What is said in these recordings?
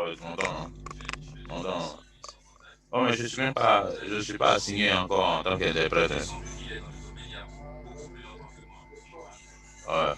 longtemps, hein. Longtemps. Oh, mais je suis pas signé encore en tant qu'interprète, hein. Ouais.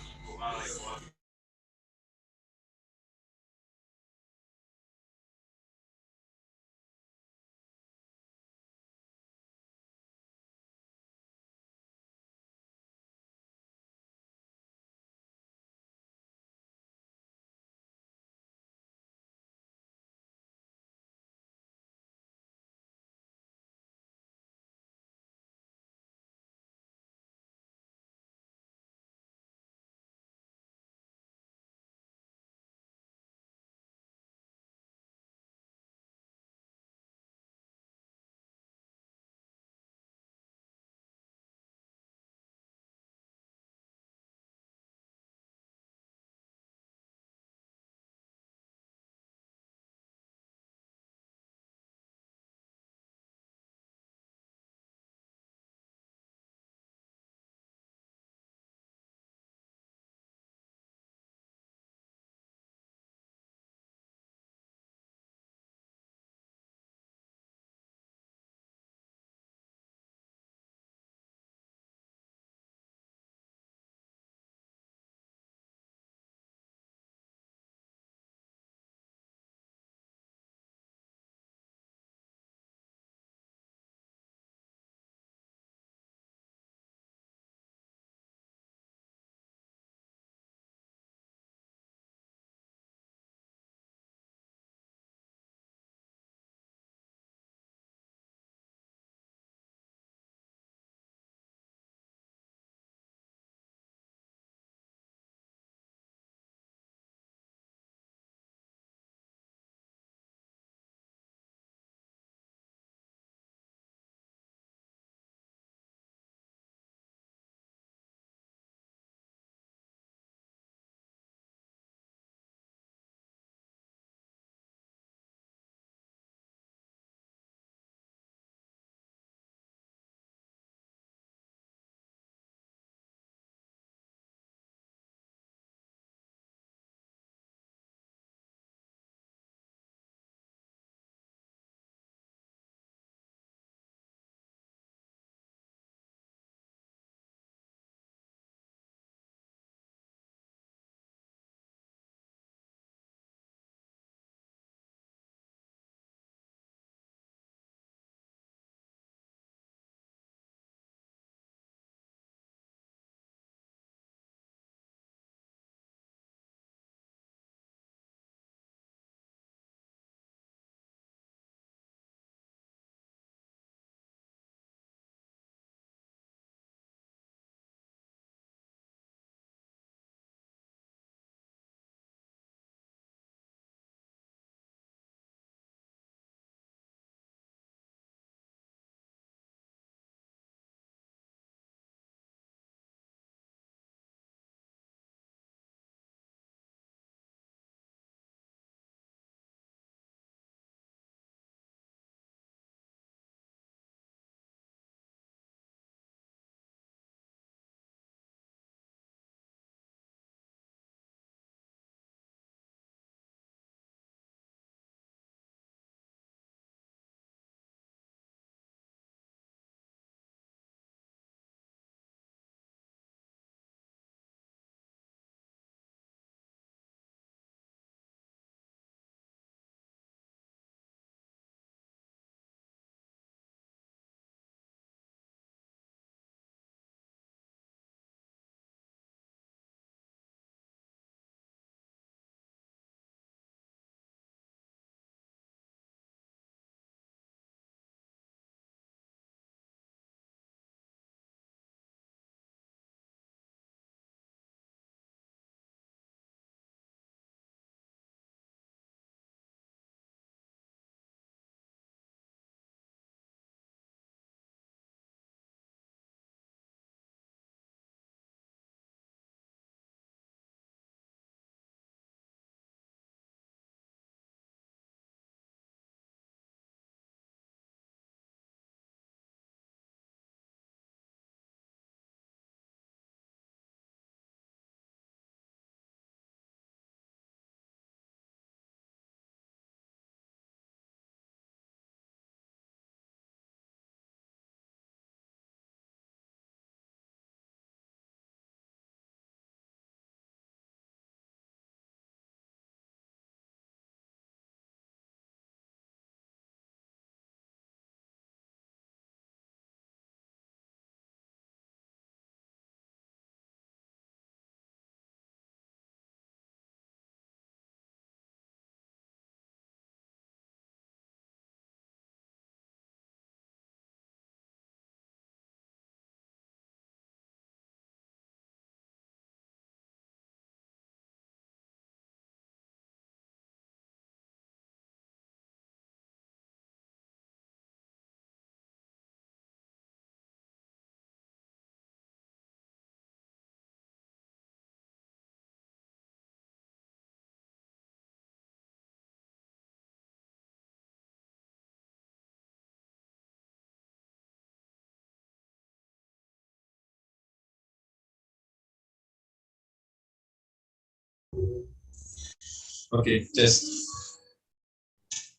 Okay, just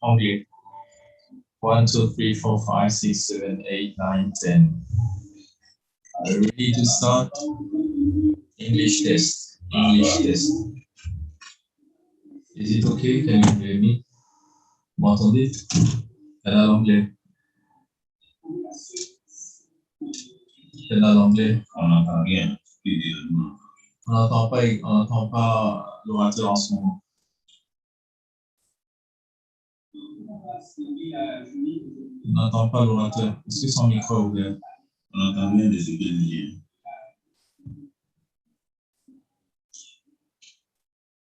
anglais. 1, 2, 3, 4, 5, 6, 7, 8, 9, 10. Are you ready to start? English test. English test. Is it okay? Can you hear me? Vous m'entendez? Canal anglais. Canal anglais. On n'entend rien. On n'entend pas l'orateur en ce moment. On n'entend pas l'orateur. Est-ce que son micro est ouvert? On n'entend rien de ce qu'il dit.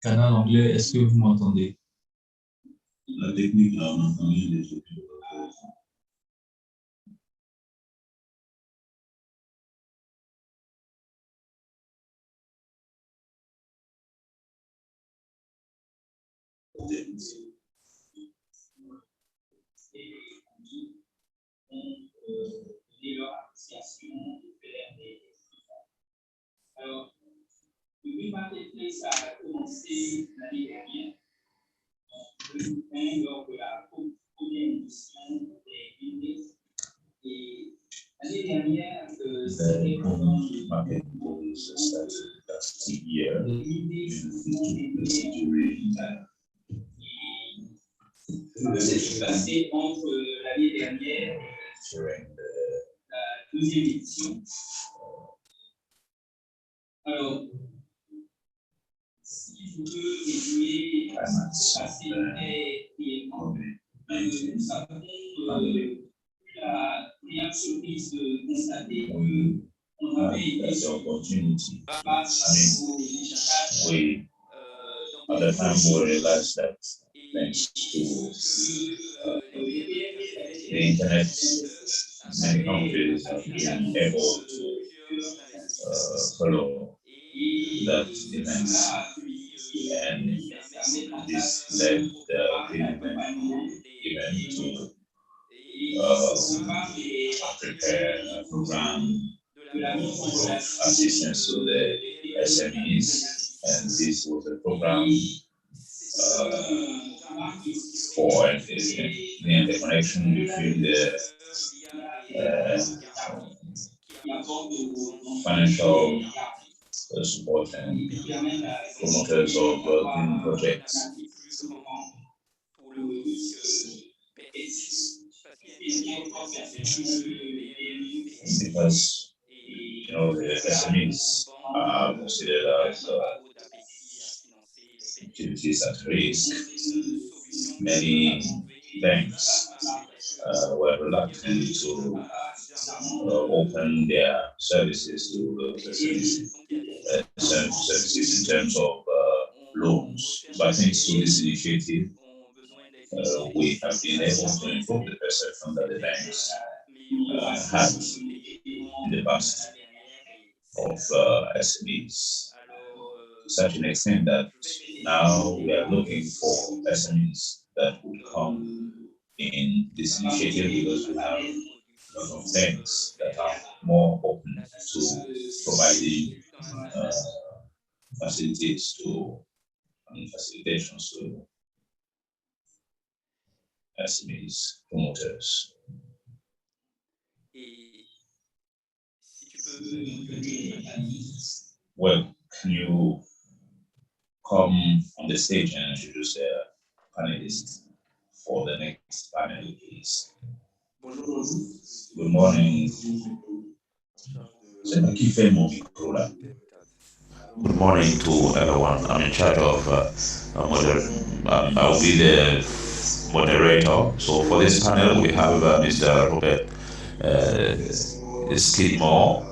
Canal anglais, est-ce que vous m'entendez? La technique, là, on n'entend rien de ce qu'il dit. Alors, le marketplace a commencé l'année dernière, lors de la première édition des Greendays. Et l'année dernière, c'était pendant le Marketplace started last year c'est ce qui s'est passé entre l'année dernière et la deuxième édition. Alors, si je peux résumer assez brièvement, nous savons la première surprise de constater qu'on avait été sur face aux we at the time we realized that thanks to the internet, many countries have been able to follow that events, and this led the Green event to prepare a program of assistance to the SMEs, and this was a program for the interconnection between the financial support and promoters of green projects. Because the SMEs are considered as activities at risk, many banks were reluctant to open their services to those SMEs, services in terms of loans. But thanks to this initiative, we have been able to improve the perception that the banks had in the past of SMEs, to such an extent that now we are looking for SMEs that would come in this initiative, because we have a lot of things that are more open to providing facilities to facilitations to SMEs promoters. Well, can you come on the stage and introduce the panelists for the next panel, please? Good morning. C'est moi qui fais mon micro là. Good morning to everyone. I'm in charge of I'll be the moderator. So for this panel, we have Mr. Robert Skidmore.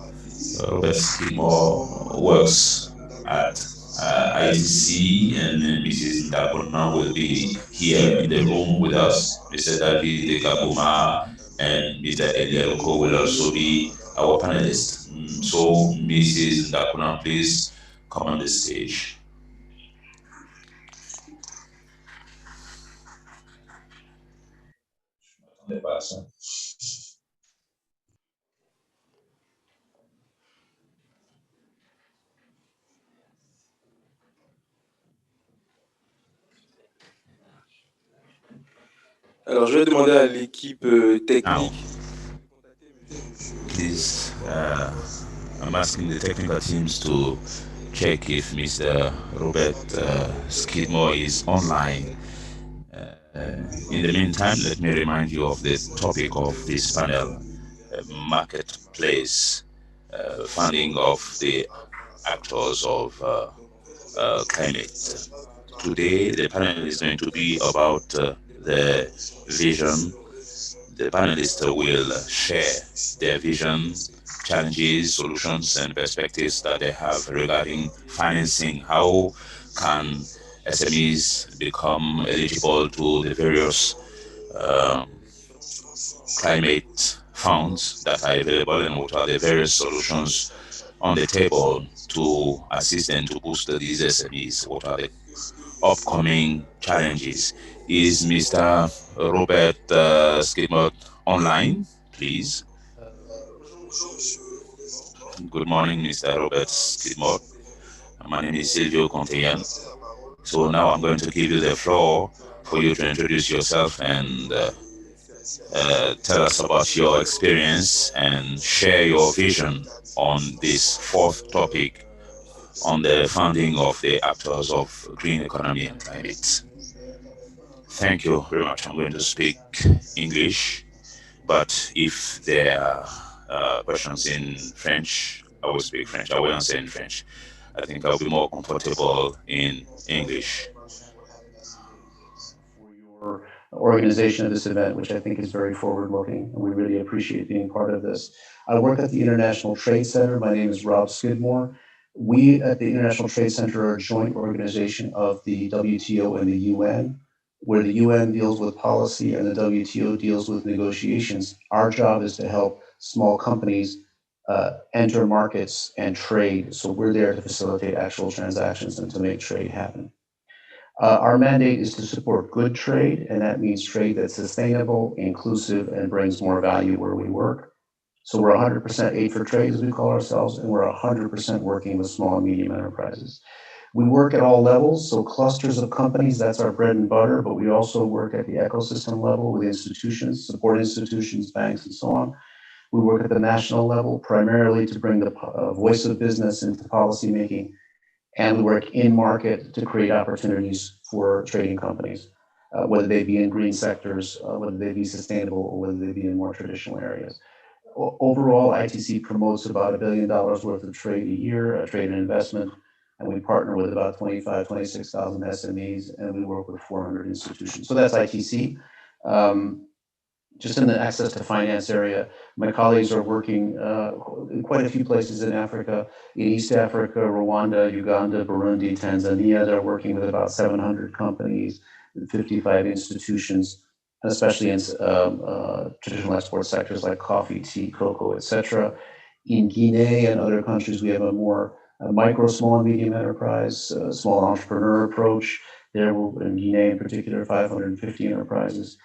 Robert Skidmore works at ITC, and Mrs. Ndakona will be here in the room with us. Mr. David Kabuma and Mr. Elieloko will also be our panelists. So, Mrs. Ndakona, please come on the stage. Alors, je vais demander à l'équipe Now, technique. please, I'm asking the technical teams to check if Mr. Robert Skidmore is online. In the meantime, let me remind you of the topic of this panel, marketplace funding of the actors of climate. Today, the panel is going to be about the vision. The panelists will share their vision, challenges, solutions, and perspectives that they have regarding financing. How can SMEs become eligible to the various climate funds that are available, and what are the various solutions on the table to assist and to boost these SMEs? What are the upcoming challenges? Is Mr. Robert Skidmore online, please? Good morning, Mr. Robert Skidmore. My name is Silvio Conteyan. So now I'm going to give you the floor for you to introduce yourself and tell us about your experience and share your vision on this fourth topic on the funding of the actors of green economy and climate. Thank you very much. I'm going to speak English, but if there are questions in French, I will speak French. I will answer in French. I think I'll be more comfortable in English. For organization of this event, which I think is very forward-looking, and we really appreciate being part of this. I work at the International Trade Center. My name is Rob Skidmore. We at the International Trade Center are a joint organization of the WTO and the UN, where the UN deals with policy and the WTO deals with negotiations. Our job is to help small companies enter markets and trade. So we're there to facilitate actual transactions and to make trade happen. Our mandate is to support good trade, and that means trade that's sustainable, inclusive, and brings more value where we work. So we're 100% aid for trade, as we call ourselves, and we're 100% working with small and medium enterprises. We work at all levels, so clusters of companies, that's our bread and butter, but we also work at the ecosystem level with institutions, support institutions, banks, and so on. We work at the national level, primarily to bring the voice of business into policymaking, and we work in market to create opportunities for trading companies, whether they be in green sectors, whether they be sustainable, or whether they be in more traditional areas. Overall, ITC promotes about $1 billion worth of trade a year, trade and investment, and we partner with about 26,000 SMEs, and we work with 400 institutions. So that's ITC. Just in the access to finance area, my colleagues are working in quite a few places in Africa, in East Africa, Rwanda, Uganda, Burundi, Tanzania. They're working with about 700 companies, 55 institutions, especially in traditional export sectors like coffee, tea, cocoa, etc. In Guinea and other countries, we have a more micro, small, and medium enterprise, small entrepreneur approach. There, in Guinea in particular, 550 enterprises.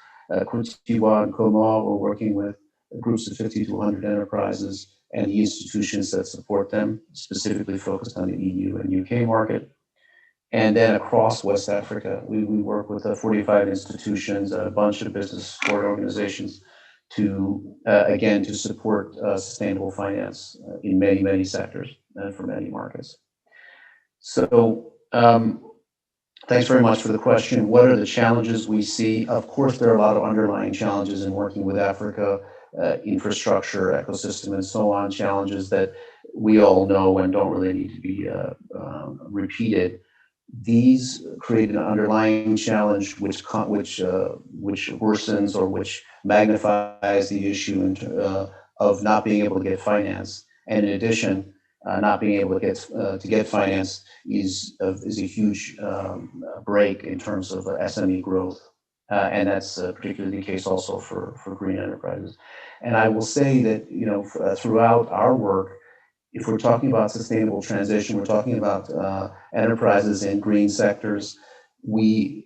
Cote d'Ivoire and Comore, we're working with groups of 50 to 100 enterprises and the institutions that support them, specifically focused on the EU and UK market. And then across West Africa, we work with 45 institutions, a bunch of business support organizations to, again, to support sustainable finance in many, many sectors and for many markets. So, thanks very much for the question. What are the challenges we see? Of course, there are a lot of underlying challenges in working with Africa, infrastructure, ecosystem, and so on, challenges that we all know and don't really need to be repeated. These create an underlying challenge which worsens or which magnifies the issue of not being able to get finance. And in addition, not being able to get finance is a huge break in terms of SME growth, and that's particularly the case also for green enterprises. And I will say that throughout our work, if we're talking about sustainable transition, we're talking about enterprises in green sectors. We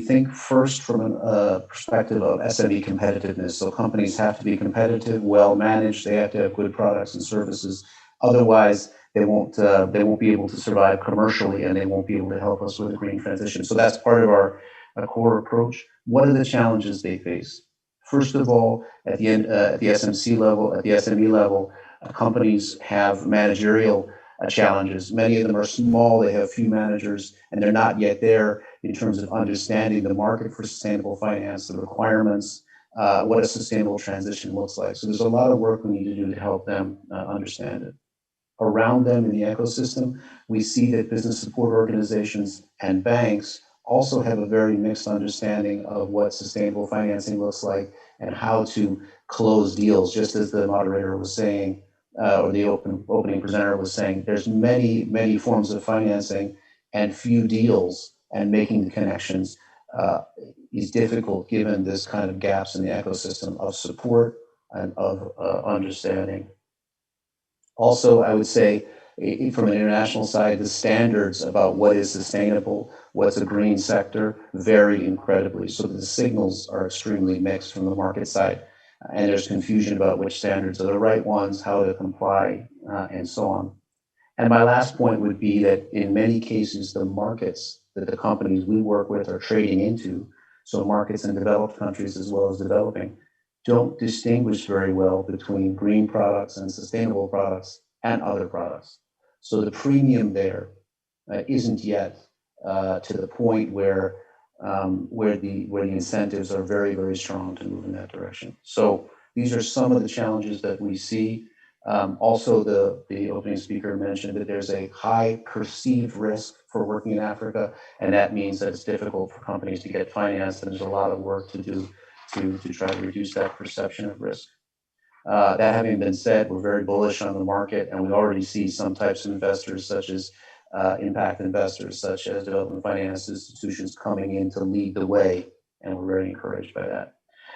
think first from a perspective of SME competitiveness. So companies have to be competitive, well managed. They have to have good products and services. Otherwise, they won't be able to survive commercially, and they won't be able to help us with the green transition. So that's part of our a core approach. What are the challenges they face? First of all, at the SMC level, at the SME level, companies have managerial challenges. Many of them are small, they have few managers, and they're not yet there in terms of understanding the market for sustainable finance, the requirements, what a sustainable transition looks like. So there's a lot of work we need to do to help them understand it. Around them in the ecosystem, we see that business support organizations and banks also have a very mixed understanding of what sustainable financing looks like and how to close deals. Just as the moderator was saying, or the opening presenter was saying, there's many forms of financing and few deals, and making the connections is difficult given this kind of gaps in the ecosystem of support and of understanding. Also, I would say from an international side, the standards about what is sustainable, what's a green sector, vary incredibly. So the signals are extremely mixed from the market side, and there's confusion about which standards are the right ones, how to comply, and so on. And my last point would be that in many cases, the markets that the companies we work with are trading into, so markets in developed countries as well as developing, don't distinguish very well between green products and sustainable products and other products. So the premium there isn't yet to the point where the incentives are very strong to move in that direction. So these are some of the challenges that we see. Also, the opening speaker mentioned that there's a high perceived risk for working in Africa, and that means that it's difficult for companies to get financed, and there's a lot of work to do to try to reduce that perception of risk. That having been said, we're very bullish on the market, and we already see some types of investors, such as impact investors, such as development finance institutions, coming in to lead the way, and we're very encouraged by that.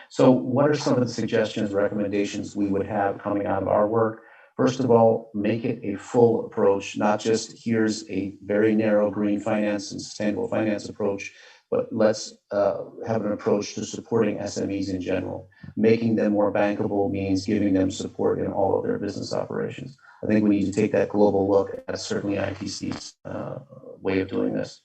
So what are some of the suggestions, recommendations we would have coming out of our work? First of all, make it a full approach, not just here's a very narrow green finance and sustainable finance approach, but let's have an approach to supporting SMEs in general. Making them more bankable means giving them support in all of their business operations. I think we need to take that global look at certainly ITC's way of doing this.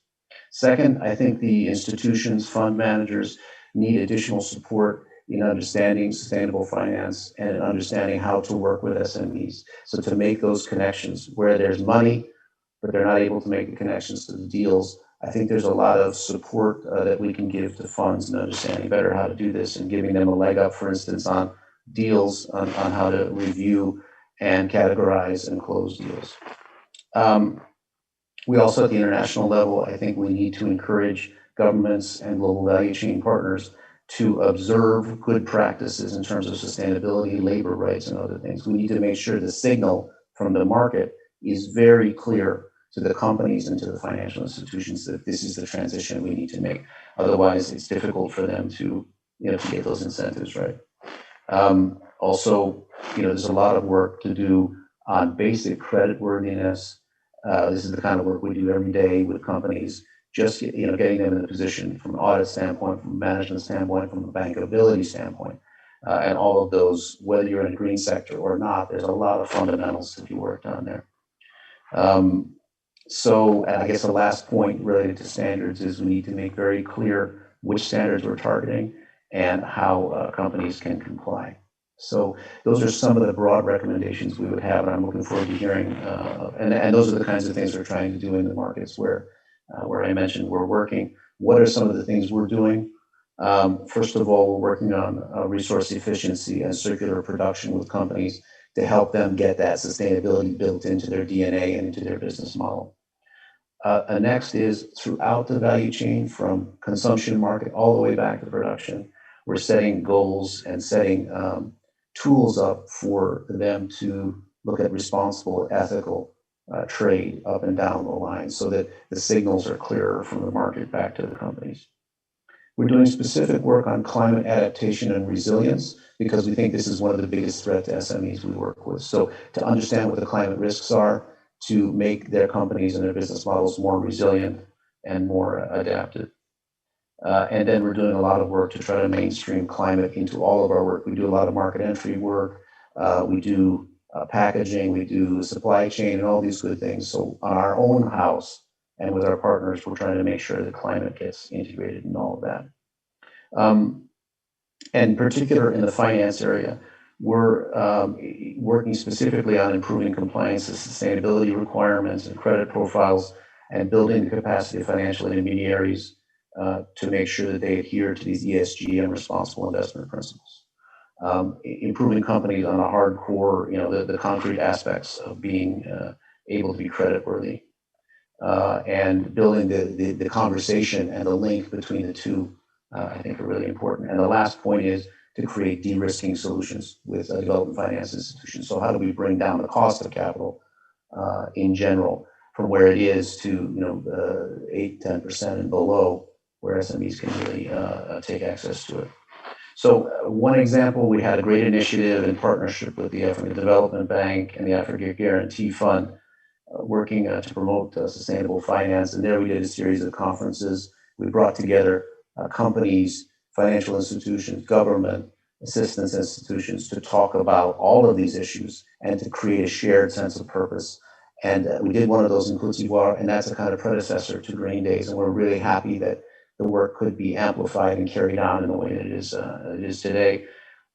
Second, I think the institutions, fund managers need additional support in understanding sustainable finance and in understanding how to work with SMEs. So to make those connections where there's money, but they're not able to make the connections to the deals, I think there's a lot of support that we can give to funds in understanding better how to do this and giving them a leg up, for instance, on deals, on how to review and categorize and close deals. We also, at the international level, I think we need to encourage governments and global value chain partners to observe good practices in terms of sustainability, labor rights, and other things. We need to make sure the signal from the market is very clear to the companies and to the financial institutions that this is the transition we need to make. Otherwise, it's difficult for them to get those incentives right. Also, there's a lot of work to do on basic credit worthiness. This is the kind of work we do every day with companies, just getting them in a position from an audit standpoint, from a management standpoint, from a bankability standpoint, and all of those, whether you're in a green sector or not, there's a lot of fundamentals to be worked on there. So, and I guess the last point related to standards is we need to make very clear which standards we're targeting and how companies can comply. So those are some of the broad recommendations we would have, and I'm looking forward to hearing, and those are the kinds of things we're trying to do in the markets where I mentioned we're working. What are some of the things we're doing? First of all, we're working on resource efficiency and circular production with companies to help them get that sustainability built into their DNA and into their business model. Next is throughout the value chain, from consumption market all the way back to production, we're setting goals and setting tools up for them to look at responsible, ethical trade up and down the line so that the signals are clearer from the market back to the companies. We're doing specific work on climate adaptation and resilience because we think this is one of the biggest threats to SMEs we work with. So to understand what the climate risks are, to make their companies and their business models more resilient and more adaptive. And then we're doing a lot of work to try to mainstream climate into all of our work. We do a lot of market entry work, we do packaging, we do supply chain and all these good things. So on our own house, And with our partners, we're trying to make sure that climate gets integrated in all of that. And in particular, in the finance area, we're working specifically on improving compliance with sustainability requirements and credit profiles, and building the capacity of financial intermediaries to make sure that they adhere to these ESG and responsible investment principles. Improving companies on a hardcore, the concrete aspects of being able to be creditworthy, and building the conversation and the link between the two, I think are really important. And the last point is to create de-risking solutions with development finance institutions. So how do we bring down the cost of capital in general from where it is to 8, 10% and below, where SMEs can really take access to it. So one example, we had a great initiative in partnership with the African Development Bank and the Africa Guarantee Fund, working to promote sustainable finance. And there we did a series of conferences. We brought together companies, financial institutions, government, assistance institutions to talk about all of these issues and to create a shared sense of purpose. And we did one of those in Cote d'Ivoire, and that's a kind of predecessor to Green Days. And we're really happy that the work could be amplified and carried on in the way that it is today.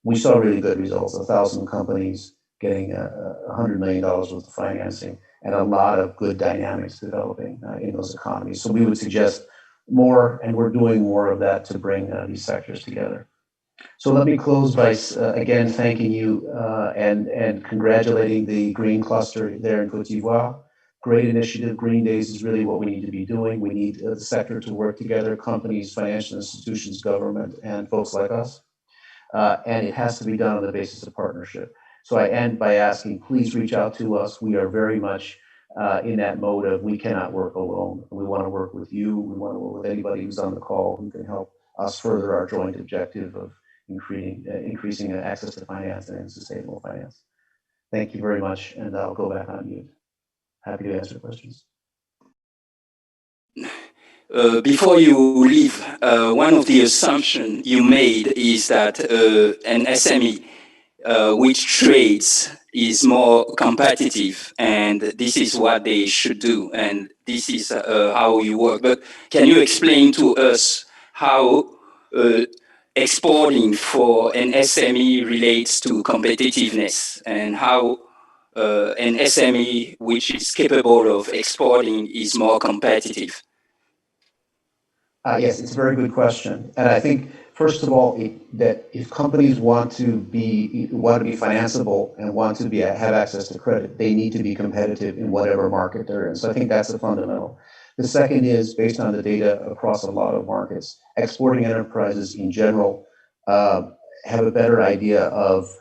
We saw really good results, 1,000 companies getting $100 million worth of financing, and a lot of good dynamics developing in those economies. So we would suggest more, and we're doing more of that to bring these sectors together. So let me close by again thanking you and congratulating the Green Cluster there in Cote d'Ivoire. Great initiative. Green Days is really what we need to be doing. We need the sector to work together, companies, financial institutions, government, and folks like us. And it has to be done on the basis of partnership. So I end by asking, please reach out to us. We are very much in that mode of we cannot work alone. We want to work with you. We want to work with anybody who's on the call who can help us further our joint objective of increasing access to finance and sustainable finance. Thank you very much, and I'll go back on mute. Happy to answer questions. Before you leave, one of the assumptions you made is that an SME which trades is more competitive, and this is what they should do, and this is how you work. But can you explain to us how exporting for an SME relates to competitiveness, and how an SME which is capable of exporting is more competitive? Yes, it's a very good question, and I think first of all that if companies want to be financeable and want to have access to credit, they need to be competitive in whatever market they're in. So I think that's the fundamental. The second is based on the data across a lot of markets. Exporting enterprises in general have a better idea of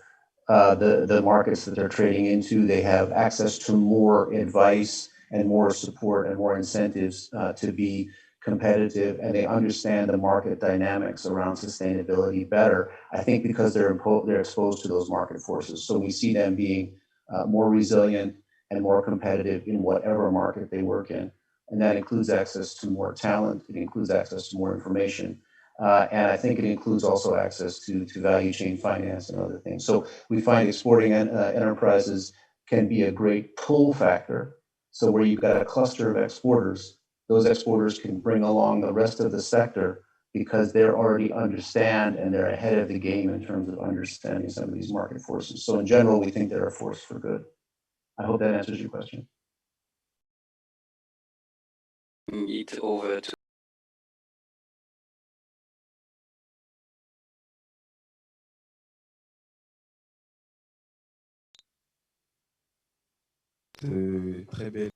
the markets that they're trading into. They have access to more advice and more support and more incentives to be competitive, and they understand the market dynamics around sustainability better, I think because they're exposed to those market forces. So we see them being more resilient and more competitive in whatever market they work in. And that includes access to more talent, it includes access to more information, and I think it includes also access to value chain finance and other things. So we find exporting enterprises can be a great pull factor. So where you've got a cluster of exporters, those exporters can bring along the rest of the sector because they already understand and they're ahead of the game in terms of understanding some of these market forces. So in general, we think they're a force for good. I hope that answers your question. It over to très belle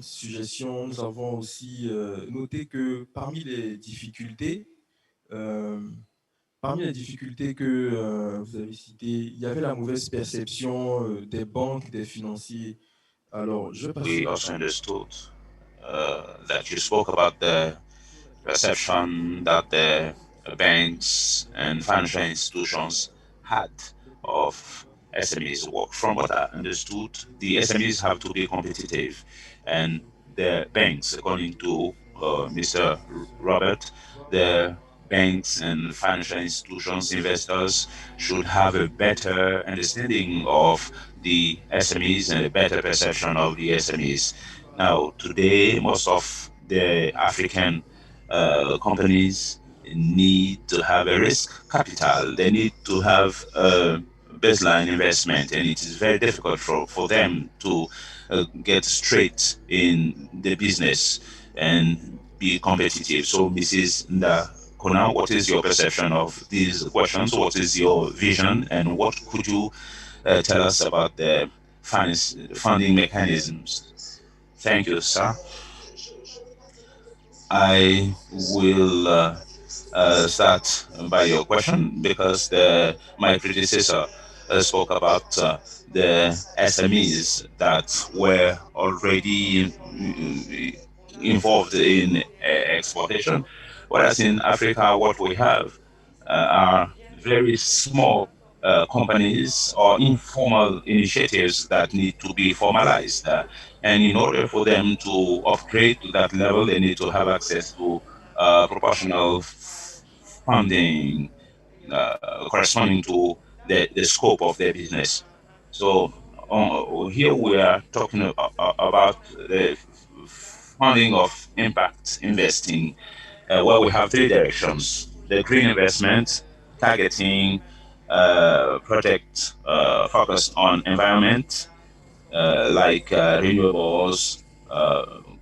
suggestion. Nous avons aussi noté que parmi les difficultés que vous avez citées, il y avait la mauvaise perception des banques, des financiers. Alors, We also understood that you spoke about the perception that the banks and financial institutions had of SMEs work. From what I understood, the SMEs have to be competitive, and the banks, according to Mr. Robert, the banks and financial institutions, investors should have a better understanding of the SMEs and a better perception of the SMEs. Now, today, most of the African companies need to have a risk capital. They need to have a baseline investment, and it is very difficult for them to get straight in the business and be competitive. So, Mrs. Nda Kona, what is your perception of these questions? What is your vision, and what could you tell us about the finance funding mechanisms? Thank you, sir. I will start by your question because my predecessor spoke about the SMEs that were already involved in exportation, whereas in Africa, what we have are very small companies or informal initiatives that need to be formalized. And in order for them to upgrade to that level, they need to have access to proportional funding corresponding to the scope of their business. So here we are talking about the funding of impact investing, where we have three directions: the green investment, targeting projects focused on environment, like renewables,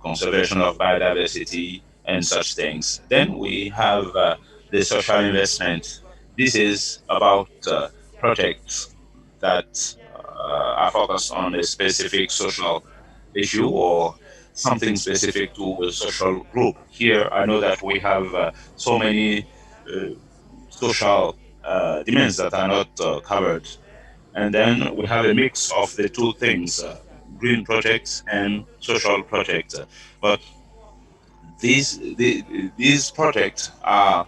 conservation of biodiversity, and such things. Then we have the social investment. This is about projects that are focused on a specific social issue or something specific to a social group. Here, I know that we have so many uh, social demands that are not covered, and then we have a mix of the two things, green projects and social projects. But these projects are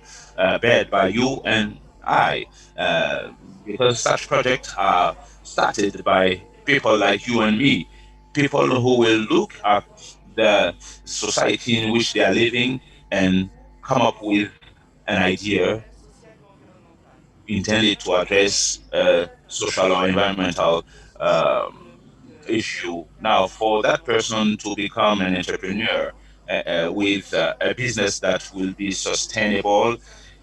bared by you and I, uh, because such projects are started by people like you and me, people who will look at the society in which they are living and come up with an idea intended to address social or environmental issue. Now, for that person to become an entrepreneur with a business that will be sustainable,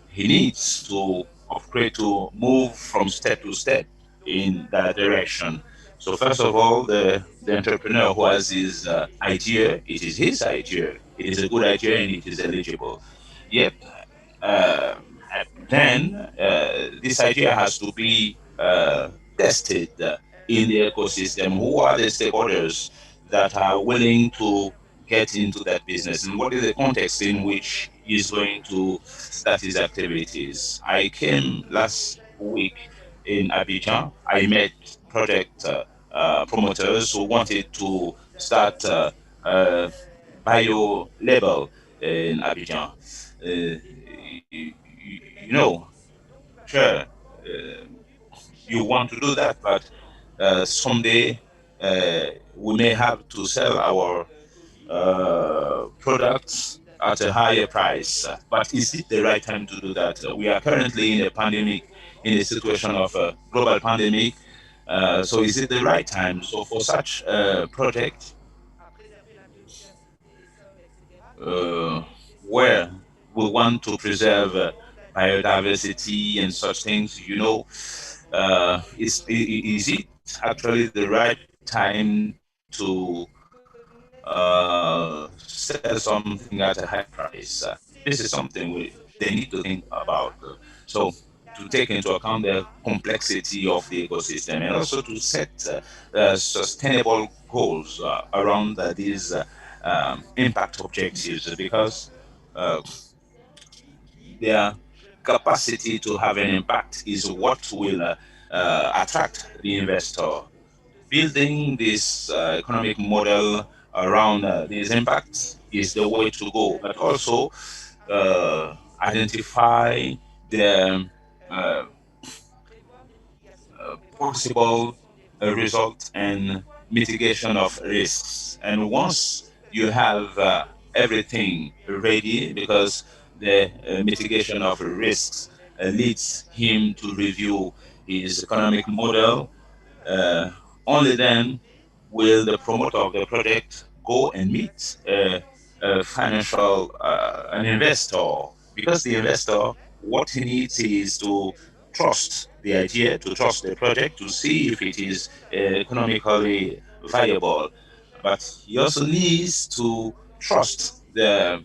he needs to upgrade, to move from step to step in that direction. So first of all, the entrepreneur who has his idea, it is his idea. It is a good idea and it is eligible. Yep, uh, then this idea has to be tested in the ecosystem. Who are the stakeholders that are willing to get into that business, and what is the context in which he's going to start his activities? I came last week in Abidjan. I met project promoters who wanted to start bio label in Abidjan. You know, sure, you want to do that, but someday we may have to sell our products at a higher price. But is it the right time to do that? We are currently in a pandemic, in a situation of a global pandemic. So is it the right time? So for such a project, uh, where we want to preserve biodiversity and such things, is it actually the right time to sell something at a high price? This is something they need to think about. So to take into account the complexity of the ecosystem and also to set sustainable goals around these impact objectives, because uh, their capacity to have an impact is what will attract the investor. Building this economic model around these impacts is the way to go, but also identify the uh, possible result and mitigation of risks. And once you have everything ready, because the mitigation of risks leads him to review his economic model. uh, Only then will the promoter of the project go and meet a financial an investor, because the investor, what he needs is to trust the idea, to trust the project, to see if it is economically viable. But he also needs to trust the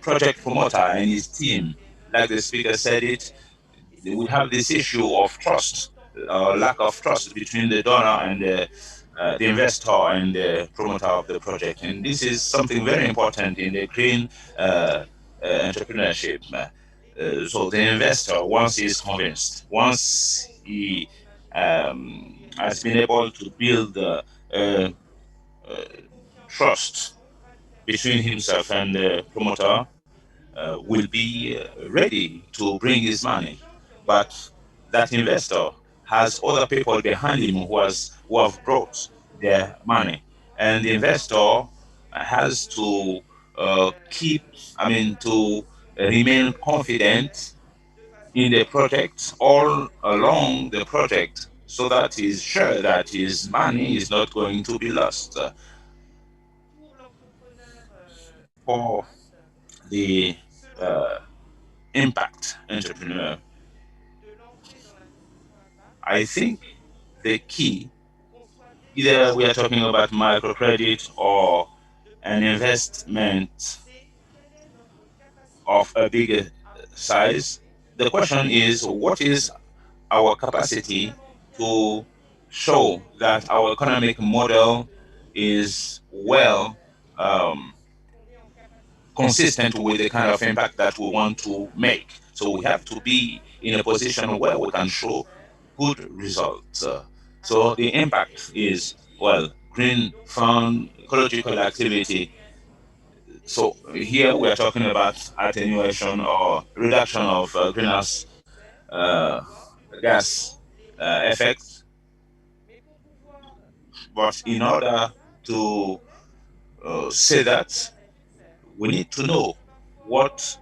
project promoter and his team. Like the speaker said it, we have this issue of trust, lack of trust between the donor and the investor and the promoter of the project. And this is something very important in the green entrepreneurship. So the investor, once he is convinced, once he has been able to build uh, trust between himself and the promoter, will be ready to bring his money. But that investor has other people behind him who have brought their money, and the investor has to keep, I mean, to remain confident in the project all along the project, so that he's sure that his money is not going to be lost. For the uh, impact entrepreneur, I think the key, either we are talking about microcredit or an investment of a bigger size, the question is, what is our capacity to show that our economic model is well um, consistent with the kind of impact that we want to make. So we have to be in a position where we can show good results. So the impact is, well, green fund, ecological activity. So here we are talking about attenuation or reduction of greenhouse uh, gas effects. But in order to say that, we need to know what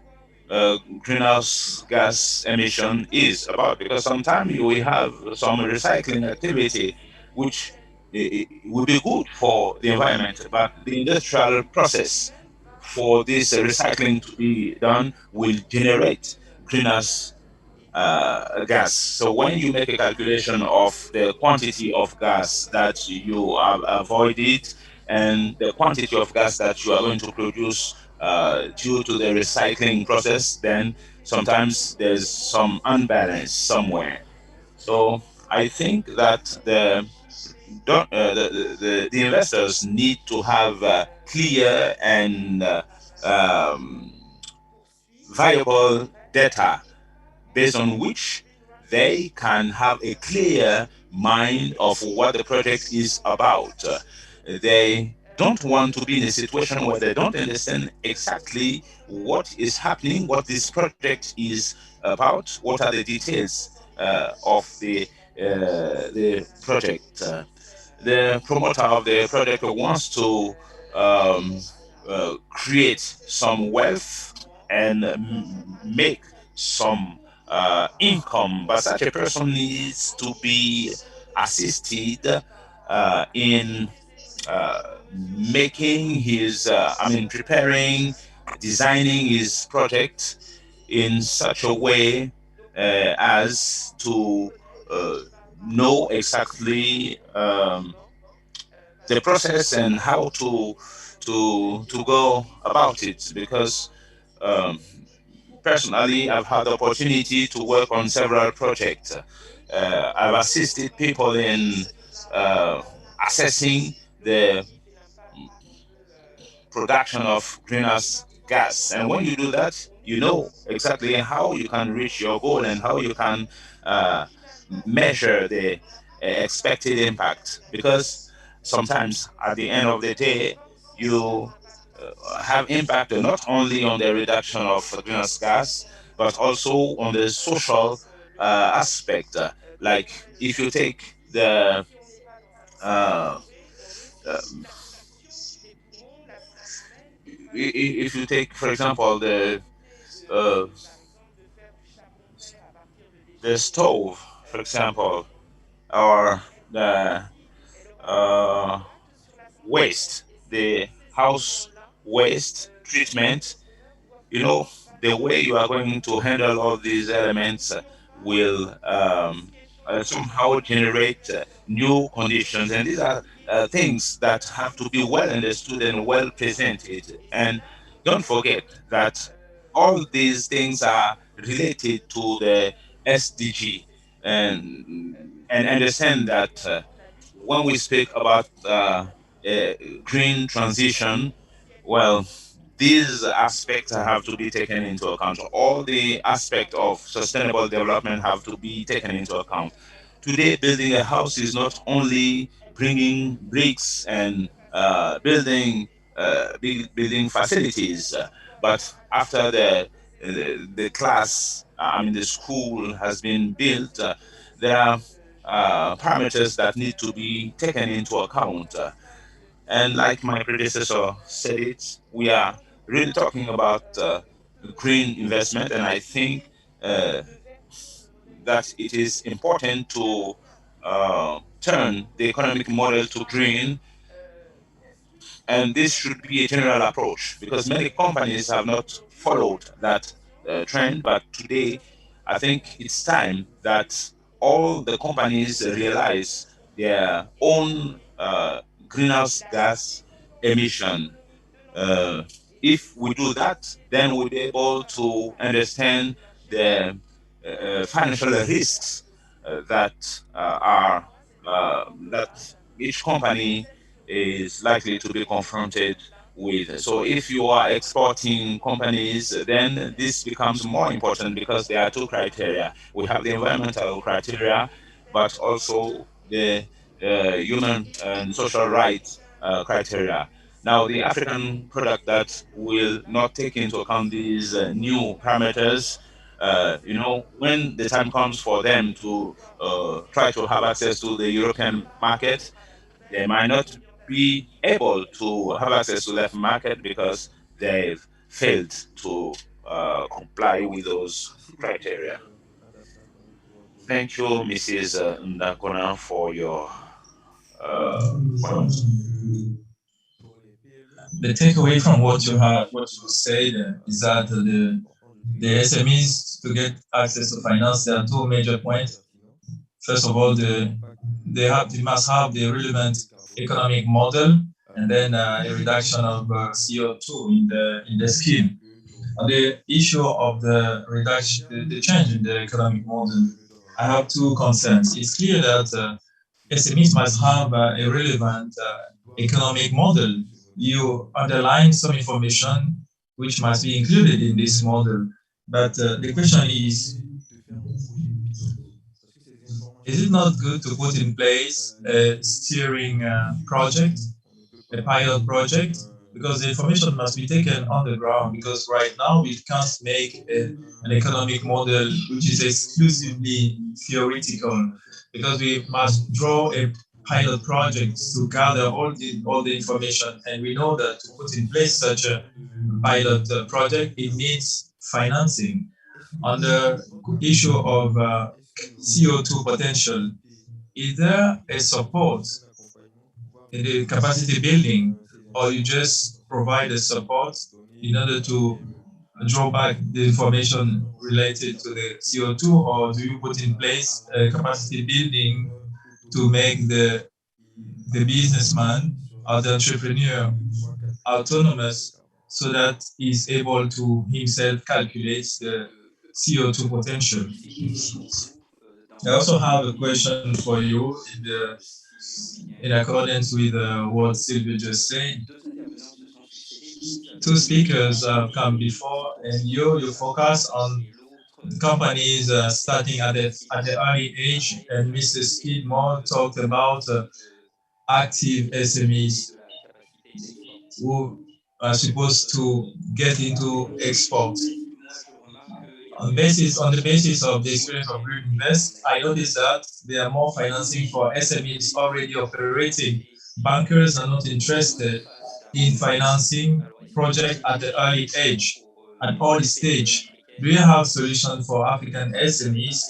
greenhouse gas emission is about, because sometimes we have some recycling activity which will be good for the environment, but the industrial process for this recycling to be done will generate greenhouse gas. So when you make a calculation of the quantity of gas that you have avoided and the quantity of gas that you are going to produce due to the recycling process, then sometimes there's some unbalance somewhere. So I think that the investors need to have clear and viable data based on which they can have a clear mind of what the project is about. They don't want to be in a situation where they don't understand exactly what is happening, what this project is about, what are the details of the project. The promoter of the project wants to um, create some wealth and make some income, but such a person needs to be assisted in uh, making his, preparing, designing his project in such a way as to uh, know exactly the process and how to go about it. Because um, personally, I've had the opportunity to work on several projects. I've assisted people in uh, assessing the production of greenhouse gas. And when you do that, you know exactly how you can reach your goal and how you can uh, measure the expected impact. Because sometimes at the end of the day, you have impact not only on the reduction of greenhouse gas, but also on the social aspect. Like if you take the uh, uh, if you take, for example, the uh, the stove, for example, or the uh, waste, the house waste treatment, you know, the way you are going to handle all these elements will somehow generate new conditions. And these are things that have to be well understood and well presented. And don't forget that all these things are related to the SDG. And understand that when we speak about green transition, well, these aspects have to be taken into account. All the aspects of sustainable development have to be taken into account. Today, building a house is not only bringing bricks and building big building facilities, but after the class, I mean the school has been built, there are parameters that need to be taken into account. And like my predecessor said it, we are really talking about green investment, and I think uh, that it is important to turn the economic model to green, and this should be a general approach because many companies have not followed that trend. But today, I think it's time that all the companies realize their own greenhouse gas emission. uh, if we do that, then we'll be able to understand the financial risks that are that each company is likely to be confronted with. So if you are exporting companies, then this becomes more important because there are two criteria. We have the environmental criteria, but also the human and social rights criteria. Now, the African product that will not take into account these new parameters, when the time comes for them to try to have access to the European market, they might not be able to have access to that market because they've failed to comply with those criteria. Thank you, Mrs. Ndakona, for your point. The takeaway from what you said is that the SMEs to get access to finance, there are two major points. First of all, they must have the relevant economic model, and then a reduction of CO2 in the scheme. On the issue of the reduction, the change in the economic model, I have two concerns. It's clear that SMEs must have a relevant economic model. You underline some information which must be included in this model, but the question is it not good to put in place a steering project, a pilot project? Because the information must be taken on the ground, because right now we can't make an economic model which is exclusively theoretical, because we must draw a pilot project to gather all the information. And we know that to put in place such a pilot project, it needs financing. On the issue of CO2 potential, is there a support in the capacity building, or you just provide the support in order to draw back the information related to the CO2, or do you put in place a capacity building to make the businessman or the entrepreneur autonomous so that he's able to himself calculate the CO2 potential? I also have a question for you in accordance with what Sylvia just said. Two speakers have come before, and you focus on companies starting at the early age, and Mr. Skidmore talked about active SMEs who are supposed to get into export. On the basis of the experience of Green Invest, I noticed that there are more financing for SMEs already operating. Bankers are not interested in financing projects at the early age, at early stage. do you have solution for African SMEs?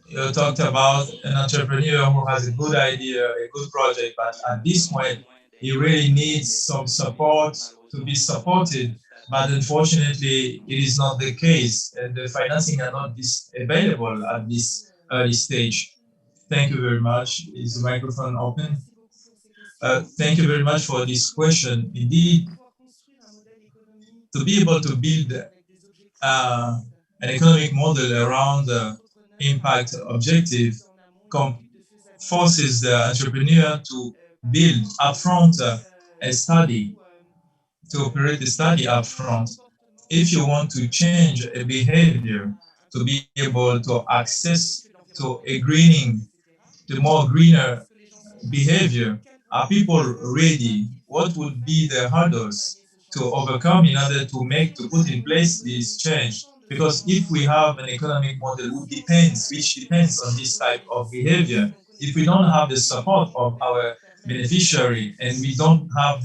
You talked about an entrepreneur who has a good idea, a good project, but at this point, he really needs some support to be supported. But unfortunately, it is not the case, and the financing are not available at this early stage. Thank you very much. Is the microphone open? Thank you very much for this question. Indeed, to be able to build an economic model around the impact objective forces the entrepreneur to build upfront a study, to operate the study upfront. If you want to change a behavior, to be able to access to a greening, the more greener behavior, are people ready? What would be the hurdles to overcome in order to put in place this change? Because if we have an economic model which depends on this type of behavior, if we don't have the support of our beneficiary and we don't know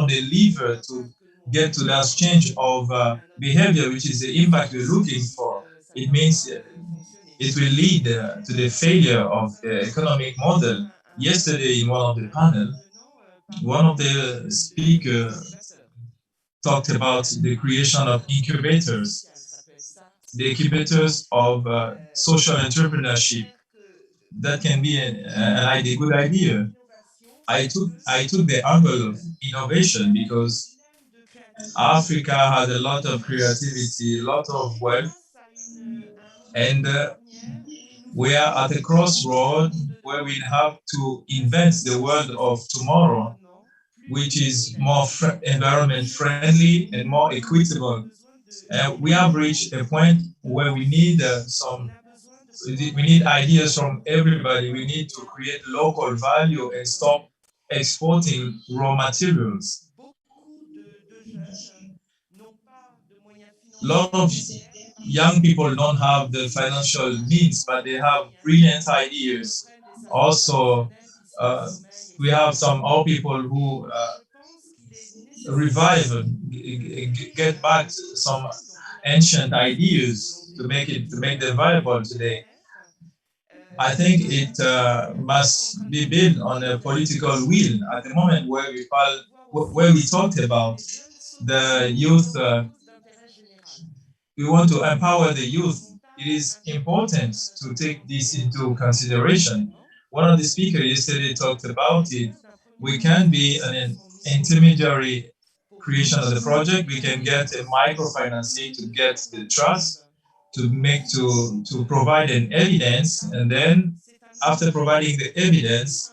the lever to get to that change of behavior, which is the impact we're looking for, it means it will lead to the failure of the economic model. Yesterday, in one of the panel, one of the speakers talked about the creation of incubators, the incubators of social entrepreneurship. That can be a good idea. I took the angle of innovation because Africa has a lot of creativity, a lot of wealth, and we are at a crossroad where we have to invent the world of tomorrow, which is more environment friendly and more equitable. We have reached a point where we need ideas from everybody. We need to create local value and stop exporting raw materials. A lot of young people don't have the financial means, but they have brilliant ideas. Also, uh, we have some old people who revive, get back some ancient ideas to make them viable today. I think it must be built on a political will. At the moment where we talked about the youth, we want to empower the youth. It is important to take this into consideration. One of the speakers yesterday talked about it. We can be an intermediary creation of the project. We can get a microfinancing to get the trust, to provide an evidence, and then after providing the evidence,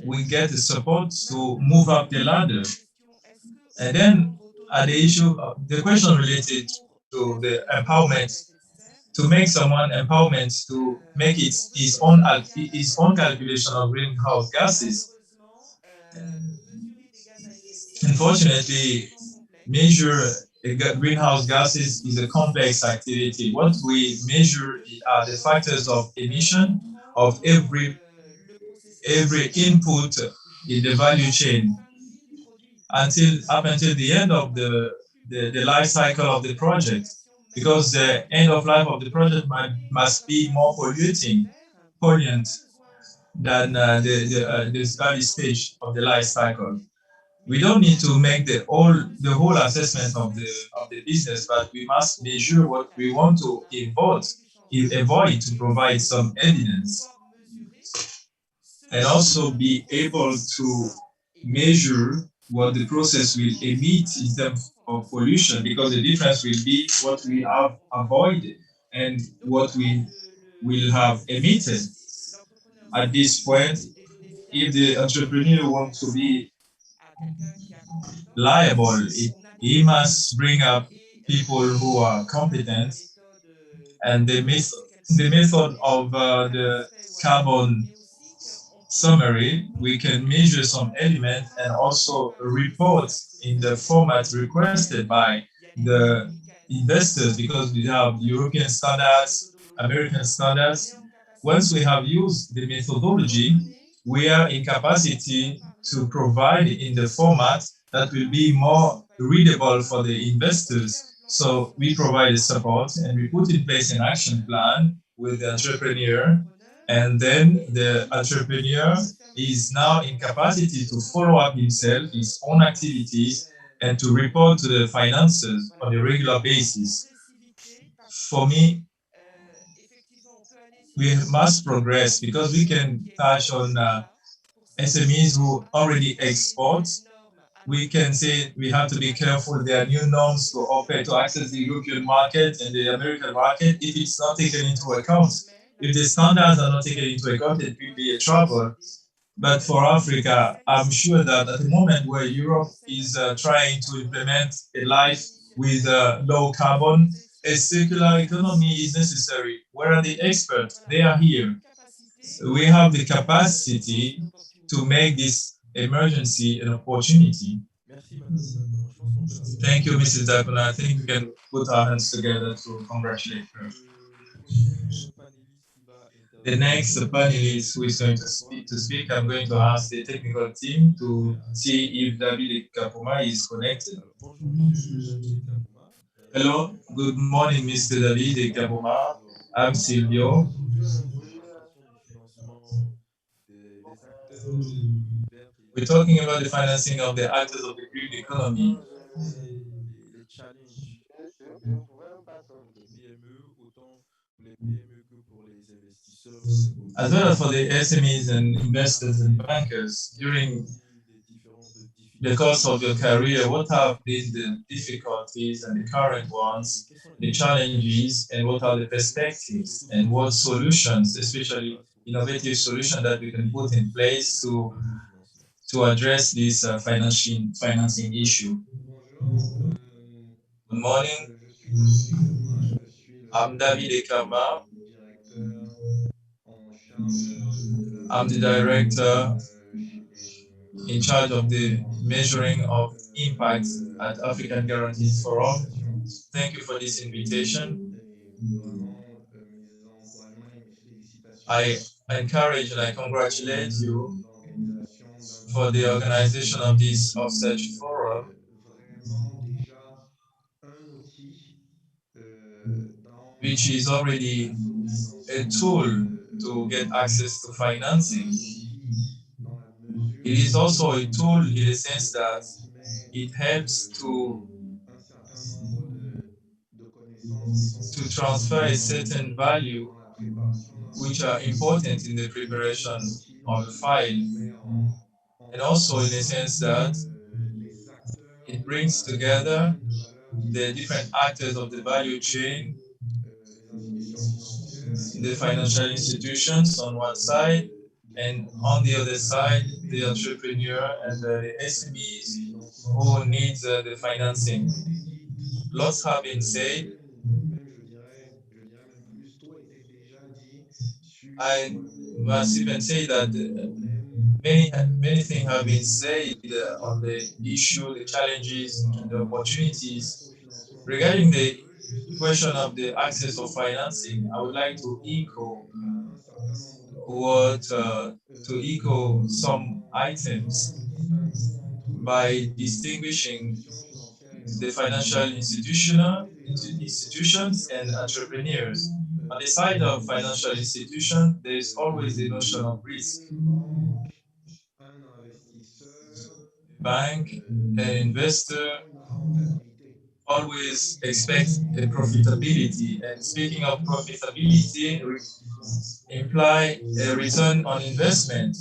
we get the support to move up the ladder. And then the question related to the empowerment, to make someone empowerment to make his own calculation of greenhouse gases. Unfortunately, measure greenhouse gases is a complex activity. What we measure are the factors of emission of every input in the value chain up until the end of the life cycle of the project, because the end of life of the project must be more pollutant than this early stage of the life cycle. We don't need to make the whole assessment of the business, but we must measure what we want to avoid to provide some evidence, and also be able to measure what the process will emit in terms of pollution, because the difference will be what we have avoided and what we will have emitted. At this point, if the entrepreneur wants to be liable, he must bring up people who are competent, and the method of the carbon summary, we can measure some element and also report in the format requested by the investors, because we have European standards, American standards. Once we have used the methodology, we are in capacity to provide in the format that will be more readable for the investors. So we provided support and we put in place an action plan with the entrepreneur, and then the entrepreneur is now in capacity to follow up himself, his own activities, and to report to the finances on a regular basis. For me, we must progress because we can touch on SMEs who already export. We can say we have to be careful. There are new norms to open to access the European market and the American market if it's not taken into account. If the standards are not taken into account, it will be a trouble. But for Africa, I'm sure that at the moment where Europe is trying to implement a life with low carbon, a circular economy is necessary. Where are the experts? They are here. We have the capacity to make this emergency an opportunity. Merci, Madame Zakuna. Je pense qu'on peut l'applaudir. Thank you, Mrs. Zakuna. I think we can put our hands together to congratulate her. Le prochain panéliste qui va The intervenir, next panelist who is going to speak, I'm going to ask the technical team to see if David Kapuma is connected. alors, bonjour, Monsieur David Kabouma. Hello, good morning, Mr. David Kapuma. Alors, I'm Silvio. aujourd'hui, on a une présentation du financement des acteurs de l'économie verte et We're talking about the financing of the actors of the green economy. tant les challenges pour les PME, autant pour les PME que pour les investisseurs ou as well as for the SMEs and investors and bankers during the course of your career, what have been the difficulties and the current ones, the challenges, and what are the perspectives, and what solutions, especially innovative solutions that we can put in place to address this financing issue? Good morning. I'm David Ekama. I'm the director in charge of the measuring of impact at African Guarantees Forum. Thank you for this invitation. I encourage and I congratulate you for the organization of this of such forum, which is already a tool to get access to financing. It is also a tool in the sense that it helps to transfer a certain value which are important in the preparation of the file, and also in the sense that it brings together the different actors of the value chain, the financial institutions on one side, and on the other side, the entrepreneur and the SMEs who needs the financing. Lots have been said. I must even say that many things have been said on the issue, the challenges, and the opportunities. Regarding the question of the access of financing, I would like to echo some items by distinguishing the financial institutions and entrepreneurs. On the side of financial institution, there is always the notion of risk. Bank and investor always expect a profitability, and speaking of profitability, imply a return on investment.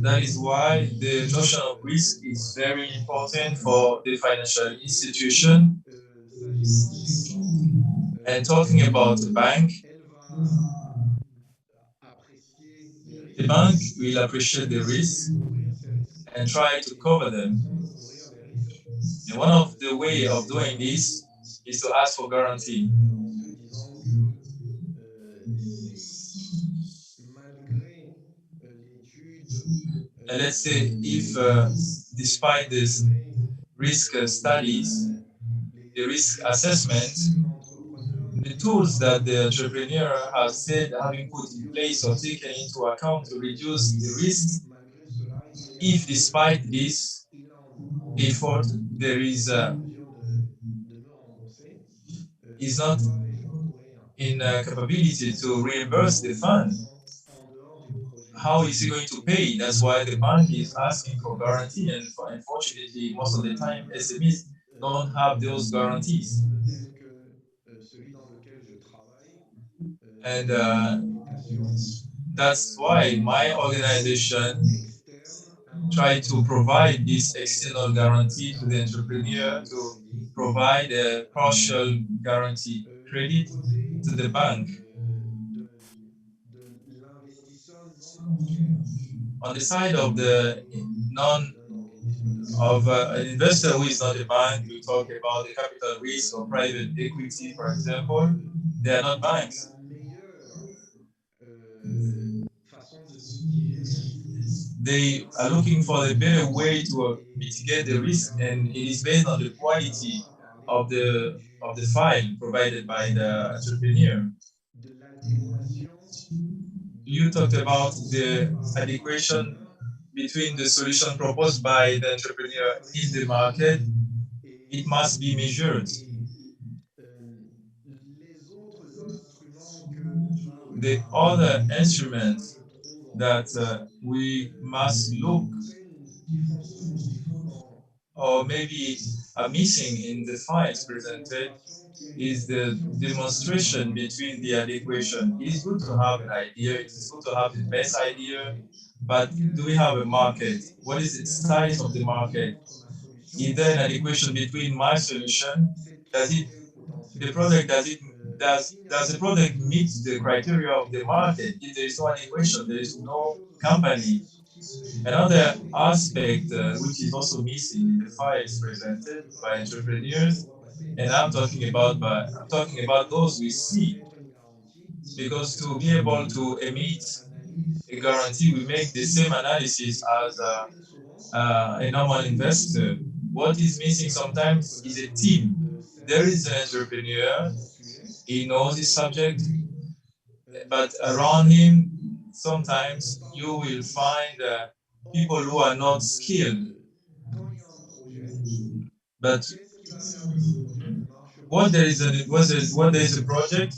That is why the notion of risk is very important for the financial institution. And talking about the bank will appreciate the risk and try to cover them. And one of the way of doing this is to ask for guarantee. And let's say if despite this risk studies, the risk assessment, the tools that the entrepreneur has said having put in place or taken into account to reduce the risks, if despite this effort there is is not in capability to reimburse the fund, how is he going to pay? That's why the bank is asking for guarantee, and unfortunately, most of the time, SMEs don't have those guarantees. And that's why my organization try to provide this external guarantee to the entrepreneur to provide a partial guarantee credit to the bank. On the side of the non of an investor who is not a bank, we talk about the capital risk or private equity, for example. They are not banks. They are looking for a better way to mitigate the risk, and it is based on the quality of the file provided by the entrepreneur. You talked about the adequation between the solution proposed by the entrepreneur in the market. It must be measured. The other instruments that we must look or maybe are missing in the files presented is the demonstration between the adequation. It is good to have an idea, it is good to have the best idea, but do we have a market? What is the size of the market? Is there an adequation between my solution? Does it the product does the product meet the criteria of the market? If there is no adequation, there is no company. Another aspect which is also missing in the files presented by entrepreneurs, and I'm talking about those we see, because to be able to emit a guarantee, we make the same analysis as a normal investor. What is missing sometimes is a team. There is an entrepreneur, he knows his subject, but around him, sometimes you will find people who are not skilled. But what there is a project,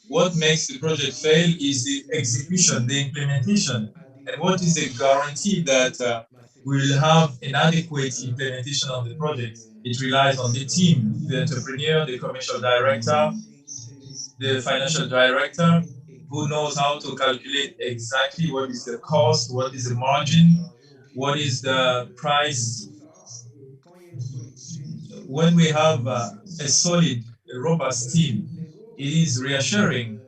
what makes the project fail is the execution, the implementation. And what is the guarantee that we will have an adequate implementation of the project? It relies on the team, the entrepreneur, the commercial director, the financial director, who knows how to calculate exactly what is the cost, what is the margin, what is the price. When we have a solid, a robust team, it is reassuring.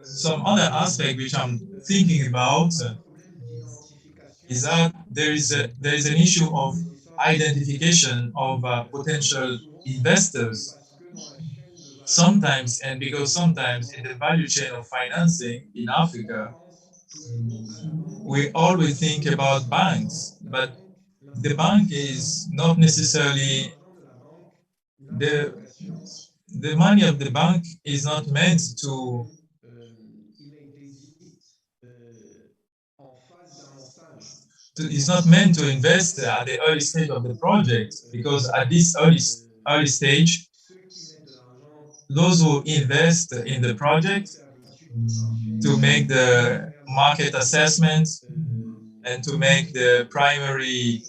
Some other aspect which I'm thinking about is that there is an issue of identification of potential investors. Sometimes, and because sometimes in the value chain of financing in Africa, we always think about banks, but the bank is not necessarily the the money of the bank is not meant to is not meant to invest at the early stage of the project, because at this early stage, those who invest in the project to make the market assessment and to make the primary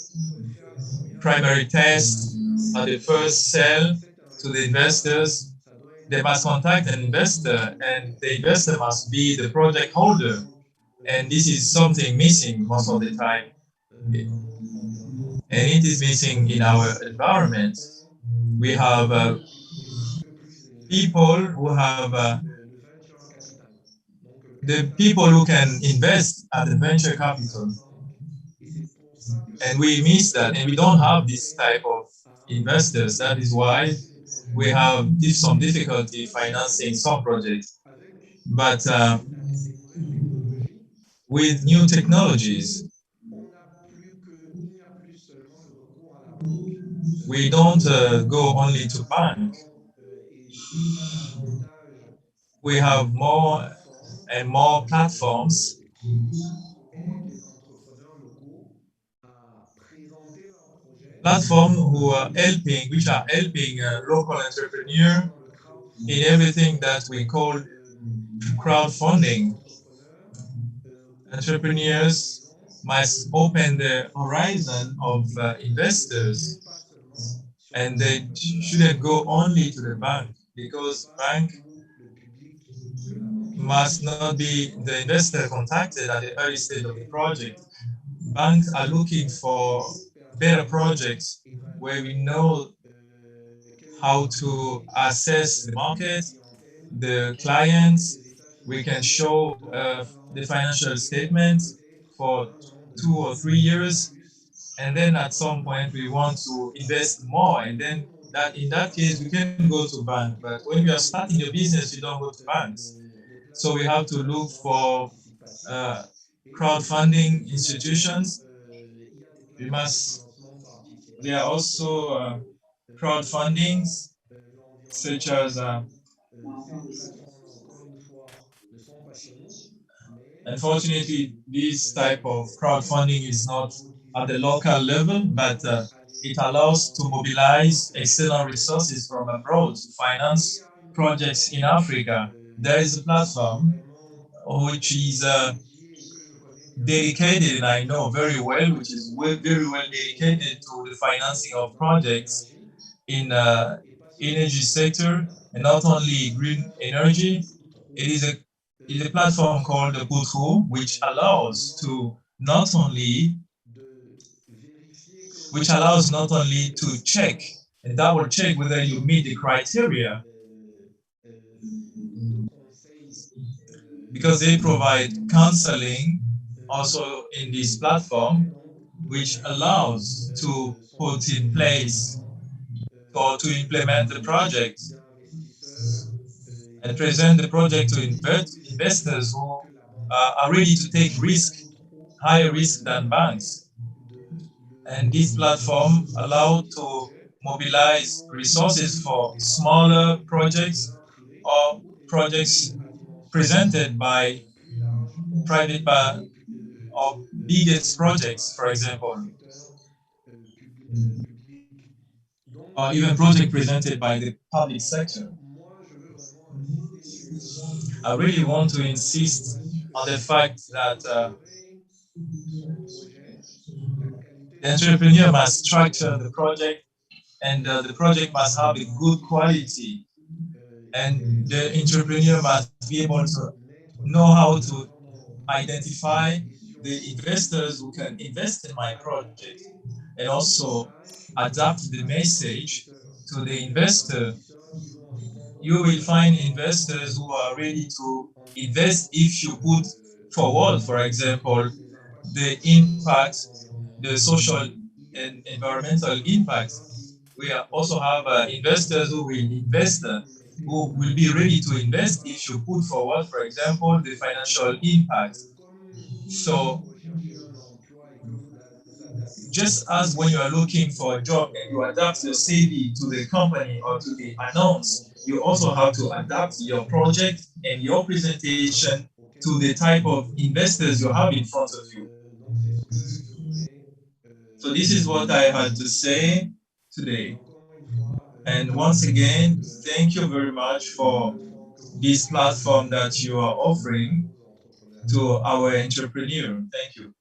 test at the first sell to the investors, they must contact an investor, and the investor must be the project holder. And this is something missing most of the time. And it is missing in our environment. We have people who have the people who can invest at the venture capital, and we miss that, and we don't have this type of investors. That is why we have some difficulty financing some projects. But with new technologies, we don't go only to bank. We have more and more platforms platform who are helping, which are helping local entrepreneur in everything that we call crowdfunding. Entrepreneurs must open the horizon of investors, and they shouldn't go only to the bank, because bank must not be the investor contacted at the early stage of the project. Banks are looking for better projects where we know how to assess the market, the clients. We can show the financial statements for 2 or 3 years, and then at some point we want to invest more, and then that in that case we can go to bank. But when you are starting your business, you don't go to banks. So we have to look for uh, crowdfunding institutions. We must. There are also crowdfundings such as unfortunately, this type of crowdfunding is not at the local level, but it allows to mobilize external resources from abroad to finance projects in Africa. There is a platform which is dedicated, and I know very well, which is very well dedicated to the financing of projects in energy sector, and not only green energy. It is a platform called the Putru, which allows not only to check and double check whether you meet the criteria, because they provide counseling also in this platform, which allows to put in place or to implement the project and present the project to investors who are ready to take higher risk than banks. And this platform allows to mobilize resources for smaller projects or projects presented by private or biggest projects, for example, or even project presented by the public sector. I really want to insist on the fact that the entrepreneur must structure the project, and the project must have a good quality, and the entrepreneur must be able to know how to identify the investors who can invest in my project, and also adapt the message to the investor. You will find investors who are ready to invest if you put forward, for example, the impact, the social and environmental impact. We also have investors who will invest, who will be ready to invest if you put forward, for example, the financial impact. So just as when you are looking for a job and you adapt your CV to the company or to the announce, you also have to adapt your project and your presentation to the type of investors you have in front of you. So this is what I had to say today. And once again, thank you very much for this platform that you are offering to our entrepreneur. Thank you.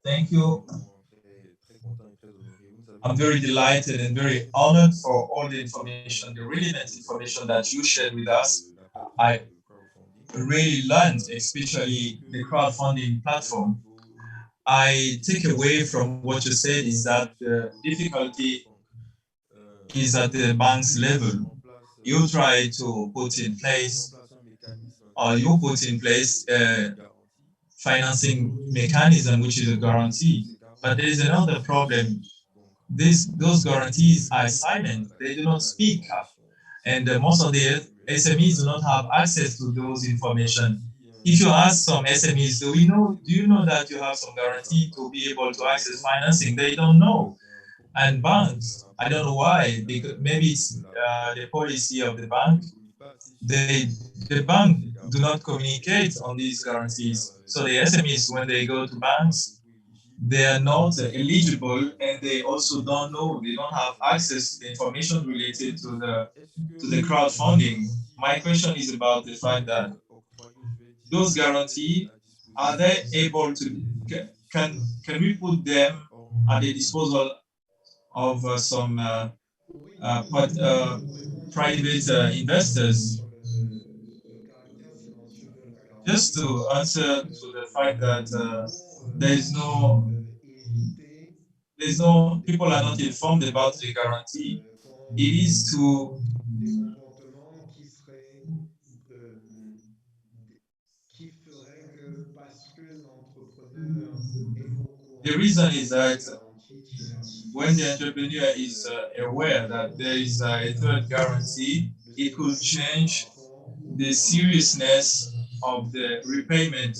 Thank you. I'm very delighted and very honored for all the information, the relevant information that you shared with us. I really learned, especially the crowdfunding platform. I take away from what you said is that the difficulty is at the bank's level. You try to put in place, or you put in place a financing mechanism, which is a guarantee. But there is another problem. Those guarantees are silent. They do not speak up. And most of the SMEs do not have access to those information. If you ask some SMEs, do you know that you have some guarantee to be able to access financing? They don't know. And banks, I don't know why, because maybe it's the policy of the bank, the bank do not communicate on these guarantees. So the SMEs, when they go to banks, they are not eligible, and they also don't know, they don't have access to the information related to the crowdfunding. My question is about the fact that those guarantees, are they able to, can we put them at the disposal of some but, private investors, just to answer to the fact that there is no, there's no, people are not informed about the guarantee. It is to, des comportements qui seraient qui ferait que parce que l'entrepreneur est au the courant reason is d'une that garantie tierce, when the entrepreneur is aware that there is a third guarantee, le it could CRC par change rapport aux the garanties seriousness of the repayment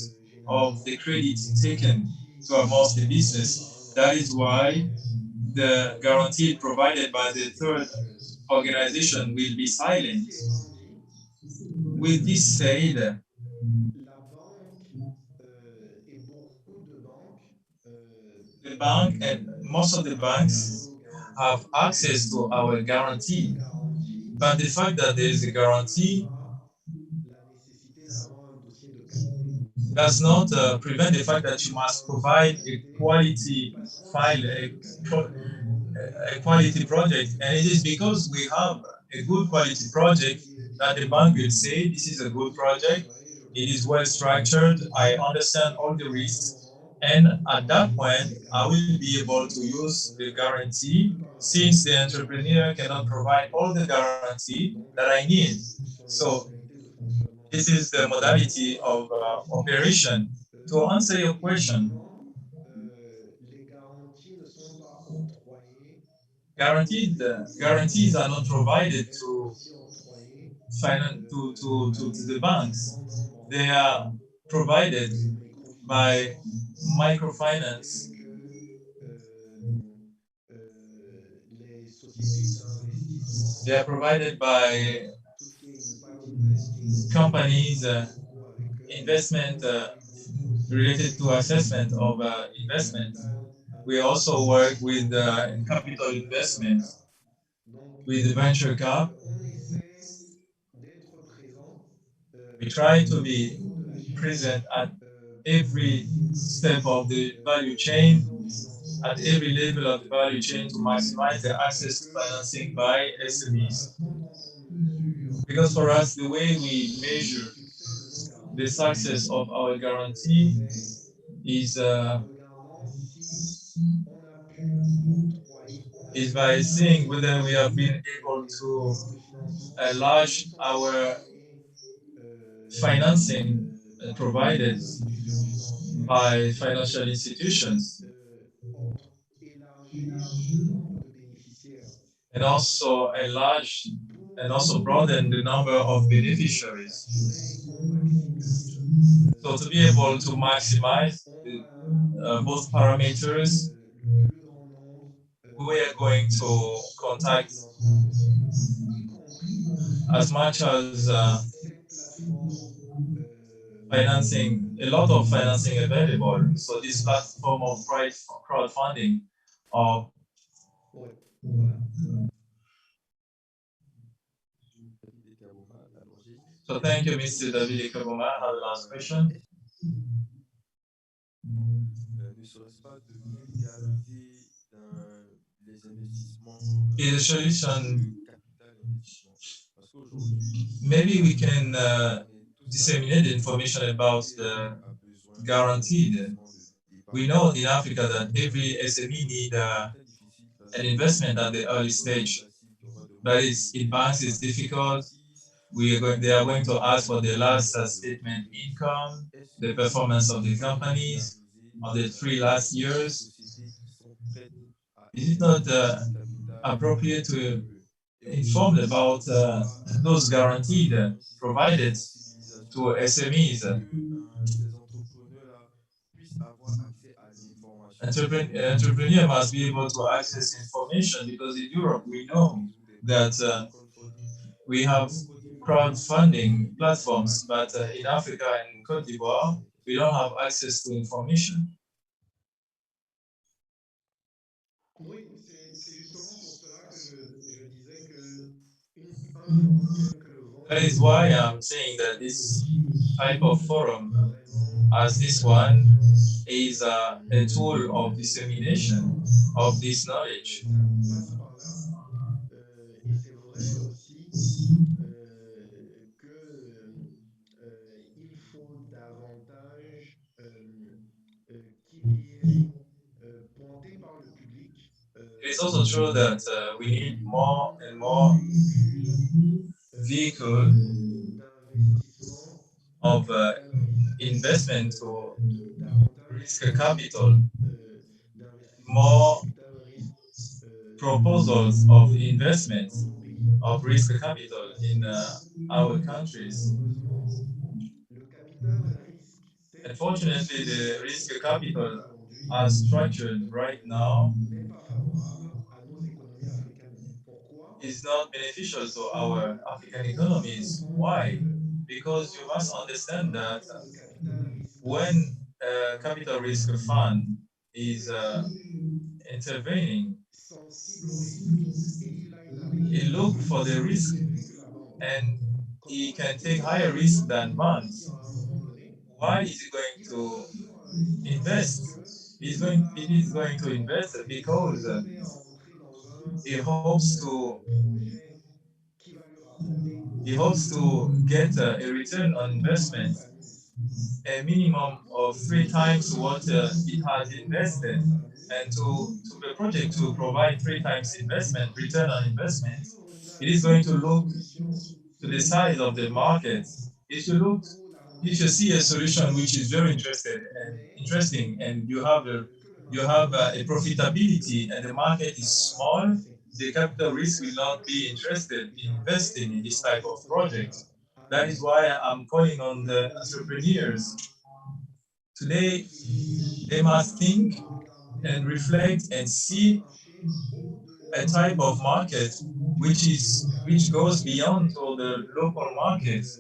of the généralement, credit les taken garanties towards the fournies par business. un That is why entrepreneur the guarantee doivent provided être by the third silencieuses. organization will be silent. Ceci étant dit, With this said, la banque et beaucoup de banques the bank and most of the accèdent à banks nos garanties. have access to our Cette guarantee. garantie But the fact that there is a n'exclut guarantee pas la nécessité d'avoir un dossier de qualité. does not prevent the fact that you must provide a quality Parce qu'on a un file, dossier de qualité à un moment donné, a quality project. And it is because we have a good quality project that the bank will say, this is a good project, it is well structured, I understand all the risks, and at that point, I will be able to use the guarantee since the entrepreneur cannot provide all the guarantee that I need. So this is the modality of operation. To answer your question, les garanties ne sont pas octroyées. Guarantees are not provided Elles sont to aussi octroyées to the banks. non bancaires, They are provided le by microfinance, microfinance. les sociétés d'investissement, They are provided by tout ce qui est impact investing. companies, On travaille beaucoup avec eux. investment On travaille beaucoup aussi related to avec assessment of investment. capital We also work with investissement, capital venture investments, cap. Donc, with the venture cap. on essaie d'être présent We try to tout au be long de la chaîne present at pour every step maximiser of the value chain, l'accès au financement at every level of the value chain to maximize the access to financing by SMEs. quand on mesure Because for us, the way we le measure succès de nos the garanties, success of our guarantee c'est is en regardant si on a pu octroyer, on a pu by seeing whether we have been able les to programmes de financement enlarge our subventionnés financing par provided les institutions financières, by financial institutions, élargir le nombre de bénéficiaires and also enlarge and pour also broaden the number of beneficiaries. assurer qu'on maximise So to be able to maximize both parameters, le plus grand nombre we are going to contact financement possible, y compris as much as cette plateforme financing, a lot of financing available. So this platform of crowdfunding of ouais, voilà. so thank you, Mr. David Kabuma. I have the last question. Ne serait-ce pas de vulgariser les investissements Is a solution, le capital investissement? Parce qu'aujourd'hui, maybe we can on est tous disseminate the information about qui the a besoin guaranteed. We d'épargne. know in Africa that every SME need Très difficile parce an que investment at the early c'est pas toujours stage. facile qu'on va But demander it's, in banks it's difficult. précises. They are going to ask for the last statement income, Est-ce the que performance of the c'est companies vulgarisé of the 3 last les years. sociétés qui sont prêtes à Is it not investir du capital appropriate to PME? Et inform aujourd'hui, about those guaranteed provided to SMEs? pour que ces entrepreneurs-là puissent avoir accès à l'information. Entrepreneur must be able to access information because in Europe we know that we have crowdfunding platforms, but in Africa and Cote d'Ivoire, we don't have access to information. Oui, c'est justement pour cela que je disais que un forum tel que le That vôtre is why I'm saying that permet this aussi type of forum, vraiment as une this one, diffusion is a tool of dissemination d'informations. of this knowledge. Ça passe par là. Et c'est vrai aussi que il faut davantage qu'il y ait pointé par le public It is also true that we need more and un more véhicule vehicle d'investissement au of capital risque, investment to davantage risk capital, d'investissement au more capital risque proposals of dans investments nos pays. of risk capital Parce in que our countries. malheureusement, le capital risque tel qu'il est Unfortunately, the structuré risk capital aujourd'hui are structured right now n'est pas favorable à nos économies africaines. Pourquoi? is not beneficial to our African Il faut aussi economies. comprendre Why? que Because you must quand understand un that fonds de capital risque when a capital risk fund is investit intervening, sensible au risque et il a une it appétence look for the plus risk élevée que la banque, and comment it can est-ce take qu'il higher va risk than investir bonds. à un moment donné? Why is it going Il va to toujours investir parce invest? que It is going to invest il because espère entrer dans un it hopes to projet qui va lui rapporter he hopes to get a trois return on fois investment, sa mise. a Et minimum pour of ce three projet times what it has trois fois invested, sa and mise, to il the va project to provide three times être investment, return on investment, sur une it is going to analyse de look solution to the qui size est of the market. intéressante It should look, pour la you should see a rentabilité, solution which is very interested and mais interesting, and que le you marché have ne a suit pas. profitability, and the market Ça is va small. l'intéresser. The capital risk C'est will pour cela not be que interested in investing j'appelle in les this type of entrepreneurs project. à That is why I'm calling on the aujourd'hui entrepreneurs à today. réfléchir They must et think à and regarder reflect and un see marché a au-delà type of market du marché which local goes et beyond avec to the local markets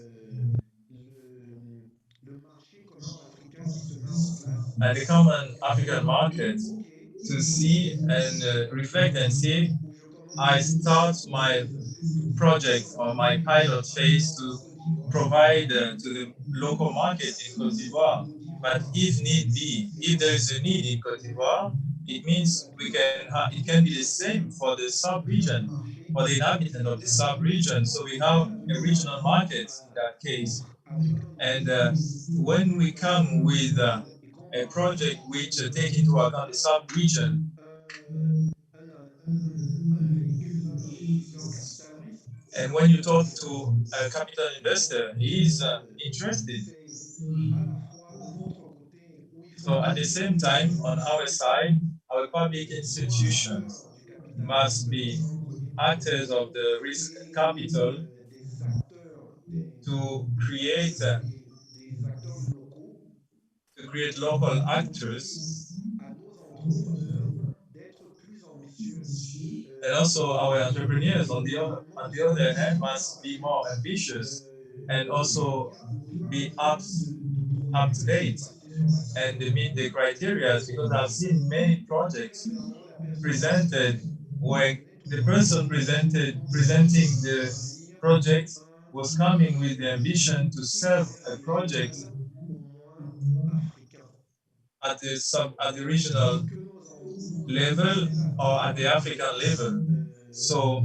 le marché commun africain qui se met en place and the pour common dire, African market, OK, to see and reflect and see. où je I commence start une my mise toute project simple or my pilot phase en to Côte d'Ivoire, provide to the local market in Cote en d'Ivoire. Côte But d'Ivoire, if need be, c'est if there is a need possible in Cote pour d'Ivoire, it le means l'habitant it can be the surtout same for the d'un sub-region, marché for the inhabitant of the sub-region. So we have a regional market in that case. avec un And dossier when we come with et qu'on a parle project which take into account the sub-region, un véhicule, un investisseur capital risque, and when you talk intéressant. to a capital investor, he is interested. C'est à la fois de notre côté où il faut So at the same time, on our side, our public soit institutions acteur du capital must risque be dans un premier temps actors of the risk et capital des acteurs, to create uh, des acteurs locaux to create pour local actors, permettre à nos entrepreneurs d'être plus ambitieux and also our entrepreneurs et également on de the other hand s'enrichir must parce be que more ambitious and il also y a plein be de up projets to que j'ai vu date passer sur la and table meet the criteria, because I've seen many projects premièrement, la personne presented where venait tout the person simplement presenting the servir project un was coming with the marché ambition to qui serve était a à project l'échelle au moins africain at the regional et que nos level or at the entrepreneurs African level. So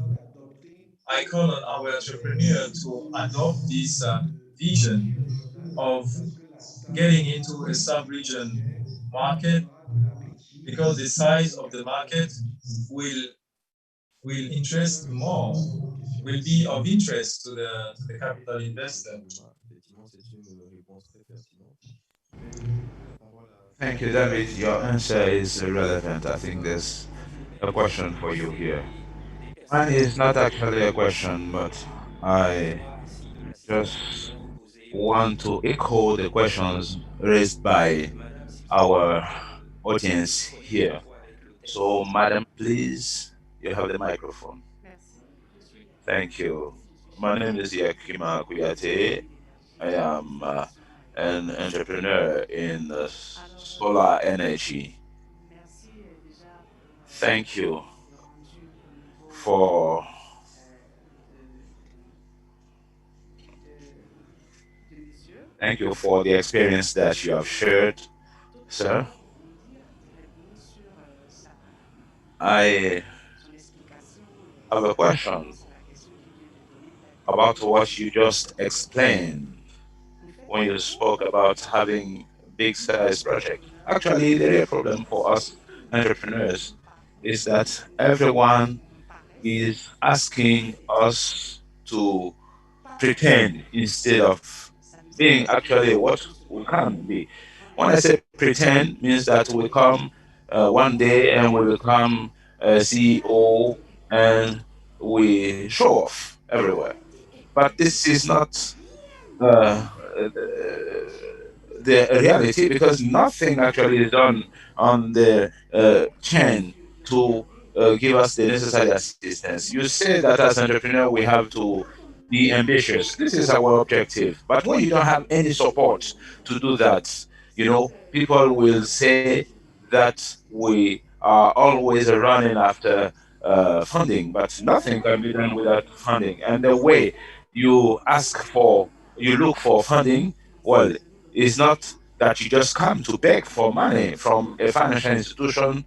d'adopter I call on our entrepreneur cette to adopt vision this de marché vision régional of parce que la getting taille into a du sub-region projet market, fera que l'appétit because the size des of the capitaux market will interest Merci more, beaucoup pour votre question. will be of interest to the capital Merci investor. Thomas. Effectivement, c'est une réponse très pertinente. Je vais donner la parole à Thank you, Samuel David. Your answer is relevant. I qui think va there's a question illustrer for you here. des Mine personnes is not actually a qui question, but I perçoivent ici de la just situation posée want to echo the questions raised by madame, si vous avez our audience connecté here. un peu avec le So, texte. madam, please, you have the microphone. Je suis Thank you. My name is Yakima Kuyate. I am an entrepreneur in solar energy. Thank you for the experience that you have shared, sir. I have a question about what you just explained when you spoke about having big size project. Actually, the real problem for us entrepreneurs is that everyone is asking us to pretend instead of being actually what we can be. When I say pretend, means that we come one day and we become a CEO and we show off everywhere. But this is not uh, the reality because nothing actually is done on the chain to give us the necessary assistance. You say that as entrepreneur we have to be ambitious. This is our objective. But when you don't have any support to do that, people will say that we are always running after funding, but nothing can be done without funding. And the way you look for funding, well, it's not that you just come to beg for money from a financial institution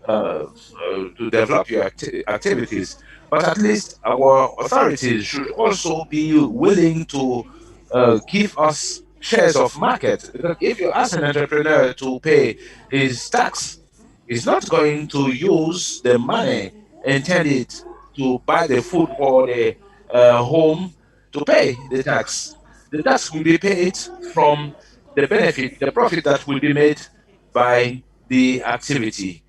to develop your activities, but at least our authorities should also be willing to give us shares of market. Because if you ask an entrepreneur to pay his tax, he's not going to use the money intended to buy the food for the home to pay the tax. The tax will be paid from the benefit, the profit that will be made by the activity.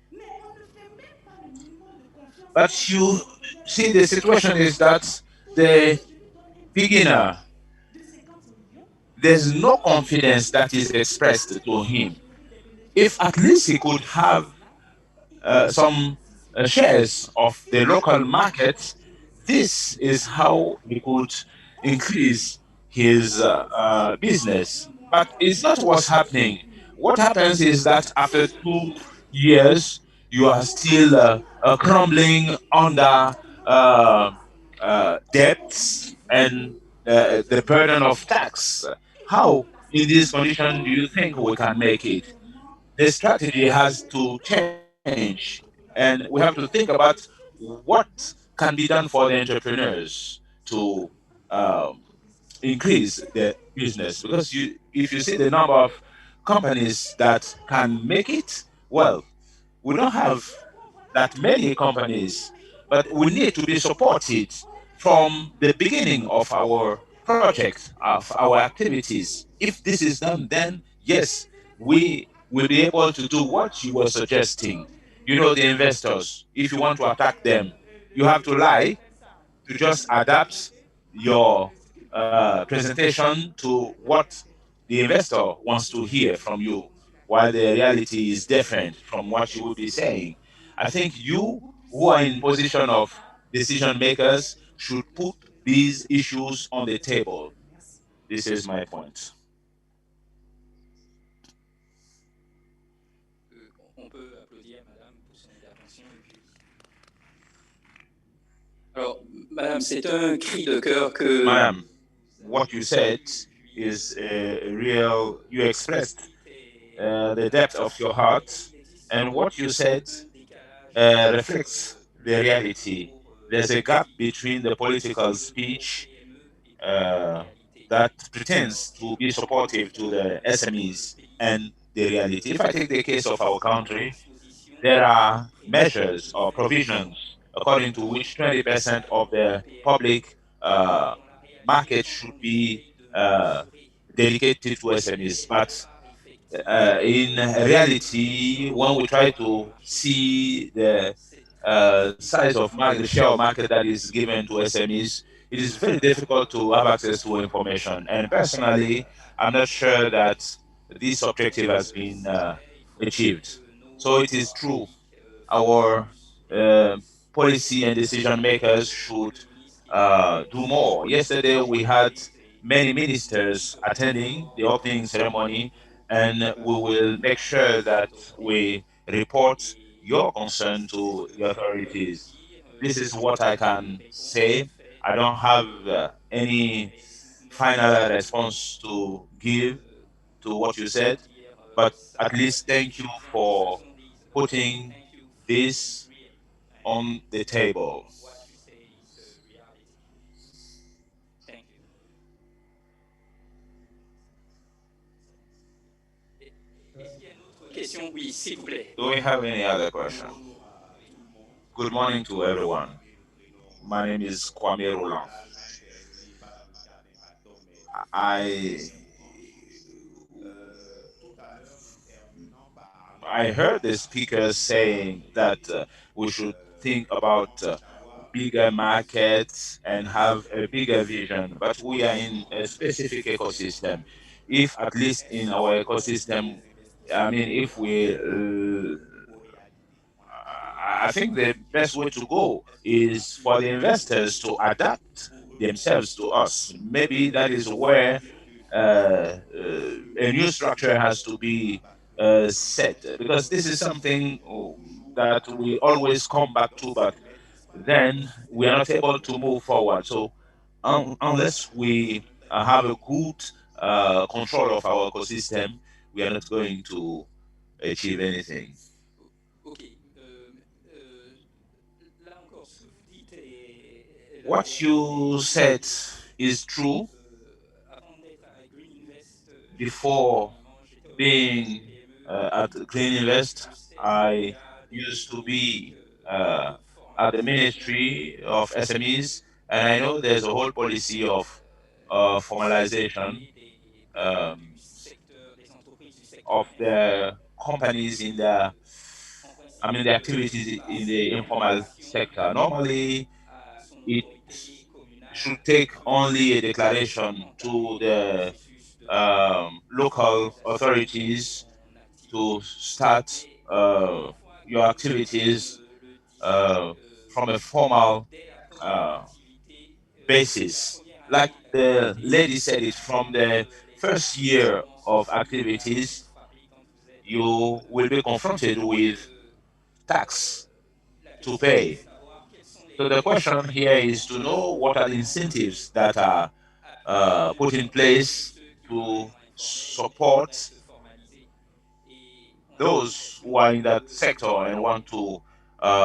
But you see, the situation is that the beginner, there's no confidence that is expressed to him. If at least he could have some shares of the local market, this is how he could increase his business. But it's not what's happening. What happens is that after 2 years, you are still crumbling under uh, debts and the burden of tax. How, in this condition, do you think we can make it? The strategy has to change, and we have to think about what can be done for the entrepreneurs to um, increase the business. Because if you see the number of companies that can make it, well, we don't have that many companies, but we need to be supported from the beginning of our project, of our activities. If this is done, then yes, we will be able to do what you were suggesting. The investors, if you want to attack them, you have to lie to just adapt your presentation to what the investor wants to hear from you, while the reality is different from what you would be saying. I think you, who are in position of decision makers, should put these issues on the table. This is my point. On peut applaudir Madame pour son intervention. Alors, Madame, c'est un cri de cœur que Madam, what you said is a real, you expressed the depth of your heart, and what you said reflects the reality. There's a gap between the political speech uh, that pretends to be supportive to the SMEs and the reality. If I take the case of our country, there are measures or provisions according to which 20% of the public uh, market should be uh, dedicated to SMEs. But in reality, when we try to see the size of market, the share of market that is given to SMEs, it is very difficult to have access to information. And personally, I'm not sure that this objective has been achieved. So it is true, our uh, policy and decision makers should do more. Yesterday we had many ministers attending the opening ceremony, and we will make sure that we report your concern to the authorities. This is what I can say. I don't have any final response to give to what you said, but at least thank you for putting this on the table. Thank you. Est-ce qu'il y a une autre question? Oui, s'il vous plaît. Do we have any other question? Good morning to everyone. My name is Kwame Roland. I I heard the speakers saying that we should think about bigger markets and have a bigger vision, but we are in a specific ecosystem. If at least in our ecosystem, I mean, if we I think the best way to go is for the investors to adapt themselves to us. Maybe that is where a new structure has to be set, because this is something that we always come back to, but then we are not able to move forward. So unless we have a good control of our ecosystem, we are not going to achieve anything. Ok. Euh, Là encore, ce que vous dites est What vraiment you said is true. avant d'être à Green Invest, Before j'étais au département des being PME at Clean et Invest, j'assistais I à des used to politiques be uh, de at the formalisation Ministry of SMEs, and I know there's a whole policy of qui formalization s'occupaient um, du secteur, des entreprises du secteur of informel. the companies in the, En I principe, mean, the activities in cette the informal formalisation sector. Normally, à son it autorité communale should take venait only a declaration to entamer un the processus de local formalisation de authorities son to activité. start Mais une fois your que activities le district uh, from a formal dès la première uh, activité, dès la basis. première Like année the d'activité, lady said it, from the les first taxes year commencent of aussi à activities, être frappées quand vous êtes you will be entrepreneur. confronted with tax La to question est de pay. savoir quels sont So the les question here is to know what are the incentives that are appuyer put in aujourd'hui place ceux qui to sont informels et qui support voudraient se formaliser. Et on a those l'impression who are in that que sector and want to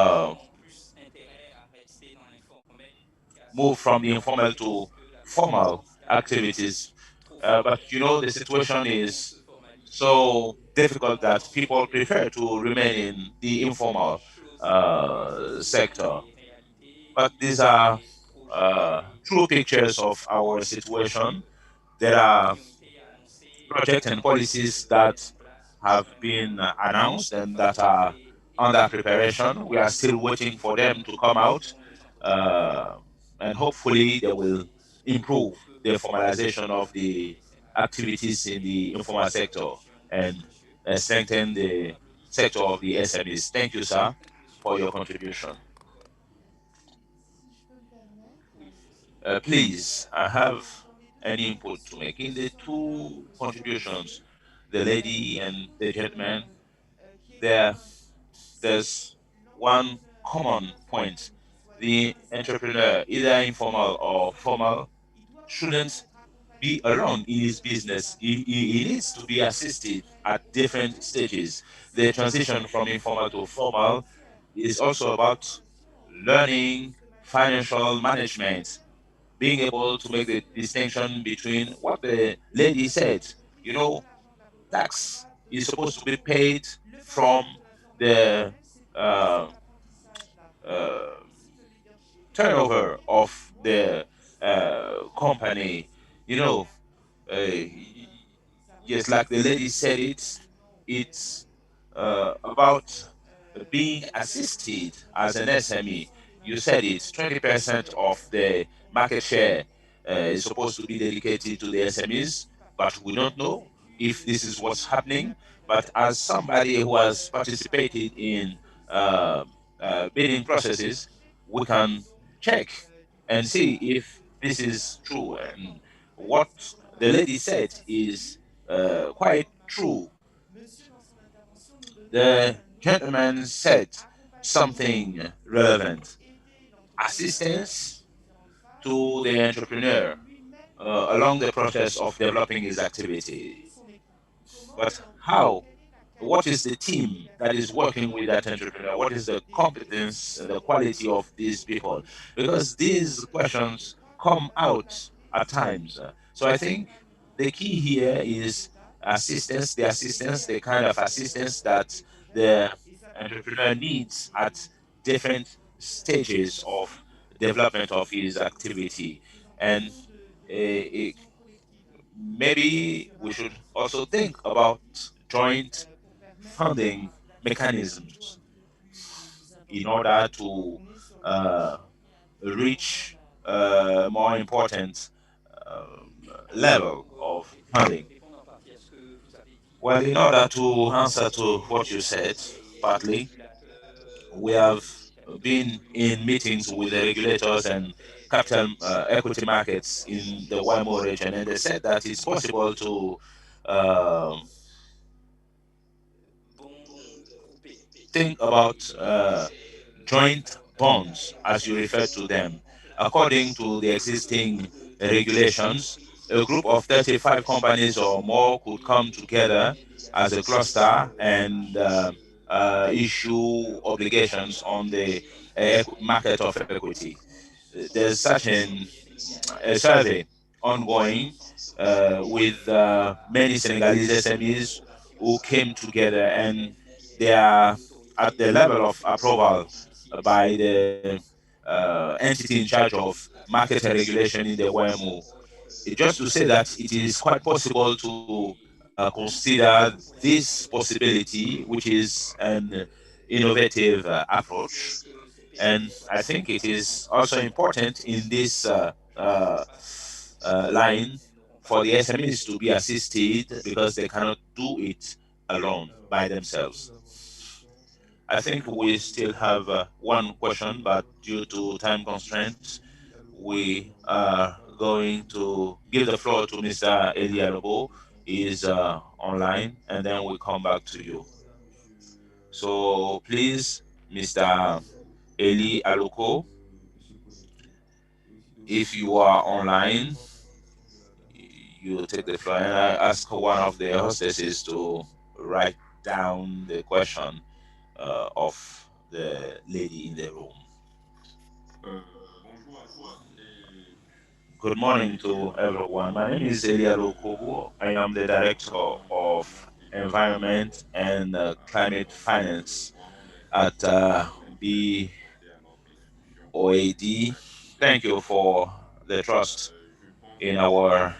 les uh, gens ont plus intérêt à rester dans l'informel qu'à se move from the informal formaliser to parce que la pression formal fiscale est activities. trop forte But you know, the pour situation pour is se formaliser. so difficult Donc, that people prefer to remain in the c'est des informal choses qui existent, il y a sector. des réalités, But il y a these are des projets true pictures of our situation. There are qui ont été annoncés projects and et qui policies devraient that mettre en place, qui have sont been en announced and that préparation are under et preparation. We are still waiting for them to come out, permettront aux entrepreneurs uh, and hopefully they will improve peu the plus formalization of the SMAE. activities in the informal sector and Merci, monsieur. strengthen On the applaudit pour sector of the SMEs. Thank you, sir, monsieur for your Roland. contribution. Si je peux me permettre, Please, I have dans les deux an input to interventions, make. que In ce the soit madame ou two monsieur le contributions, monsieur, the il y a lady quelque and the chose gentleman, qui est there commun. C'est there's one l'entrepreneur, qu'il common soit son point. qu'il soit The l'installé entrepreneur, either ou informal or l'installé, formal, il doit pouvoir shouldn't être be accompagné alone in tout his au long de business. sa He, vie. he, he C'est needs pas to be seulement le assisted projet at different professionnel, stages. The c'est transition from informal to aussi formal financière. is C'est also la about structuration learning systématique financial de son management, entreprise. being Donc, able to make the c'est distinction between what aussi the lady said. You utiliser de know, l'argent de la population tax va de is deux supposed to façons. be paid Le from partage de l'information, the même uh, cet apprentissage-là, uh, ici le leadership, turnover mais of moi-même, the je suis company. You il y know, a uh, des yes, like the lady avancées said it, également au PME. it's about being Il y a des assisted as an entrepreneurs qui SME. sont des You said it, laboratoires 20% of the market share is supposed to be dedicated to the SMEs, qui but we participent à don't des know if études, this is what's qui happening. amènent But as somebody who has des participated savoir-faire in spécifiques bidding sur le processes, marché. we can Donc, check and see if this is true. And what the lady said is quite true. Monsieur, dans son intervention, nous donnait The à nous gentleman said accompagner, something relevant: aider l'entrepreneur et assistance ces différentes phases to the et entrepreneur lui-même along the développer process of developing his toute activity. son équipe. Comment But et en quoi, how? quelle est la What is qualité the team des that is personnes working with that qui entrepreneur? viennent What is the des competence, the investisseurs quality et of des these people? entrepreneurs. Because Et these je questions crois que come là, out la clé, at c'est times. So I think the key here l'assistance des is étapes, assistance, aider à the kind of développer assistance that les projets. the Et ça peut être entrepreneur needs at different stages of aussi development of his activity. des And entretiens it, d'évolution collective. maybe we should also think about joint Pour permettre funding d'atteindre des niveaux mechanisms un petit peu plus in importants. order Donc, to on est sur le uh, marché et on demande reach a more important level of funding. répondre en partie à ce que vous avez dit. Well, in order to answer to what you said, partly, we have been in meetings with the regulators and capital equity markets in the YMO region, and they said that it's possible to um think about joint bonds, as you refer to them. According to the existing regulations, a group of 35 companies or more could come together as a cluster and issue obligations on the market of equity. There's such a survey ongoing with many Senegalese SMEs who came together, and they are at the level of approval by the entity in charge of market and regulation in the YMO. Just to say that it is quite possible to consider this possibility, which is an innovative approach. And I think it is also important in this line for the SMEs to be assisted because they cannot do it alone Alors, by nous themselves. avons une question I think we still have one question, but due to time de constraints, Eli Aloko. we Alors, on va are d'abord going to give the floor to Mr. Eli Alobo. He is online, and then we come back to you. voilà, monsieur So please, Mr. Eli Aloko, de se connecter et aussi de if répondre you are à online, trois questions de la dame. you take the floor. And I ask one of the hostesses to write down the question of the lady in the room. Good morning to everyone. My name is Elia Lokobu. I am the director of environment and climate finance at BOAD. Thank you for the trust in our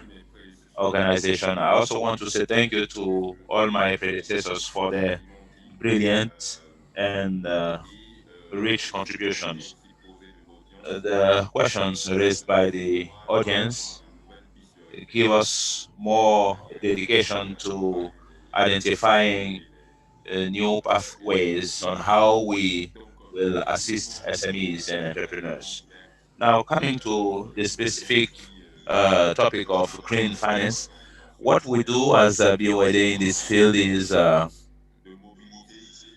organization. I also want to say thank you to all my predecessors for their brilliant and rich contributions. The questions raised by the audience give us more dedication to identifying new pathways on how we will assist SMEs and entrepreneurs. Now, coming to the specific topic of green finance, what we do as a BYD in this field is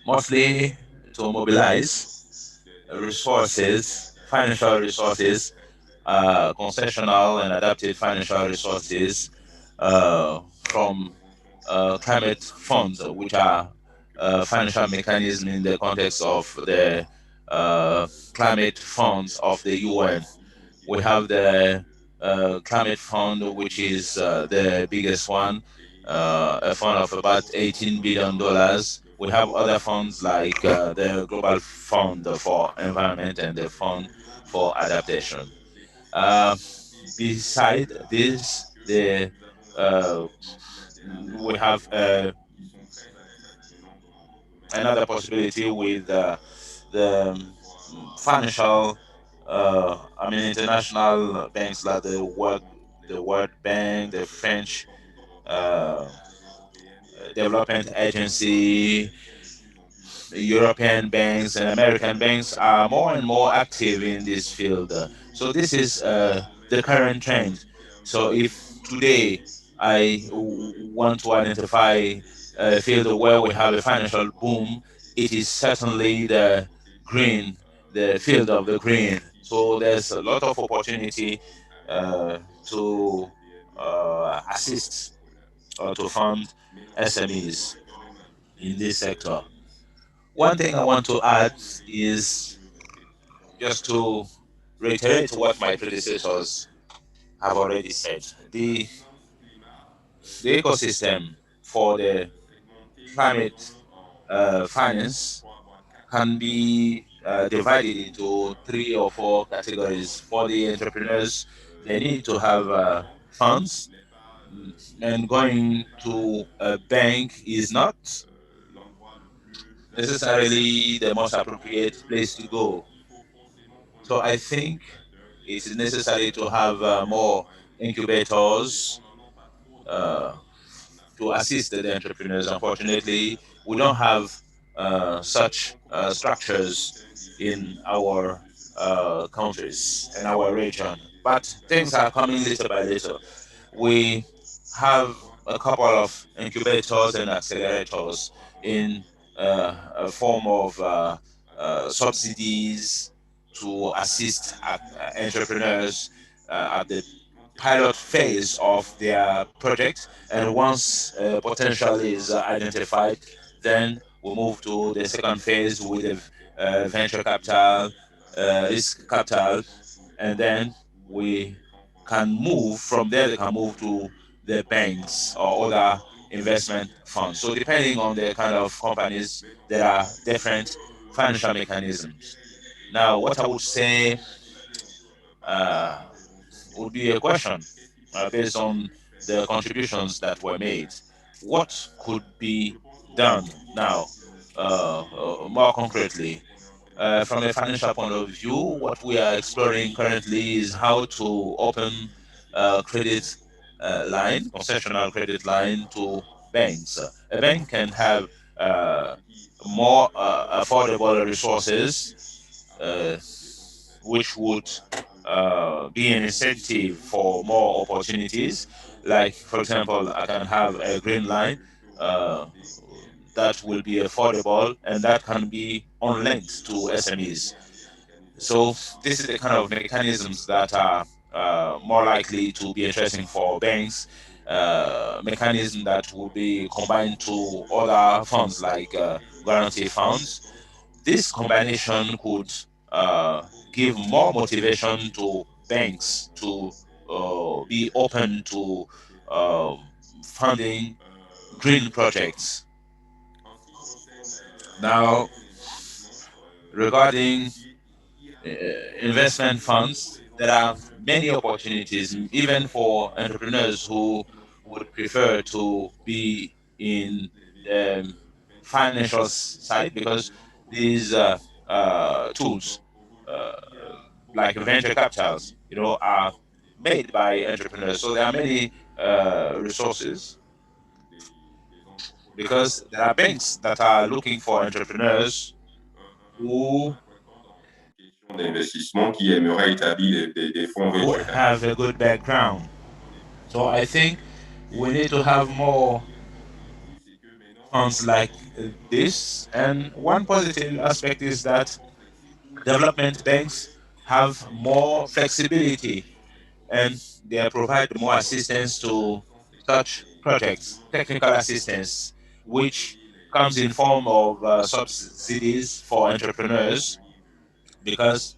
mostly to mobilize resources, financial resources, concessional and adapted financial resources from climate funds, which are financial mechanism in the context of the climate funds of the UN. We have the climate fund, which is the biggest one, a fund of about $18 billion. We have other funds like the Global Fund for Environment and the Fund for Adaptation. Uh, Beside this, uh, we have another possibility with the financial, international banks like the World Bank, the French uh, Development Agency, European banks and American banks are more and more active in this field. So this is the current trend. So if today want to identify a field where we have a financial boom, it is certainly green, the field of the green. So there's a lot of opportunity to assist or to fund SMEs in this sector. One thing I want to add is just to reiterate what my predecessors have already said. The ecosystem for the climate finance can be divided into three or four categories. For the entrepreneurs, they need to have funds, and going to a bank is not necessarily the most appropriate place to go. So I think it is necessary to have more incubators uh, to assist the entrepreneurs. Unfortunately, we don't have such structures in our countries and our region. But things are coming little by little. We have a couple of incubators and accelerators in a form of subsidies to assist entrepreneurs at the pilot phase of their project. And once potential is identified, then we move to the second phase with the venture capital, risk capital, and then we can move from there. They can move to the banks or other investment funds. So depending on the kind of companies, there are different financial mechanisms. Now, what I would say uh, would be a question based on the contributions that were made. What could be done now, more concretely? From a financial point of view, what we are exploring currently is how to open credit line, concessional credit line to banks. A bank can have uh, more affordable resources, uh, which would be an incentive for more opportunities. Like, for example, I can have a green line uh, that will be affordable and that can be unlinked to SMEs. So this is the kind of mechanisms that are more likely to be interesting for banks. Mechanism that will be combined to other funds like guarantee funds. This combination could uh, give more motivation to banks to be open to uh, funding green projects. Now, regarding uh, investment funds, there are many opportunities, even for entrepreneurs who would prefer to be in the financial side, because these tools, uh, like venture capitals, are made by entrepreneurs. So there are many resources, because there are banks that are looking for entrepreneurs who d'investissement qui aimerait établir des fonds who venture have a good background. So I think we need to have more funds like this. And one positive aspect is that development banks have more flexibility and they provide more assistance to such projects, technical assistance, which comes in form of subsidies for entrepreneurs, because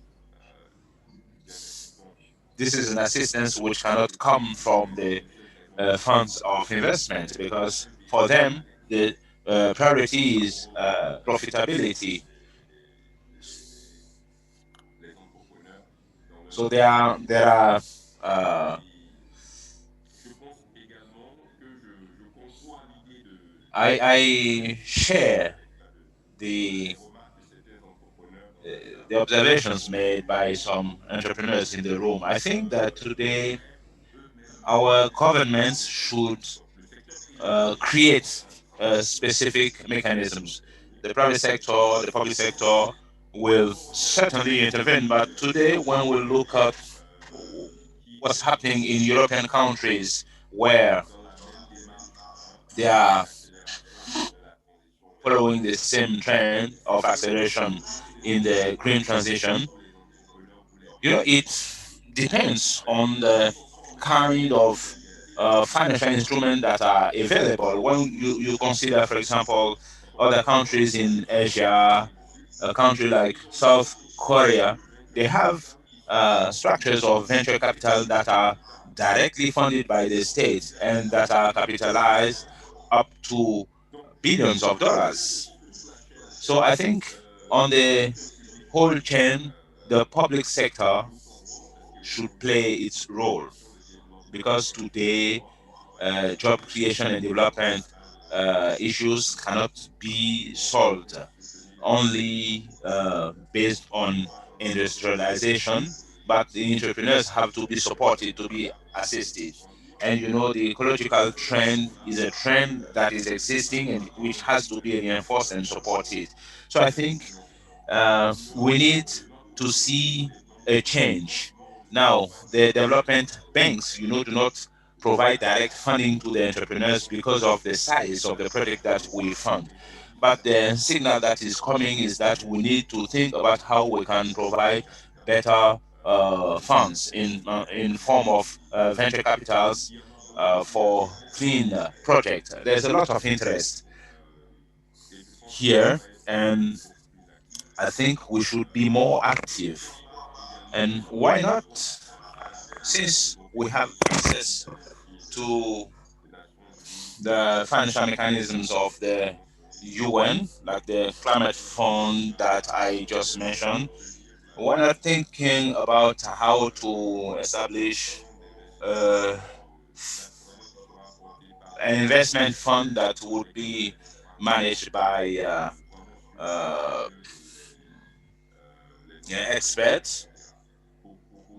this is an assistance which cannot come from the funds of investment, because for them the priority is profitability. So there are uh, I share the the observations made by some entrepreneurs in the room. I think that today our governments should create specific mechanisms. the private sector, the public sector will certainly intervene. But today, when we look at what's happening in European countries where they are following the same trend of acceleration in the green transition, it depends on the kind of financial instruments that are available. When you consider, for example, other countries in Asia, a country like South Korea, they have structures of venture capital that are directly funded by the state and that are capitalized up to billions of dollars. So I think on the whole chain, the public sector should play its role because today job creation and development issues cannot be solved only based on industrialization, but the entrepreneurs have to be supported, to be assisted. And the ecological trend is a trend that is existing and which has to be reinforced and supported. So I think we need to see a change. Now, the development banks, do not provide direct funding to the entrepreneurs because of the size of the project that we fund. But the signal that is coming is that we need to think about how we can provide better funds in form of venture capitals for clean projects. There's a lot of interest here, and I think we should be more active. And why not? Since we have access to the financial mechanisms of the UN, like the climate fund that I just mentioned, why not thinking about how to establish uh, an investment fund that would be managed by uh, experts,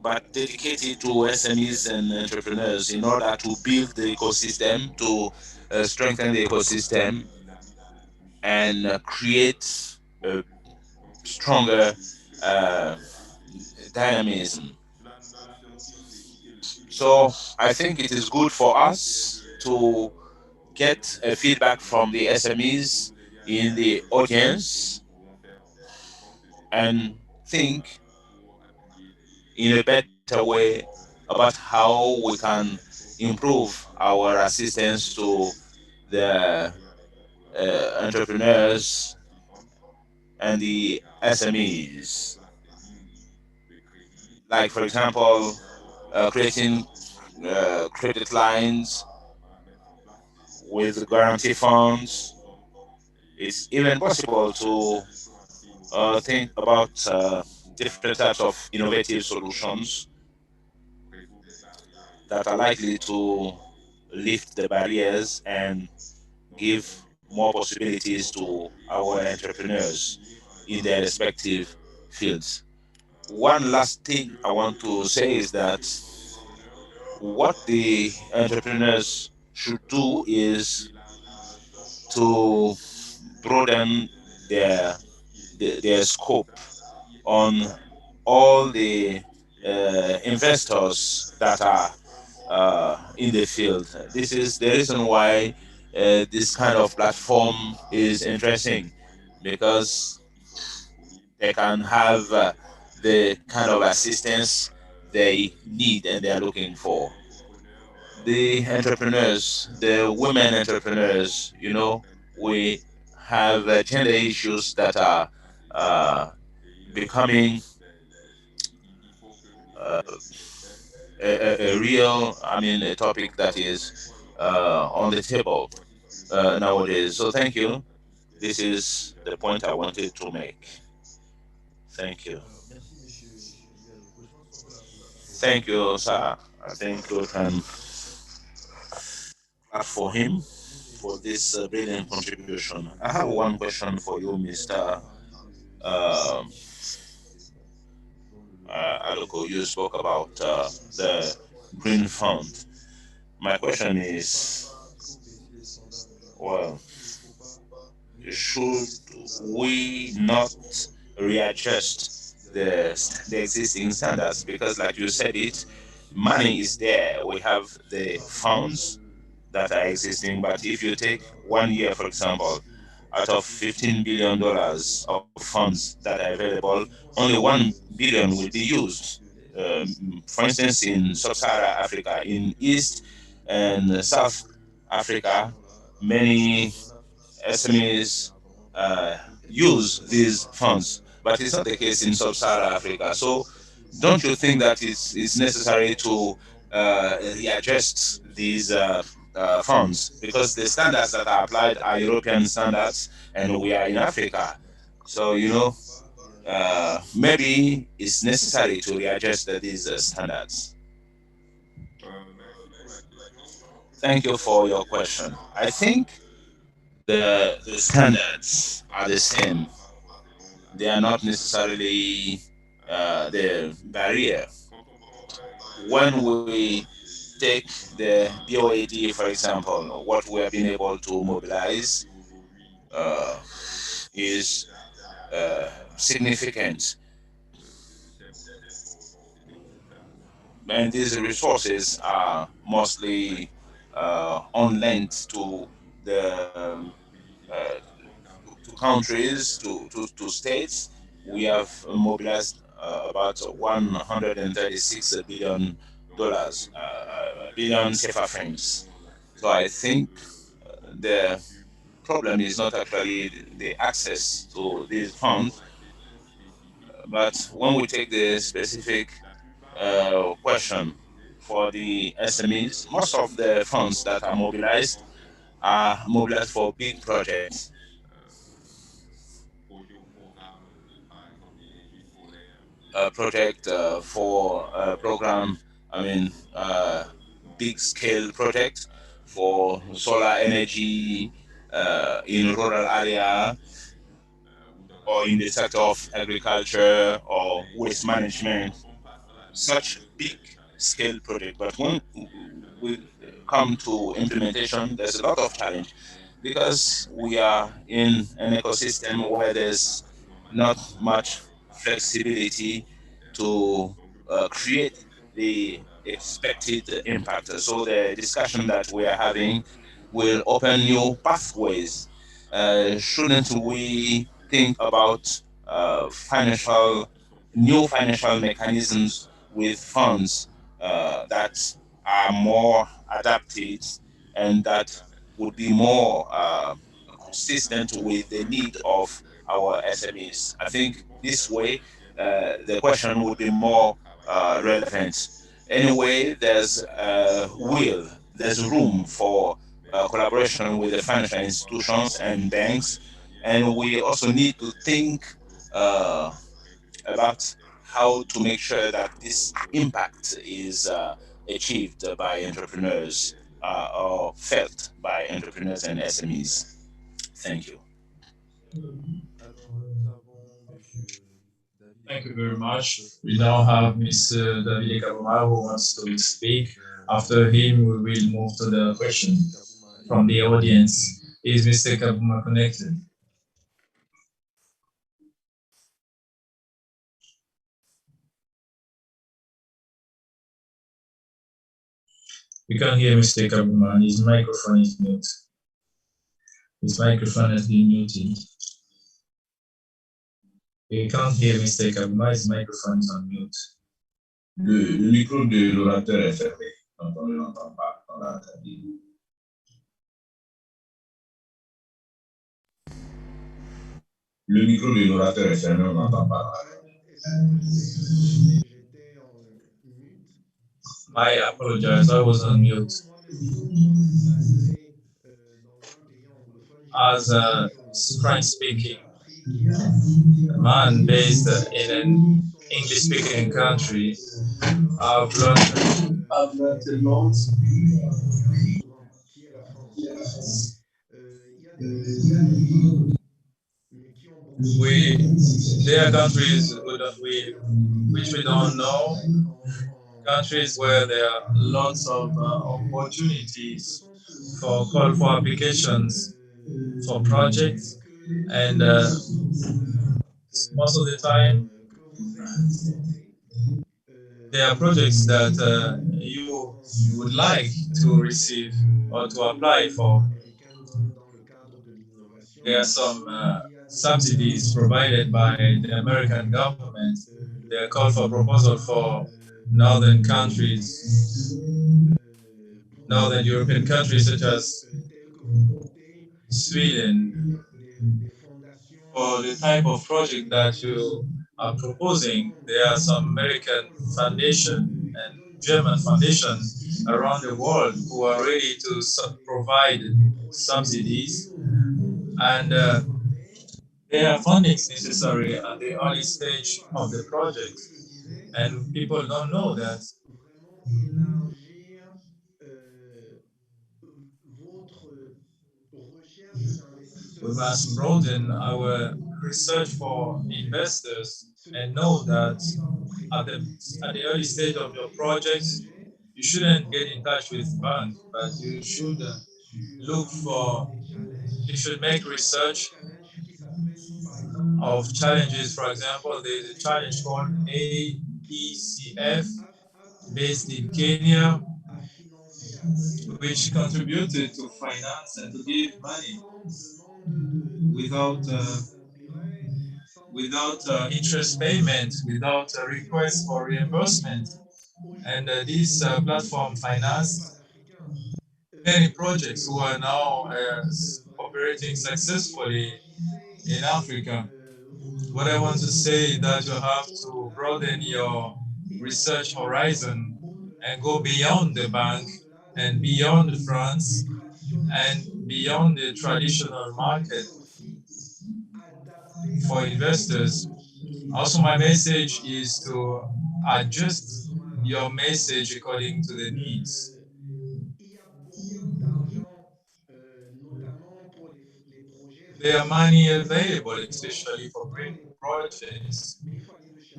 but dedicated to SMEs and entrepreneurs in order to build the ecosystem, to strengthen the ecosystem, and create a stronger uh, dynamism. So I think it is good for us to get a feedback from the SMEs in the audience and think in a better way about how we can improve our assistance to the entrepreneurs and the SMEs. Like, for example, creating credit lines with guarantee funds. It's even possible to think about different types of innovative solutions that are likely to lift the barriers and give more possibilities to our entrepreneurs in their respective fields. One last thing I want to say is that what the entrepreneurs should do is to broaden their their scope on all the investors that are in the field. This is the reason why this kind of platform is interesting because they can have the kind of assistance they need and they are looking for. The entrepreneurs, the women entrepreneurs, we have gender issues that are uh, becoming a real, a topic that is on the table nowadays. So thank you. This is the point I wanted to make. Thank you. Alors, merci, monsieur Gilles. Je pense qu'on peut applaudir Thank you, Monsieur sir. I think we can clap for him for this brilliant contribution. I have one question for you, Mr. parler de Um, l'IDITION dont le projet Aloko. You spoke about the est Green Fund. My question il ne faut is, pas trop baisser les standards. Genre, well, il ne faut pas should we not readjust the existing standards? Because, like you said, it money is there. We have the funds that are existing, but if you take 1 year, for example, out of $15 billion of funds that are available, only 1 billion will be used. For instance, in sub-Saharan Africa, in East and South Africa, many SMEs uh, use these funds, but it's not the case in sub-Saharan Africa. So, don't you think that it's necessary to readjust these funds, because the standards that are applied are European standards and we are in Africa? So, maybe it's necessary to readjust these standards. Thank you for your question. I think the standards are the same. They are not necessarily the barrier. When we take the BOAD, for example, what we have been able to mobilize uh, is significant. And these resources are mostly on lent to the uh, to countries, to states. We have mobilized about $136 billion, billion CFA francs. So I think the problem is not actually the access to these funds, but when we take the specific question for the SMEs, most of the funds that are mobilized for big projects, project for program, I mean, big scale project for solar energy in rural area, or in the sector of agriculture or waste management, such big scale project. But when we come to implementation, there's a lot of challenge, because we are in an ecosystem where there's not much flexibility to create the expected impact. So the discussion that we are having will open new pathways. Shouldn't we think about new financial mechanisms with funds that are more adapted and that would be more consistent with the need of our SMEs? I think this way the question would be more relevant. Anyway, there's room for collaboration with the financial institutions and banks, and we also need to think uh, about how to make sure that this impact is achieved by entrepreneurs, or felt by entrepreneurs and SMEs. Thank you. Alors, nous avons Monsieur David Thank you very Kabuma qui much. souhaite We now poser have une Mr. question. David Kabuma who wants to speak. Donc, After him, we will move to the question Monsieur Kabuma from est the audience. Is Mr. Kabuma connected? We can't hear Mr. Kabuma. His microphone is mute. His microphone has been muted. We can't hear Mr. Kabuma. His microphone is on mute. Le micro de l'orateur est fermé, donc on ne l'entend pas dans la cabine. Le micro de l'orateur est fermé, on n'entend pas. I apologize. I was on mute. As a French-speaking man based in an English-speaking country, I've learned a lot. There are countries which we don't know, countries where there are lots of opportunities for call for applications for projects, And most of the time, there are projects that you would like to receive or to apply for. There are some subsidies provided by the American government. They are called for proposal for northern countries, northern European countries such as Sweden. For the type of project that you are proposing, there are some American foundation and German foundation around the world who are ready to provide subsidies, and there are fundings necessary at the early stage of the project, and people don't know that. We must broaden our research for investors and know that at the early stage of your project, you shouldn't get in touch with banks, but you should look for, you should make research of challenges. For example, there is a challenge called AECF based in Kenya, which contributed to finance and to give money without interest payment, without a request for reimbursement. And this platform financed many projects who are now operating successfully in Africa. What I want to say is that you have to broaden your research horizon and go beyond the bank and beyond France and beyond the traditional market for investors. Also, my message is to adjust your message according to the needs. There are money available, especially for green projects.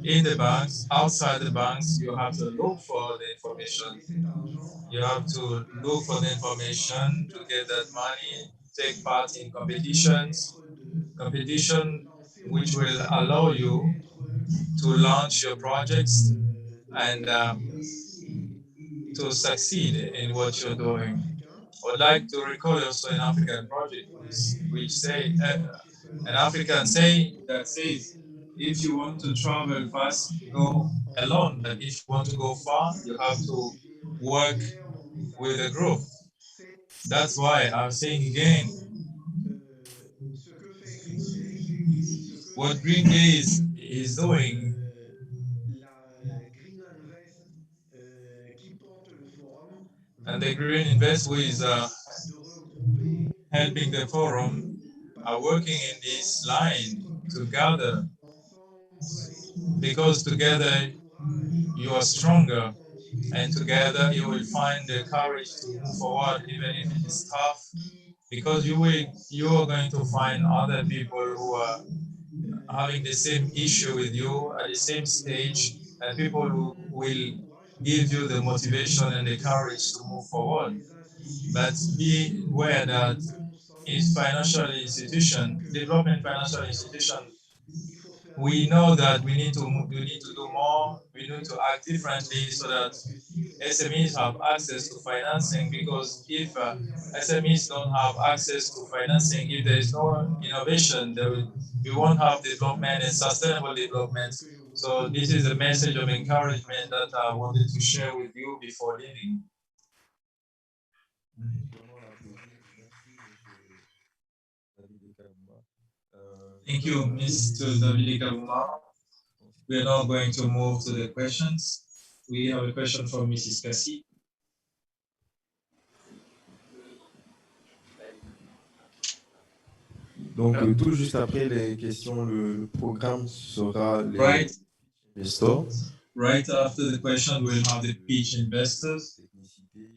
In the banks, outside the banks, you have to look for the information. You have to look for the information to get that money, take part in competition which will allow you to launch your projects and to succeed in what you're doing. I would like to recall also an African project which say an African saying that says, if you want to travel fast, go alone. But if you want to go far, you have to work with a group. That's why I'm saying again, what Green Days is doing, and the Green Invest who is helping the forum are working in this line together, because together you are stronger, and together you will find the courage to move forward even if it is tough, because you are going to find other people who are having the same issue with you at the same stage, and people who will give you the motivation and the courage to move forward. But be aware that if financial institution, development financial institution, we know that we need to do more, we need to act differently so that SMEs have access to financing, because if SMEs don't have access to financing, if there is no innovation, we won't have development and sustainable development. So this is a message of encouragement that I wanted to share with you before leaving. Thank you, Mr. David Kavuma. We are now going to move to the questions. We have a question from Mrs. Kassi. Donc, tout juste après les questions, le programme sera les investors. Right after the question, we'll have the pitch investors.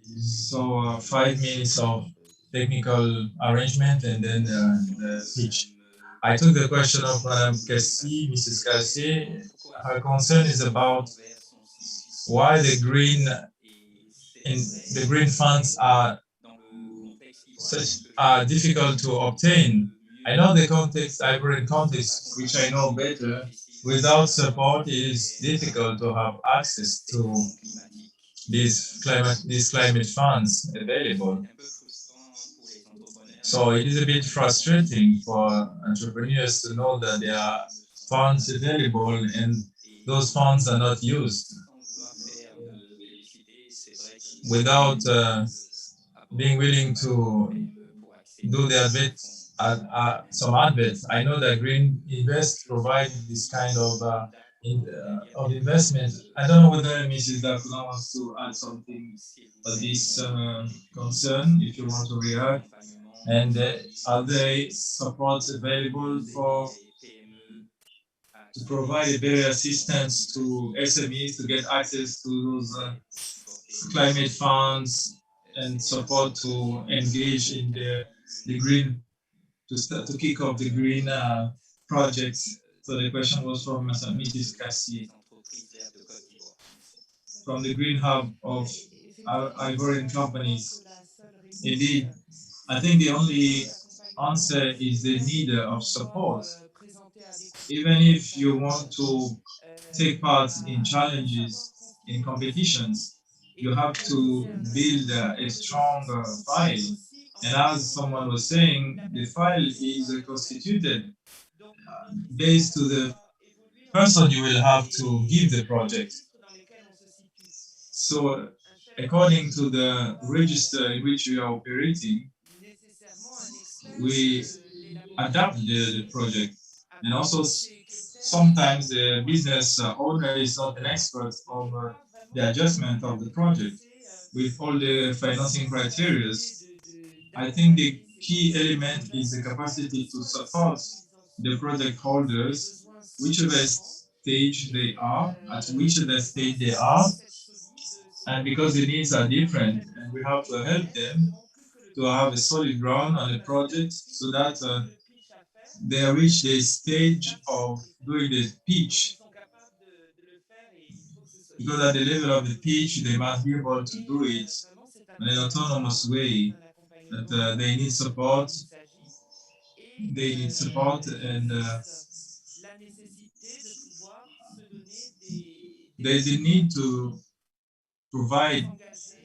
So 5 minutes of technical arrangement and then the pitch. I took the question of Madame Kassi, Mrs. Kassi. Her concern is about why the green funds are difficult to obtain I know the context, Ivorian context, which I know better. Without support, it is difficult to have access to these climate funds available. So it is a bit frustrating for entrepreneurs to know that there are funds available and those funds are not used. Without being willing to do the some adverts. I know that Green Invest provides this kind of investment. I don't know whether Mrs. Dakuna wants to add something on this concern, if you want to react. And are there supports available to provide better assistance to SMEs to get access to those climate funds and support to engage in the green, to start to kick off the green projects? So the question was from Mrs. Cassie from the Green Hub of Ivorian companies. Indeed, I think the only answer is the need of support. Even if you want to take part in challenges, in competitions, you have to build a strong file. And as someone was saying, the file is constituted based to the person you will have to give the project. So according to the register in which we are operating, we adapt the project. And also sometimes the business owner is not an expert over the adjustment of the project with all the financing criteria. I think the key element is the capacity to support the project holders, whichever stage they are, at whichever stage they are, and because the needs are different, and we have to help them to have a solid ground on the project so that they reach the stage of doing the pitch. Because at the level of the pitch, they must be able to do it in an autonomous way. That they need support. They need support, and there's a need to provide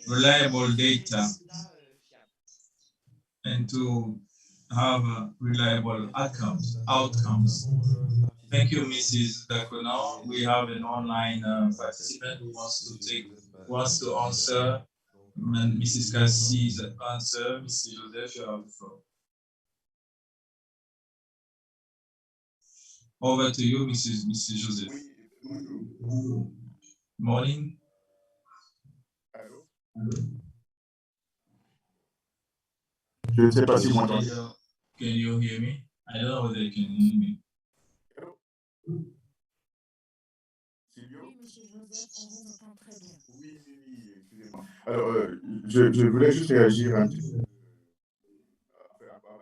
reliable data and to have reliable outcomes. Thank you, Mrs. Dacono. We have an online participant who wants to answer Mrs. Cassie's answer. Mrs. Joseph, you have the floor. Over to you, Mrs. Joseph. Morning. Je ne sais pas si vous m'entendez. Can you hear me? I don't know whether you can hear me. Oui, monsieur Joseph, on vous entend très bien. Oui, excusez-moi. Alors, je voulais juste réagir un petit peu,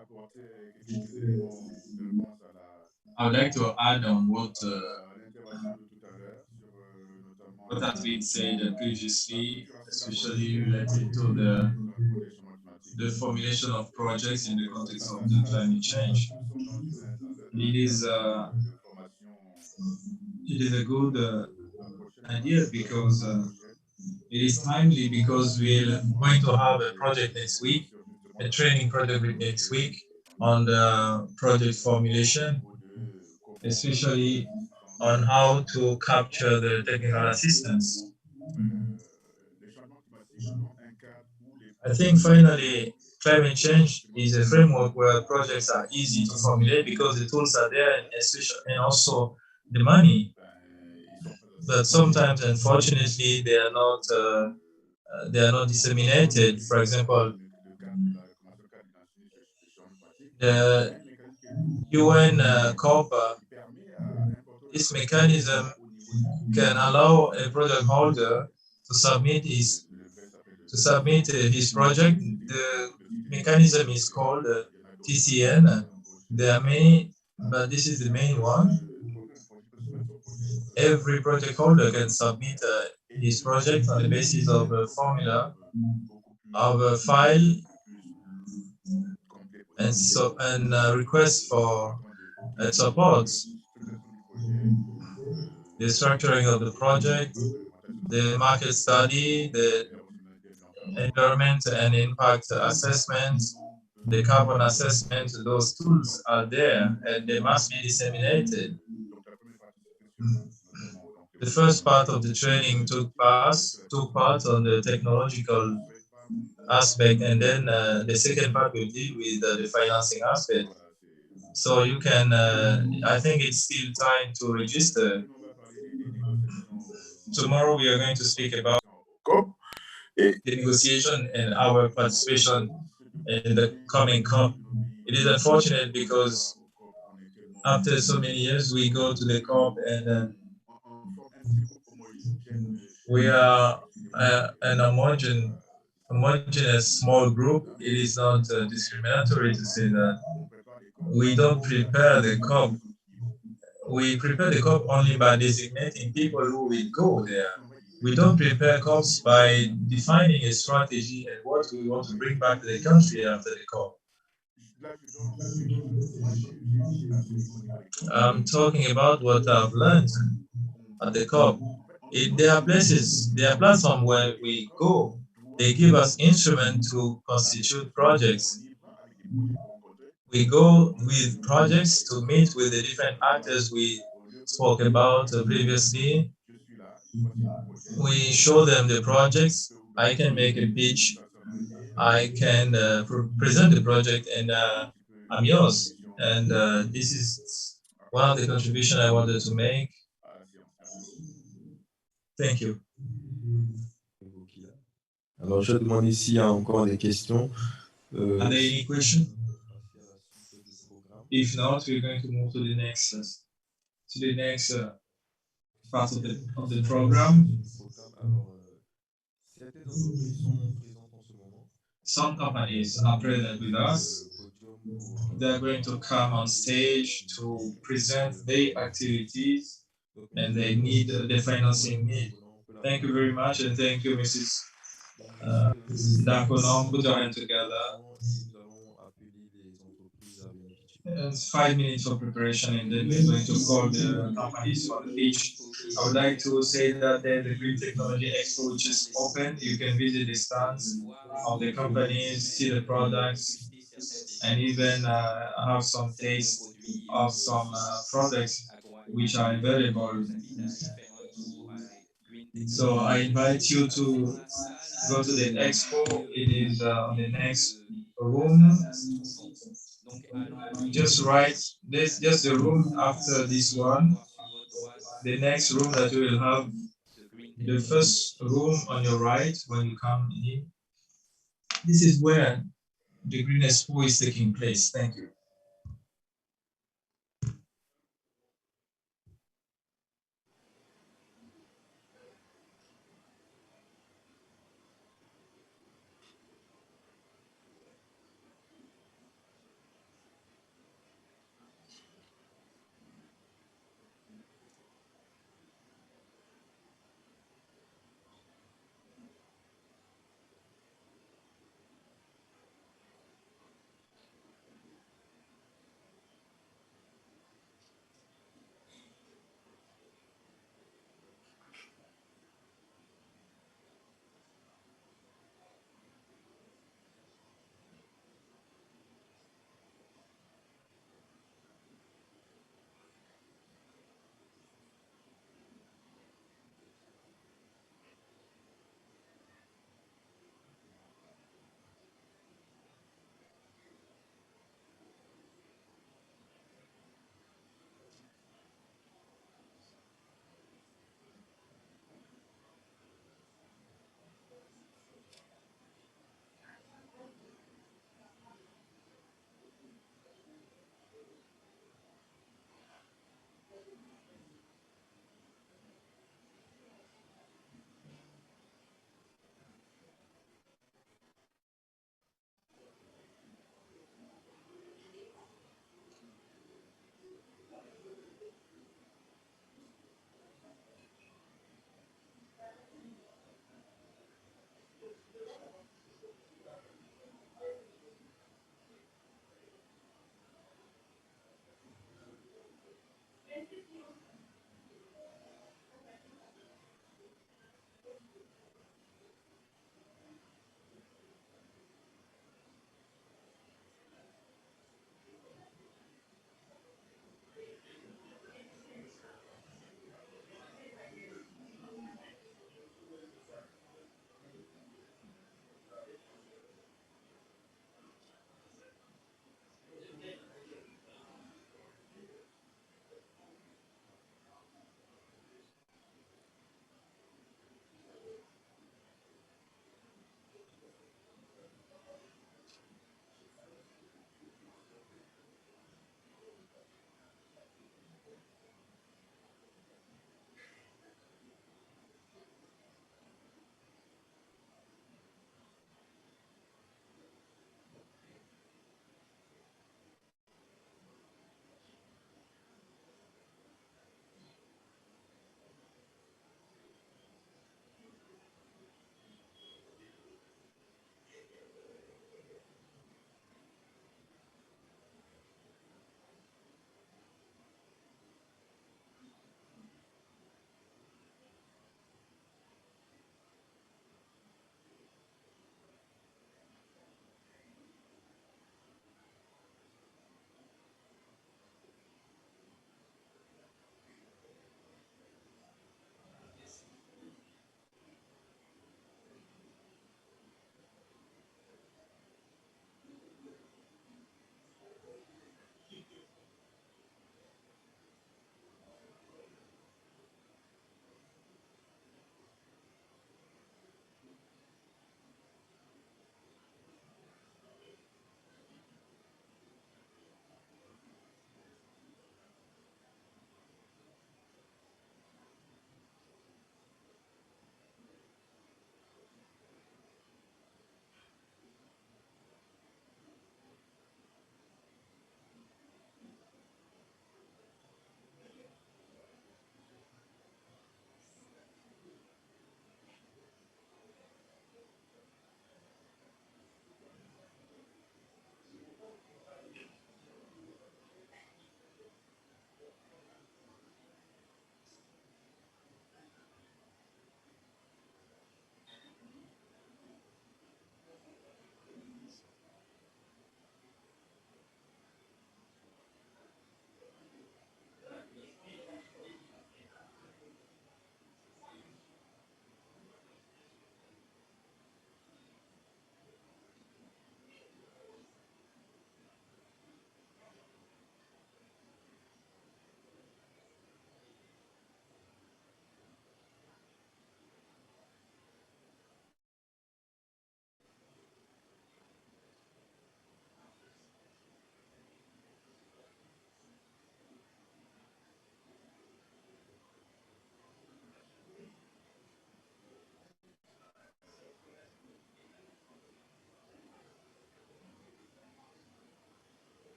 apporter quelques éléments de réponse à la. I would like to add on what L'intervention de tout à l'heure sur notamment. What has been said previously, especially related to the formulation of projects in the context of the climate change. It is a good idea because it is timely, because we're going to have a project next week, a training project next week on the project formulation, especially on how to capture the technical assistance. I think finally, climate change is a framework where projects are easy to formulate because the tools are there, and also the money. But sometimes, unfortunately, they are not disseminated. For example, the UN COP, this mechanism can allow a project holder to submit his project. The mechanism is called TCN. There are many, but this is the main one. Every project holder can submit his project on the basis of a formula, of a file and request for support, the structuring of the project, the market study, the environment and impact assessment, the carbon assessment. Those tools are there and they must be disseminated. The first part of the training took part on the technological aspect, and then the second part will deal with the financing aspect. So you can, I think it's still time to register. Tomorrow we are going to speak about the negotiation and our participation in the coming COP. It is unfortunate because after so many years we go to the COP and we are an homogeneous small group. It is not discriminatory to say that we don't prepare the COP. We prepare the COP only by designating people who will go there. We don't prepare COPs by defining a strategy and what we want to bring back to the country after the COP. I'm talking about what I've learned at the COP. There are places, there are platforms where we go. They give us instruments to constitute projects. We go with projects to meet with the different actors we spoke about previously. We show them the projects. I can make a pitch. I can present the project, and I'm yours. And this is one of the contributions I wanted to make. Thank you. Alors, je demande s'il y a encore des questions. Are there any questions? If not, we're going to move to the next part of the program. Some companies are present with us. They're going to come on stage to present their activities, and they need the financing need. Thank you very much, and thank you, Mrs. Dakonom. Put your hand together. It's 5 minutes for preparation, and then we're going to call the companies on the beach. I would like to say that there's the Green Technology Expo, which is open. You can visit the stands of the companies, see the products, and even have some taste of some products which are available. So I invite you to go to the expo. It is on the next room. Just right, this just the room after this one. The next room that you will have, the first room on your right when you come in. This is where the Green Expo is taking place. Thank you.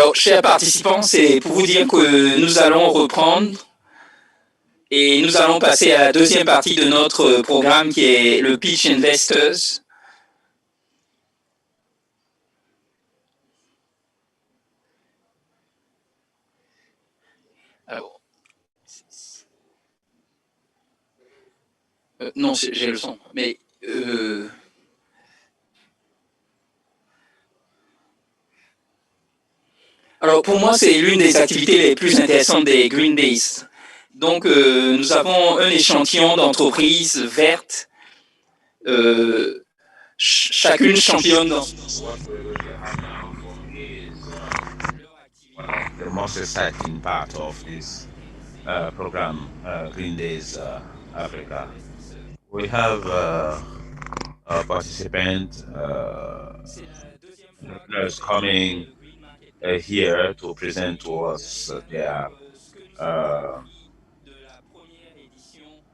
Alors, chers participants, c'est pour vous dire que nous allons reprendre et nous allons passer à la deuxième partie de notre programme qui est le Pitch Investors. Alors, non, j'ai le son, mais alors pour moi, c'est l'une des activités les plus intéressantes des Green Days. Donc, nous avons un échantillon d'entreprises vertes, chacune championne dans What we're going to have now is one of the most exciting part of this program, Green Days Africa. We have participants, entrepreneurs coming here to present to us their uh,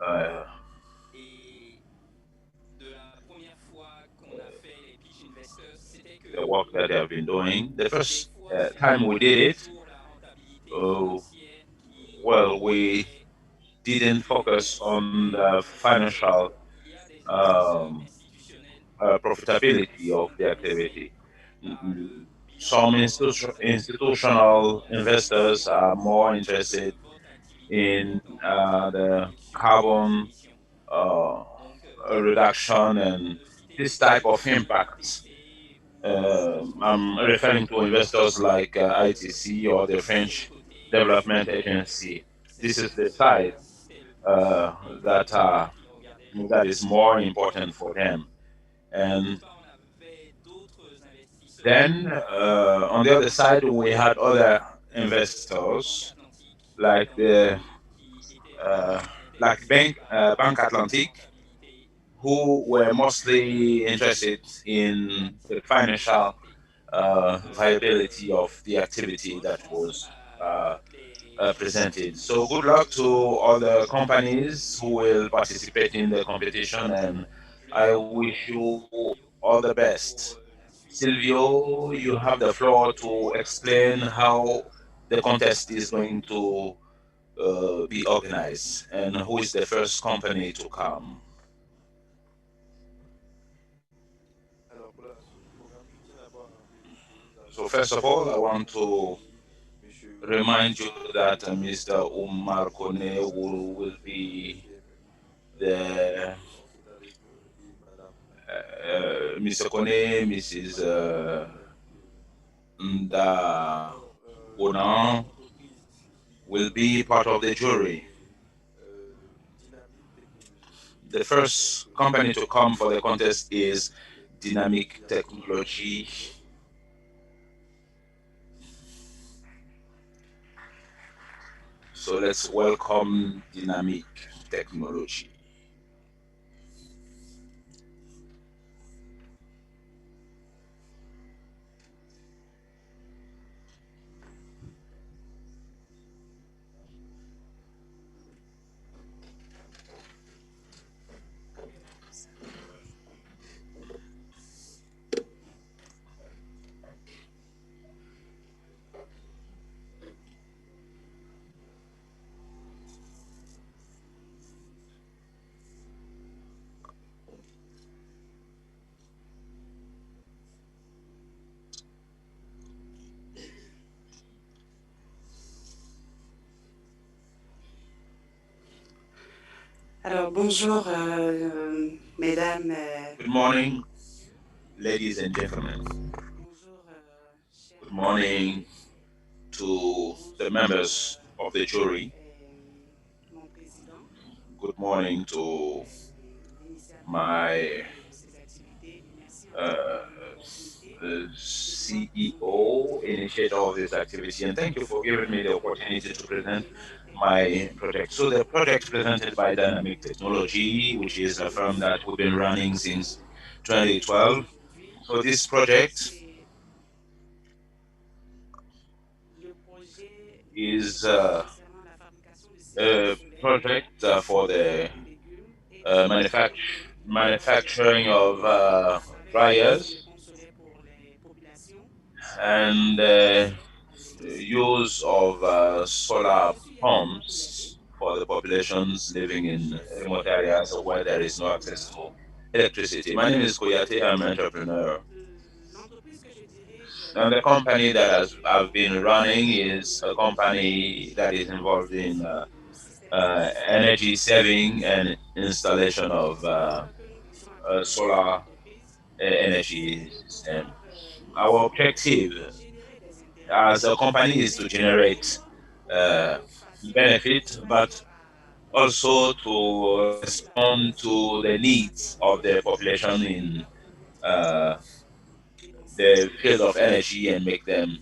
uh, the work that they have been doing. The first time we did it, uh, well, we didn't focus on the financial um, profitability of the activity. Some institutional investors are more interested in the carbon uh, reduction and this type of impact. I'm referring to investors like ITC or the French Development Agency. This is the side uh, that that is more important for them. And then on the other side, we had other investors like the uh, Bank Atlantic, who were mostly interested in the financial viability of the activity that was presented. So good luck to all the companies who will participate in the competition, and I wish you all the best. Silvio, you have the floor to explain how the contest is going to be organized and who is the first company to come. Alors, pour la suite du programme, je tiens d'abord à rappeler deux choses. La So première, first of c'est all, I que, want comme l'a to dit remind you Omar that Kone, Mr. Umar il Kone est will président des be PME. the Ensuite, avec et Madame Mr. Kone, Mrs. Nda Alors, Ona l'entreprise qui will be part of the jury. c'est Dynamique Technologie. The Donc, first company to come for the contest is Dynamic Dynamique Technology. So let's welcome Dynamic Technology. Alors bonjour mesdames, Good morning, ladies and gentlemen. bonjour Good chers morning invités, to the bonjour members of the jury. mon président, Good morning to l'initiateur my de ces activités et merci encore uh, de l'opportunité de pouvoir présenter CEO, initiator of this activity, and thank you for giving me the opportunity to present my project. So the project presented by Dynamic Technology, which is a firm that we've been running since 2012. aujourd'hui. So this project C'est le projet is concernant la fabrication de sièges a solaires project for the de légumes et de fruits. manufacturing of Installer des dryers pompes solaires pour les populations and vulnérables use of solar pumps for the populations living in remote areas where there is no access to electricity. My name is Koyate. I'm an entrepreneur. L'entreprise que je dirige And the travaille company that I've avec been des running projets is a company that is involved in systématisation energy saving and installation et of c'est comme ça que nous glissons à travers solar l'entreprise. energy C'est pour system. cela que nous Our visons objective générer des intérêts, as a company is to mais generate également uh, benefit, but also to respond to the needs of the population in uh, et donc c'est the field of energy and make them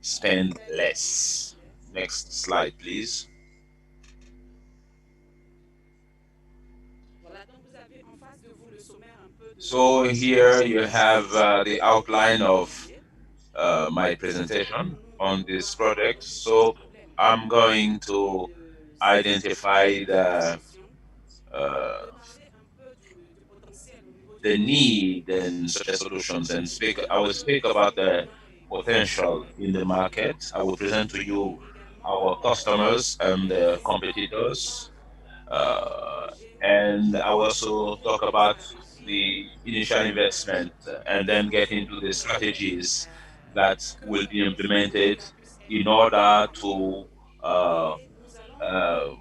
spend less. Next slide, please. voilà, donc vous avez en face de vous le sommaire un peu So here you have the outline du of projet. my Donc presentation nous on allons this voir project. les 10 So problèmes I'm going to de identify satisfaction. On va uh, parler un peu du potentiel au niveau du the projet. need and such solutions and speak. Quels I will enjeux speak sont about les the clients et potential in the market. I will present to you et également our customers and les the risques et competitors. du Uh, projet and I will also et talk de la about stratégie the initial investment and then get into the strategies that que nous will be allons utiliser pour implemented qu'on puisse in implémenter order le projet. to uh, Et nous allons uh,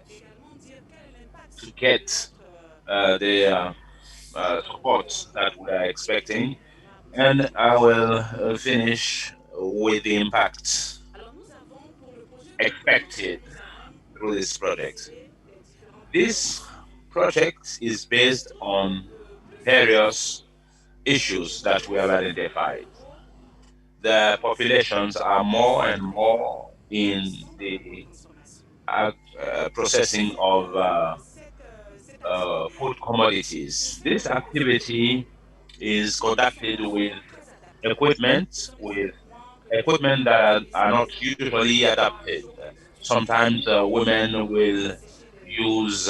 également dire quel est l'impact to de get notre the projet support that we are expecting. et on va aborder And I will finish with the impact alors nous avons pour le projet que nous connaissons, expected nous avons through this project. ciblé les différents problèmes This project is based donc on plus on avance various les issues that we have populations en identified. gros The populations are more and travailler more in sont dans la the transformation. processing of Cette activité food se commodities. fait This activity is conducted with différents fonds adaptés. equipment, Nous sommes tous au with courant que les equipment femmes that are not utilisent usually adapted. chaud pour sécher les Sometimes aliments, women will use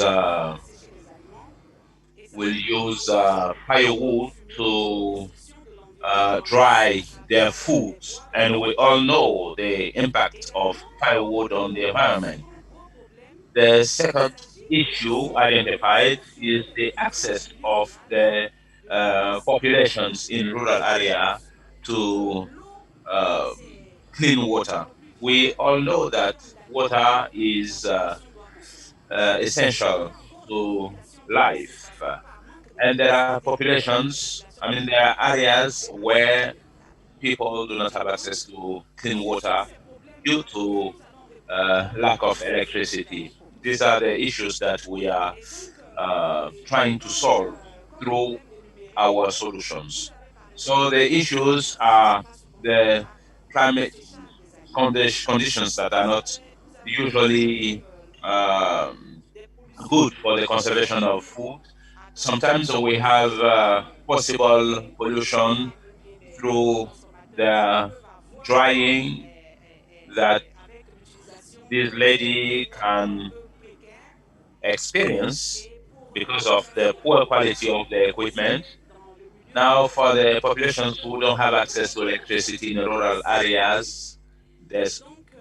sécher les aliments. Et ça will use engendre firewood une to destruction de l'environnement dry à their travers food, les bois de and we forêt. all know the impact of Également, firewood on the le environment. second gros problème, The il second s'agit de issue identified l'accessibilité is the au access milieu of rural the de l'eau potable. populations in rural area Donc, to l'eau, clean c'est de plus water. en plus We vital all know en that termes water d'aliments que la is population doit consommer. essential Il y a encore des to populations qui ne sont life. pas, par manque And there are d'électricité, des populations, populations I qui mean, n'ont there pas are areas accès à l'eau where potable. people do not have Donc, access to clean water tous ces due problèmes-là, to nous allons répondre lack of à ces electricity. différents problèmes. These are the issues that we are Et donc, trying to solve comme through problème énuméré, our vous solutions. avez par So exemple the issues tout ce qui n'est are pas souvent the favorable au climate séchage des aliments. conditions that are not Vous avez également usually des pollutions good for the conservation of food. à travers Sometimes we have possible les, pollution les through consommateurs qui the peuvent avoir drying that avec l'utilisation this lady d'équipements un can peu précaires experience et pour because of faire the cette poor quality of population the equipment. dans le milieu Now, rural, for the populations who don't have access to cela electricity in peut rural poser problème. areas, there's Donc,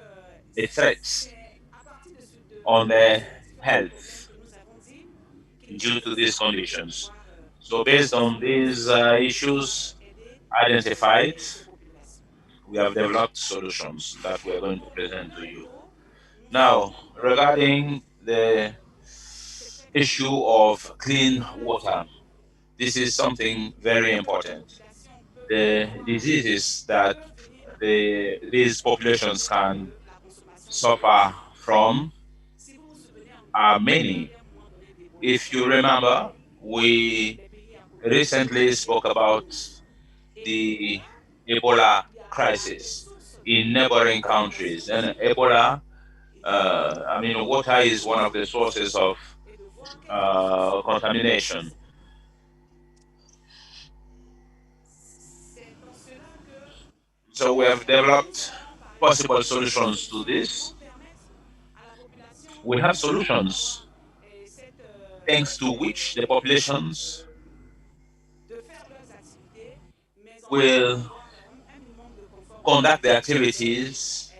a threat c'est à partir on the ces différents problèmes health que nous avons dit qu'il est due to these nécessaire de conditions. pouvoir So, based identifier des on these solutions pour pouvoir issues aider identified, ces populations. we have developed solutions that we are Alors, going to pour present to l'eau, you. nous Now, avons regarding the certains issue défis. of clean Les water, maladies this is something very que la important. population peut The avoir diseases that peuvent venir these populations can de la consommation d'eau. suffer from Si vous vous souvenez, are vous many. parlé à un moment donné d'Ebola If you remember, dans we les pays à population recently spoke about pauvre. Et the Ebola, Ebola il y a des crisis sources in de neighboring countries. contamination And de l'eau. Ebola, Et donc, I mean, nous water devons is one of the identifier sources of et de voir quelles différentes solutions. contamination. C'est dans cela que So we have nous developed avons, par possible exemple, des solutions to solutions qui this. vont permettre à la population We have d'avoir solutions thanks to which the populations de faire leurs activités, mais en même temps will d'avoir un minimum de confort conduct the activities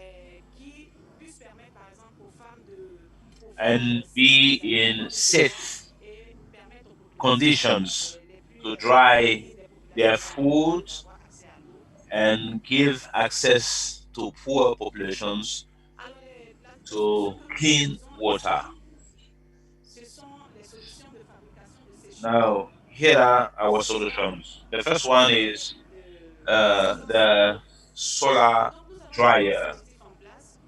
qui puissent permettre, par exemple, aux femmes de pouvoir and sécher be les in aliments safe et permettre aux populations conditions les to plus dry éloignées des their populations food d'avoir accès à l'eau. and give access to poor populations Alors, les solutions to que nous clean proposons water. ici, ce sont les solutions de fabrication de séchoirs Now, here are our solaires solutions. The first one is d'insolation. the solar Donc, nous avons un dryer. dispositif en place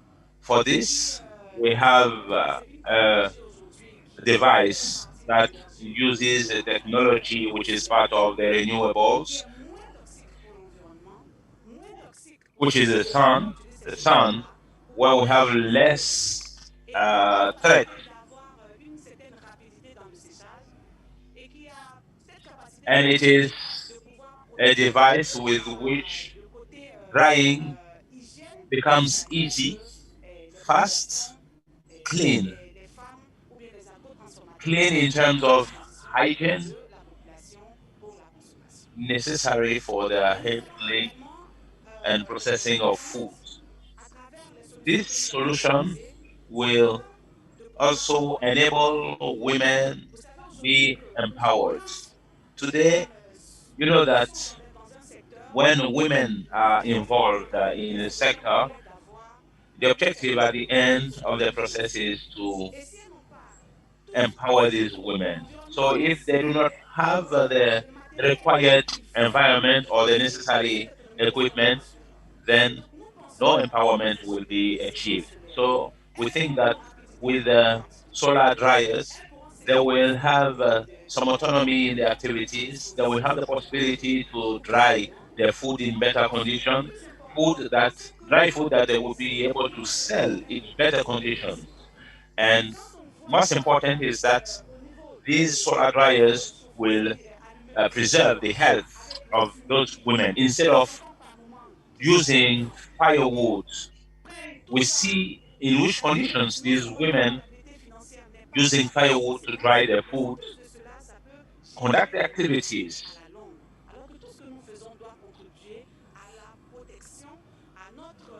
For qui, this, we have disons, c'est une a technologie aujourd'hui qui fait device partie des that énergies uses a renouvelables, technology which is part of the qui renewables, est moins toxique pour l'environnement, moins toxique which is aussi the pour ceux qui sun. utilisent ces The sun, séchoirs pour where we pouvoir have sécher leurs aliments less et qui threat, permet d'avoir une certaine rapidité dans le séchage et qui a cette capacité and it également is de pouvoir a protéger device with which le côté drying hygiène becomes afin easy, que les fast, populations, clean. les femmes ou bien les agrotransformateurs Clean in fassent terms la of transition hygiene de la population pour la consommation. necessary for the Et nous allons handling également and processing of food. permettre, à travers les solutions This que nous allons solution proposer, will de pouvoir also enable women vous savez aujourd'hui be que empowered. souvent, Today, you know ils that sont dans un secteur when women où are ils ont besoin involved in des a solutions sector, permettent d'avoir the une objective certaine at the end autonomie of the financière. process is to Et si elles n'ont pas tout ce qu'il empower these faut, women. So l'environnement, if they do not have the le matériel required qu'il faut environment or the pour créer necessary cette autonomie ne sera pas equipment, assuré. then Donc nous no pensons que empowerment ces, will be ces achieved. solutions-là, So we elles think auront une that rapidité with dans leur the exécution. solar dryers, Elles pourront they sécher will des, have some aliments autonomy in the à activities. They will have disposition the possibility to pour les dry clients. their food in better Et le condition, plus important, food that c'est dry que food that they will be ces able to équipements sell permettent in de better sécher les conditions. aliments. Et And quand on voit most important is that au niveau these des solar foyers, dryers will allumés au preserve charbon the health avec les of those fumiers women instead qui of sont par moments très using chauds et qui firewood. prennent tout We ça see in which et qui conditions non these seulement la women rentabilité financière n'est pas using aussi firewood to certaine, dry their mais en food plus de cela, ça peut conduct the générer des maladies activities. à la longue. Alors que tout ce que nous faisons doit contribuer à la protection, à notre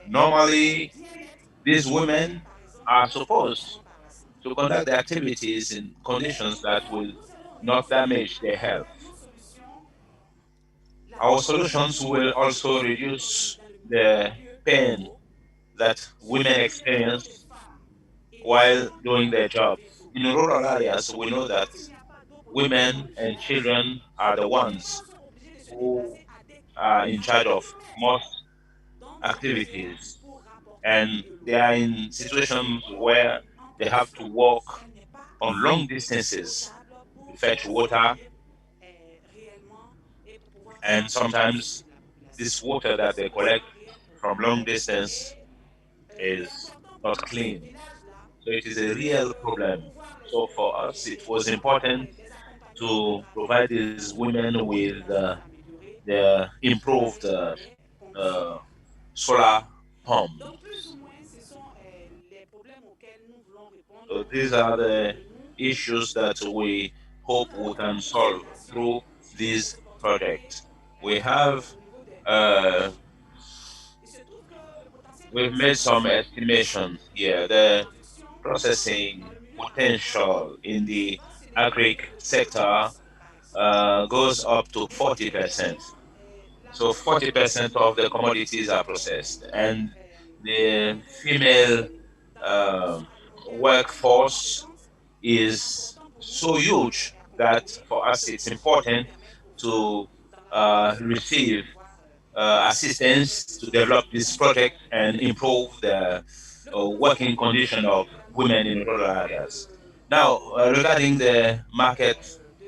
Normally, bien-être these et women par exemple are à notre supposed avancement par la suite. to conduct the activities in conditions Et that will nous allons not également, damage à their health. travers nos solutions, Our solutions réduire will le also temps reduce dans les the milieux pain ruraux, that women surtout là où les experience femmes et les while enfants doing doivent their job. trouver l'eau. In rural areas, we know that Quand il n'y a pas d'eau potable dans women le and village, children are the les ones femmes sont obligées de se who déplacer are in à des charge of kilomètres most dans des déserts activities, pour rapporter and de l'eau. they are in Et situations cette eau, where en they have plus, to walk elle n'est pas on long distances potable to pour fetch pouvoir water, servir réellement et pour pouvoir and faire la sometimes majorité de la population. this water Donc that c'est they un besoin collect réel pour from eux. long distance Et il is est important not pour ces clean. villages-là So it is a real de problem. pouvoir So for us, it was important les accompagner to provide these pour women que with la chose s'améliore the avec improved les uh, pompiers. solar pump. Donc, plus ou moins, ce sont les problèmes auxquels nous voulons répondre So pour these permettre are aux femmes the de nous issues that soutenir. we Nous hope we avons can également une solve simulation through de this cette opportunité project. We have au niveau des uh, péages. Il se trouve que le potentiel de we've made some transformation estimations here. de la The production dans processing le milieu agricole potential in the va s'élever agri autour de sector 10%, par exemple. goes up to Et 40%. également, la So main-d'œuvre 40% of the commodities are processed, and the female dans la uh, production alimentaire est tellement workforce conséquente qu'il est is important pour nous so de pouvoir huge that accompagner for us ce it's projet et important permettre aux femmes to dans la production de receive pouvoir assistance to develop this project and improve the Le potentiel working condition of également women in rural areas. de, Now, regarding the market de,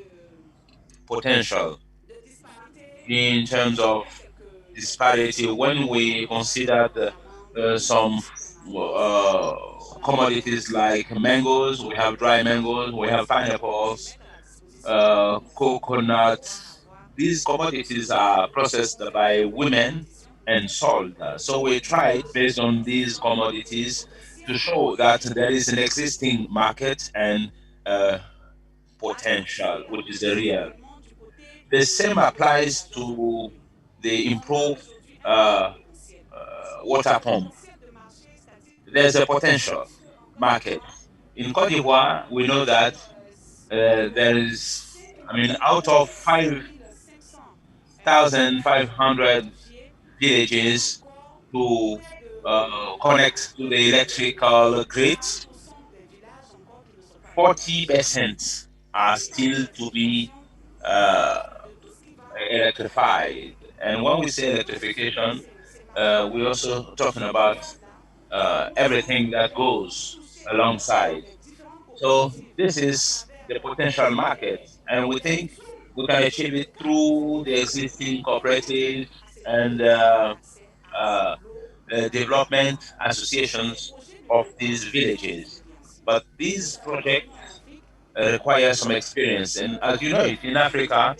potential de disparité in terms of avec quelques disparity, when we consider notamment some la mangue, uh, commodities l'ananas, like mangoes, we have dry mangoes, we have je pineapples, mets à la disposition pour coconut. pouvoir avoir These commodities are processed by women and sold. So we tried based on these commodities to show that there is an existing market and uh, potential, which is the real. également du côté The de same applies l'autonomisation to féminine. the Nous avons improved aujourd'hui uh, water pump. There's a potential market. In Cote d'Ivoire, we know that there is, I mean, out of 5,500 villages to connect to the electrical grids, 40% are still to be uh, electrified. And when we say electrification, we're also talking about everything that goes alongside. So this is the potential market, and we think we can achieve it through the existing cooperatives and uh, development associations of these villages. But these projects require some experience, and as you know, it in Africa,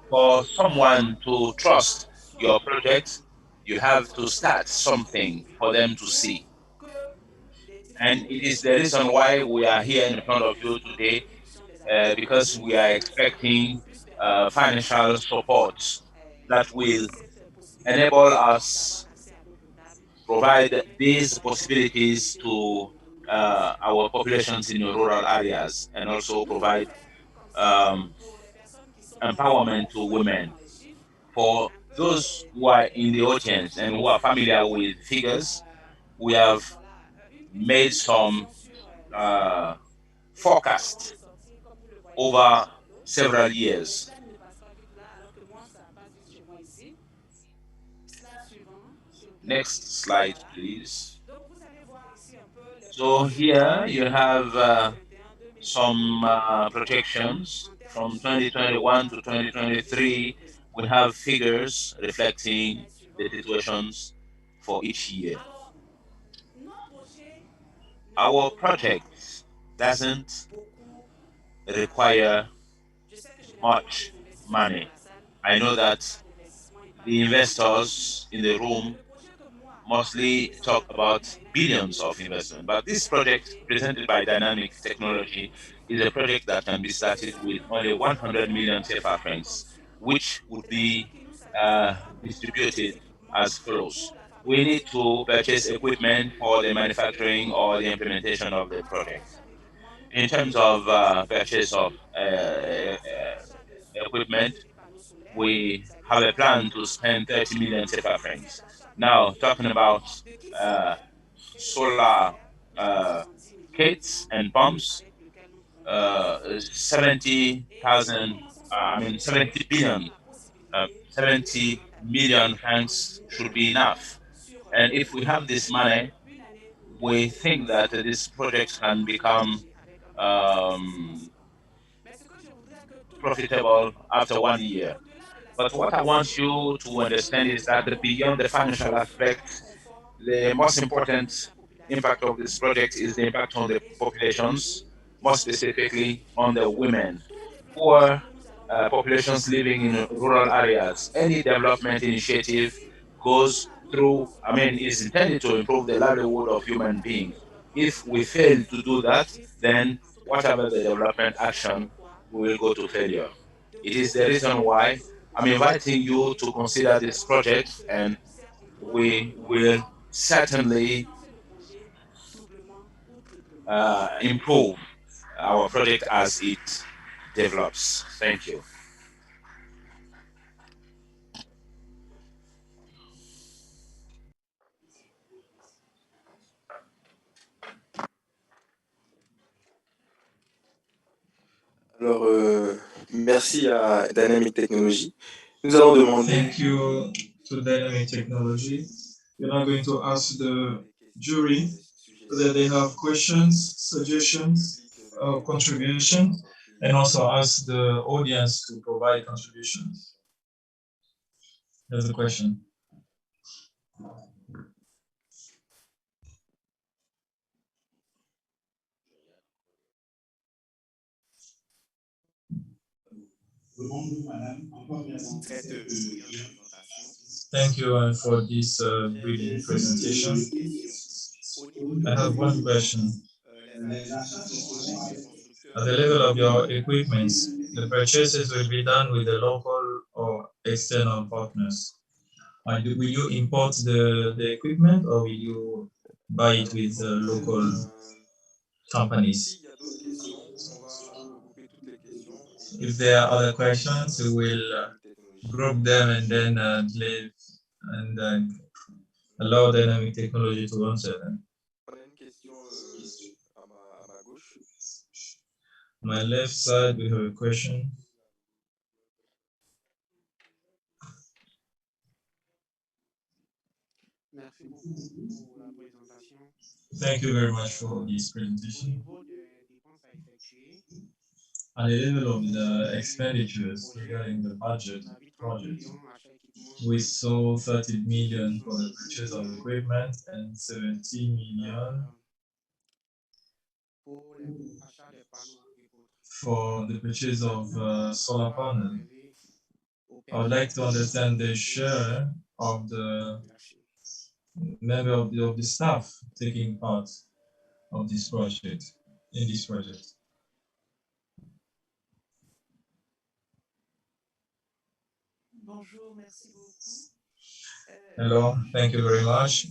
for someone to trust your project, you have to start something for them to see. And it is the reason why we are here in front of you today, because we are expecting financial support that will enable us provide these possibilities to our populations in the rural areas, and also provide um, empowerment to women. For those who are in the audience and who are familiar with figures, we have made some uh, forecast over several years. Next slide, please. So here you have some projections from 2021 to 2023. We have figures reflecting the situations for each year. Our project doesn't require much money. I know that the investors in the room mostly talk about billions of investment, but this project presented by Dynamic Technology is a project that can be started with only 100 million CFA francs, which would be distributed as follows. We need to purchase equipment for the manufacturing or the implementation of the project. In terms of purchase of equipment, we have a plan to spend 30 million CFA francs. Now, talking about uh, solar kits and pumps, 70,000, I mean, 70 billion, 70 million francs should be enough. And if we have this money, we think that this project can become um, profitable after 1 year. But what I want you to understand is that beyond the financial aspect, the most important impact of this project is the impact on the populations, more specifically on the women, poor populations living in rural areas. Any development initiative goes through, I mean, is intended to improve the livelihood of human beings. If we fail to do that, then whatever the development action, we will go to failure. It is the reason why I'm inviting you to consider this project, and we will certainly improve our project as it develops. Thank you. Alors, merci à Dynamic Technology. Nous allons demander Thank you to Dynamic Technology. We're now going to ask the jury whether they have questions, suggestions, or contributions, and also ask the audience to provide contributions. There's a question. Thank you for this brilliant presentation. I have one question. At the level of your equipment, the purchases will be done with the local or external partners. Will you import the equipment or will you buy it with Ok, local companies? s'il y a d'autres questions, on va regrouper toutes les questions et If puis there are other questions, we will dynamique technologie. group them and then allow dynamic technology to answer them. On a une question à ma gauche. My left side, we have a question. Merci beaucoup pour la présentation. Thank you very much for this Au presentation. niveau des dépenses à effectuer, At the level of the sur expenditures projet, regarding the budget on a vu 30 project, millions achat équipement, we saw 30 million for the 66 purchase of millions equipment and 70 million pour l'achat des panneaux et autres. for the purchase of solar panel. Arriver aux I would like to personnes understand the qui share of the la Chine. member of the staff taking part of this project, in this project. Bonjour, merci beaucoup. Hello, thank you very much.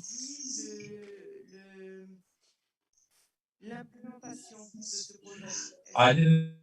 L'implémentation de ce projet. I didn't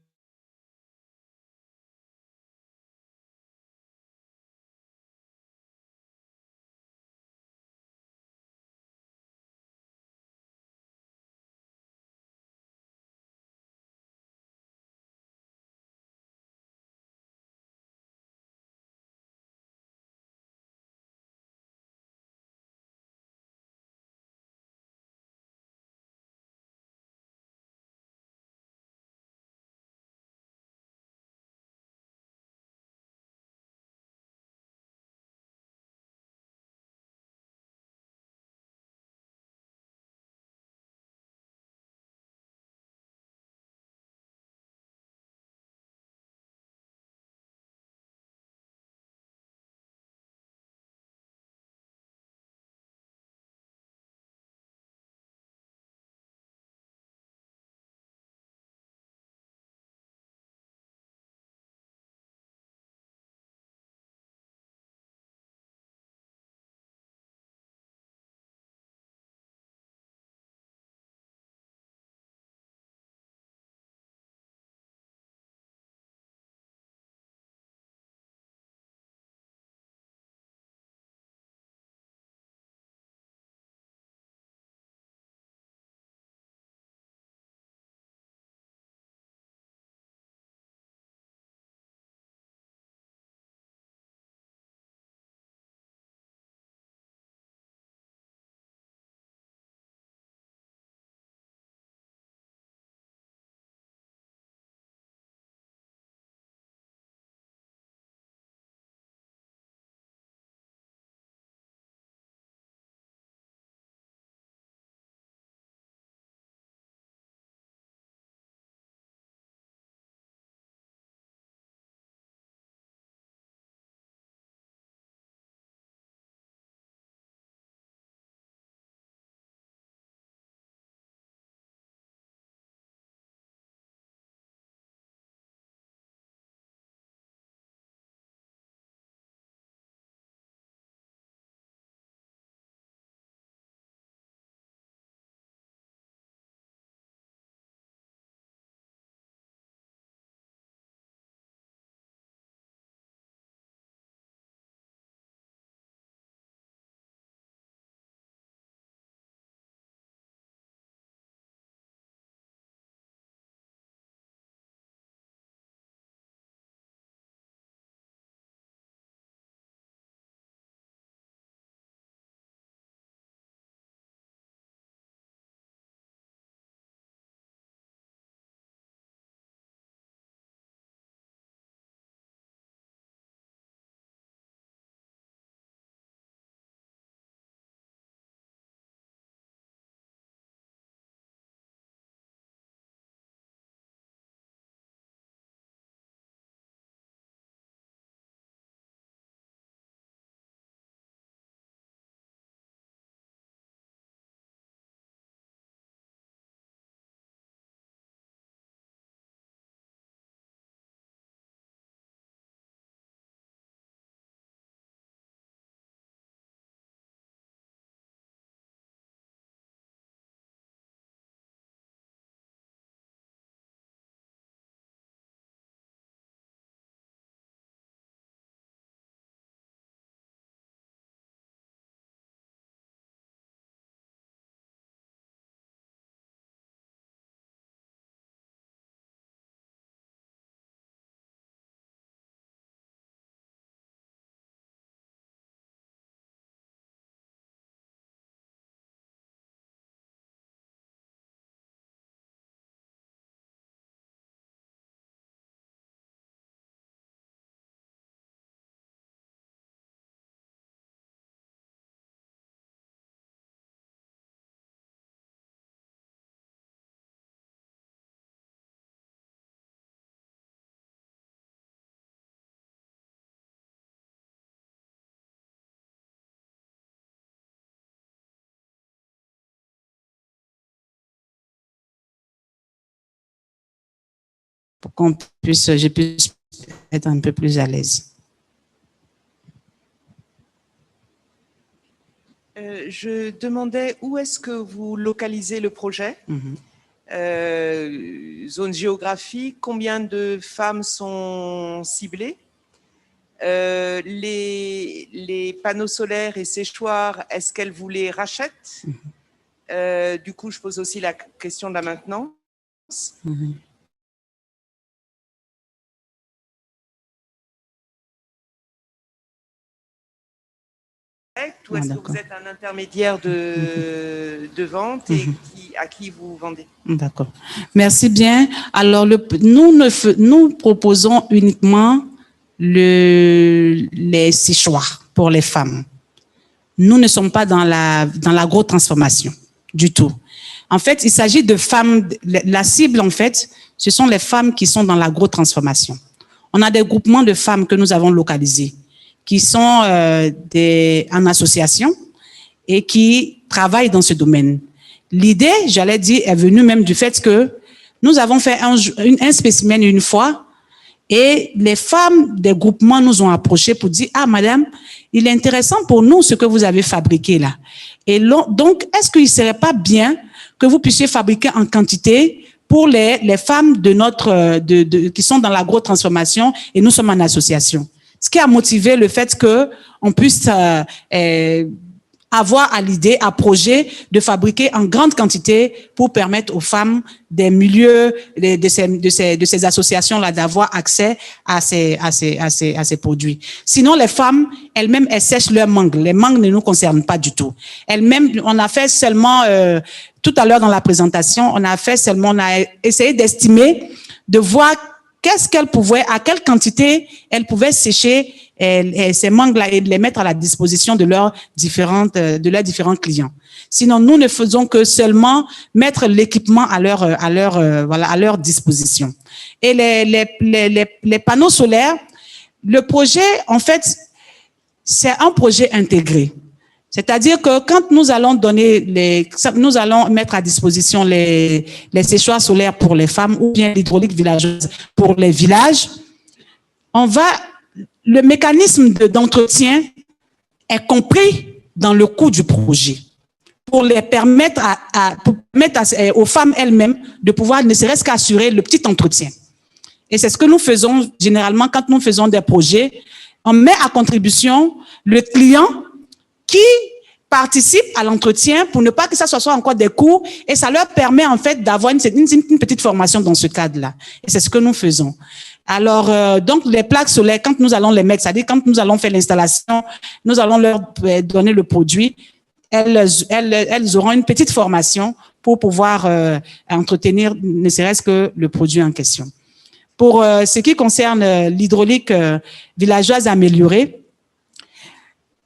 pour je puisse être un peu plus à l'aise. Je demandais où est-ce que vous localisez le projet, zone géographique, combien de femmes sont ciblées, les panneaux solaires et séchoirs, est-ce qu'elles vous les rachètent? Du coup, je pose aussi la question de la maintenance. Ou est-ce que vous êtes un intermédiaire de vente et à qui vous vendez? D'accord. Merci bien. Alors, nous proposons uniquement les séchoirs pour les femmes. Nous ne sommes pas dans l'agro-transformation du tout. En fait, il s'agit de femmes, la cible, en fait, ce sont les femmes qui sont dans l'agro-transformation. On a des groupements de femmes que nous avons localisés, qui sont en association et qui travaillent dans ce domaine. L'idée, j'allais dire, est venue même du fait que nous avons fait un spécimen une fois et les femmes des groupements nous ont approchés pour dire « Ah, madame, il est intéressant pour nous ce que vous avez fabriqué là. Et donc, est-ce qu'il ne serait pas bien que vous puissiez fabriquer en quantité pour les femmes qui sont dans l'agro-transformation et nous sommes en association ?» Ce qui a motivé le fait qu'on puisse avoir à l'idée, à projet de fabriquer en grande quantité pour permettre aux femmes des milieux, de ces associations-là d'avoir accès à ces produits. Sinon, les femmes, elles-mêmes, elles sèchent leurs mangues. Les mangues ne nous concernent pas du tout. Elles-mêmes, on a fait seulement, tout à l'heure dans la présentation, on a essayé d'estimer, de voir à quelle quantité elles pouvaient sécher ces mangues-là et de les mettre à la disposition de leurs différents clients. Sinon, nous ne faisons que seulement mettre l'équipement à leur disposition. Et les panneaux solaires, le projet, en fait, c'est un projet intégré. C'est-à-dire que quand nous allons mettre à disposition les séchoirs solaires pour les femmes ou bien l'hydraulique villageoise pour les villages, le mécanisme d'entretien est compris dans le coût du projet pour les permettre aux femmes elles-mêmes de pouvoir ne serait-ce qu'assurer le petit entretien. Et c'est ce que nous faisons généralement quand nous faisons des projets. On met à contribution le client qui participent à l'entretien pour ne pas que ça soit encore des coûts et ça leur permet en fait d'avoir une petite formation dans ce cadre-là. Et c'est ce que nous faisons. Alors, donc les plaques solaires, quand nous allons les mettre, c'est-à-dire quand nous allons faire l'installation, nous allons leur donner le produit, elles auront une petite formation pour pouvoir entretenir ne serait-ce que le produit en question. Pour ce qui concerne l'hydraulique villageoise améliorée,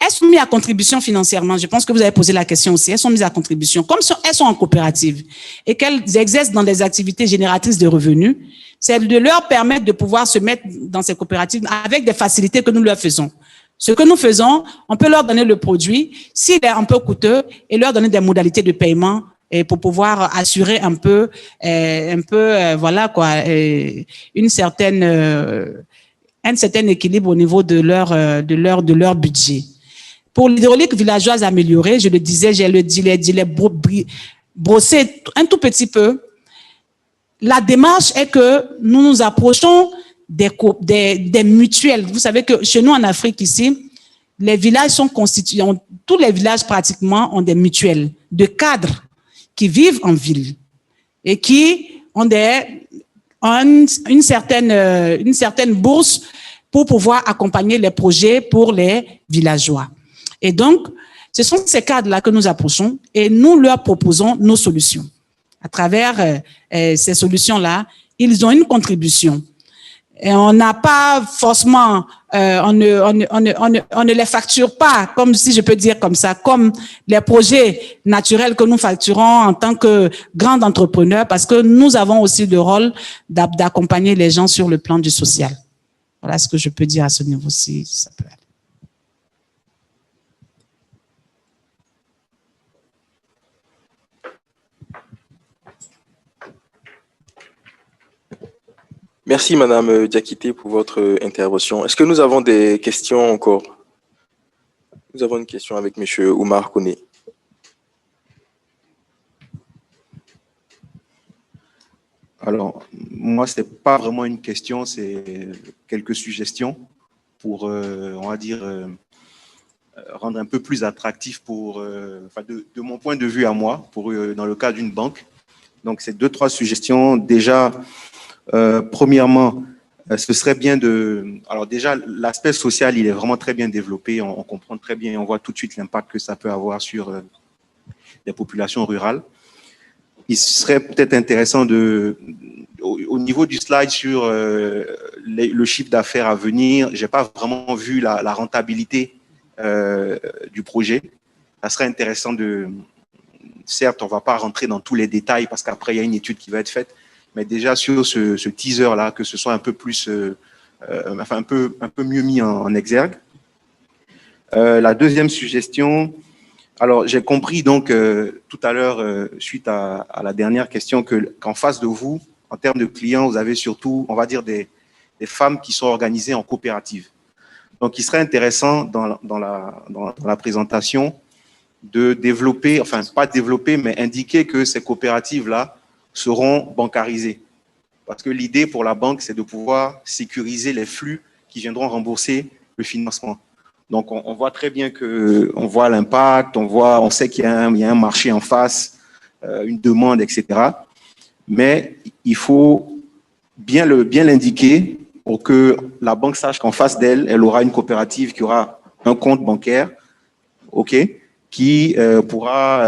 elles sont mises à contribution financièrement. Je pense que vous avez posé la question aussi. Elles sont mises à contribution. Comme elles sont en coopérative et qu'elles exercent dans des activités génératrices de revenus, c'est de leur permettre de pouvoir se mettre dans ces coopératives avec des facilités que nous leur faisons. Ce que nous faisons, on peut leur donner le produit, s'il est un peu coûteux, et leur donner des modalités de paiement et pour pouvoir assurer un peu voilà quoi, un certain équilibre au niveau de leur budget. Pour l'hydraulique villageoise améliorée, je le disais, je l'ai brossé un tout petit peu. La démarche est que nous nous approchons des mutuelles. Vous savez que chez nous en Afrique ici, les villages sont constitués, tous les villages pratiquement ont des mutuelles de cadres qui vivent en ville et qui ont une certaine bourse pour pouvoir accompagner les projets pour les villageois. Et donc, ce sont ces cadres-là que nous approchons et nous leur proposons nos solutions. À travers ces solutions-là, ils ont une contribution. Et on n'a pas forcément, on ne les facture pas, comme si je peux dire comme ça, comme les projets naturels que nous facturons en tant que grands entrepreneurs, parce que nous avons aussi le rôle d'accompagner les gens sur le plan du social. Voilà ce que je peux dire à ce niveau-ci. Ça peut aller. Merci Madame Diakité pour votre intervention. Est-ce que nous avons des questions encore? Nous avons une question avec Monsieur Oumar Kone. Alors, moi, ce n'est pas vraiment une question, c'est quelques suggestions pour, on va dire, rendre un peu plus attractif pour, de mon point de vue à moi, pour, dans le cas d'une banque. Donc, c'est 2-3 suggestions. Déjà, premièrement, ce serait bien de... Alors déjà, l'aspect social, il est vraiment très bien développé. On comprend très bien, on voit tout de suite l'impact que ça peut avoir sur les populations rurales. Il serait peut-être intéressant de... Au niveau du slide sur le chiffre d'affaires à venir, je n'ai pas vraiment vu la rentabilité du projet. Ça serait intéressant de... Certes, on ne va pas rentrer dans tous les détails parce qu'après, il y a une étude qui va être faite. Mais déjà sur ce teaser-là, que ce soit un peu plus, un peu mieux mis en exergue. La deuxième suggestion, alors j'ai compris donc tout à l'heure, suite à la dernière question, qu'en face de vous, en termes de clients, vous avez surtout, on va dire, des femmes qui sont organisées en coopérative. Donc, il serait intéressant dans la présentation de développer, enfin pas développer, mais indiquer que ces coopératives-là seront bancarisées. Parce que l'idée pour la banque, c'est de pouvoir sécuriser les flux qui viendront rembourser le financement. Donc, on voit très bien qu'on voit l'impact, on sait qu'il y a un marché en face, une demande, etc. Mais il faut bien l'indiquer pour que la banque sache qu'en face d'elle, elle aura une coopérative qui aura un compte bancaire, OK, qui pourra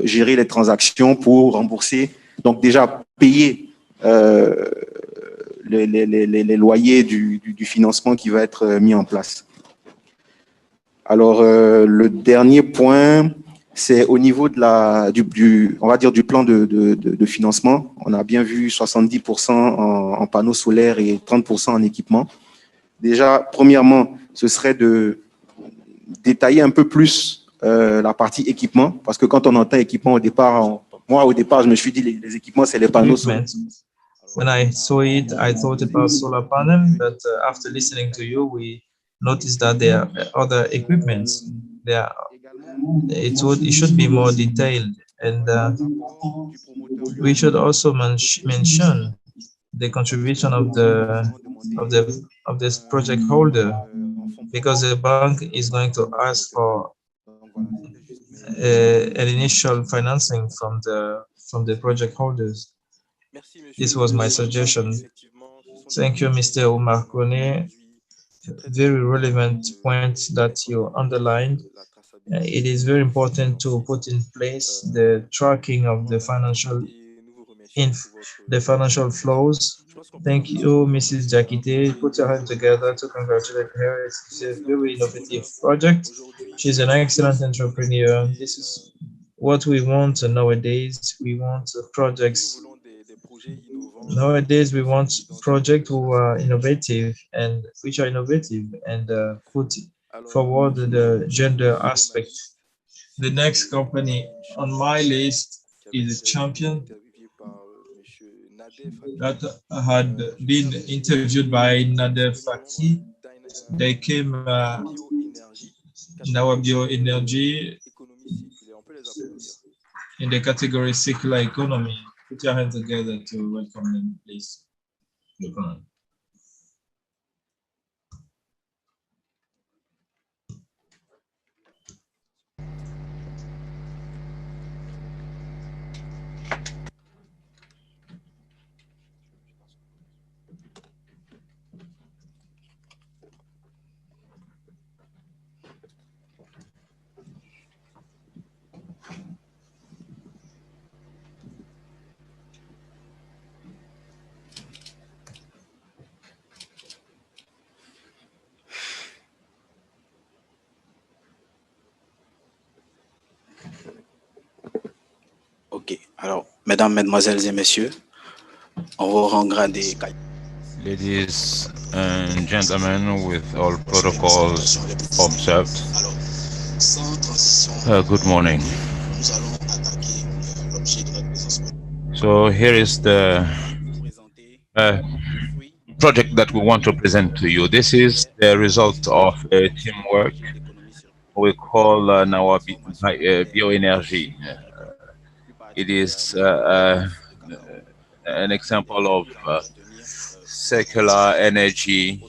gérer les transactions pour rembourser, donc déjà payer les loyers du financement qui va être mis en place. Alors, le dernier point, c'est au niveau de on va dire du plan de financement. On a bien vu 70% en panneaux solaires et 30% en équipement. Déjà, premièrement, ce serait de détailler un peu plus la partie équipement, parce que quand on entend équipement au départ, moi au départ, je me suis dit les équipements, c'est les panneaux solaires. When I saw it, I thought about solar panel, but after listening to you, we noticed that there are other equipments. It should be more detailed, and we should also mention the contribution of this project holder, because the bank is going to ask for an initial financing from the project holders. This was my suggestion. Thank you, Mr. Oumar Kone. Very relevant point that you underlined. It is very important to put in place the tracking of the financial flows. Thank you, Mrs. Jakite. Put your hands together to congratulate her. It's a very innovative project. She's an excellent entrepreneur. This is what we want nowadays. We want projects. Nowadays, we want projects who are innovative and put forward the gender aspect. The next company on my list is a champion that had been interviewed by Nader Faki. They came in our bioenergy in the category circular economy. Put your hands together to welcome them, please. Ok, alors, mesdames, mesdemoiselles et messieurs, on vous rendra des... Ladies and gentlemen, with all protocols observed, good morning. So here is the project that we want to present to you. This is the result of teamwork we call now bioenergy. It is an example of circular energy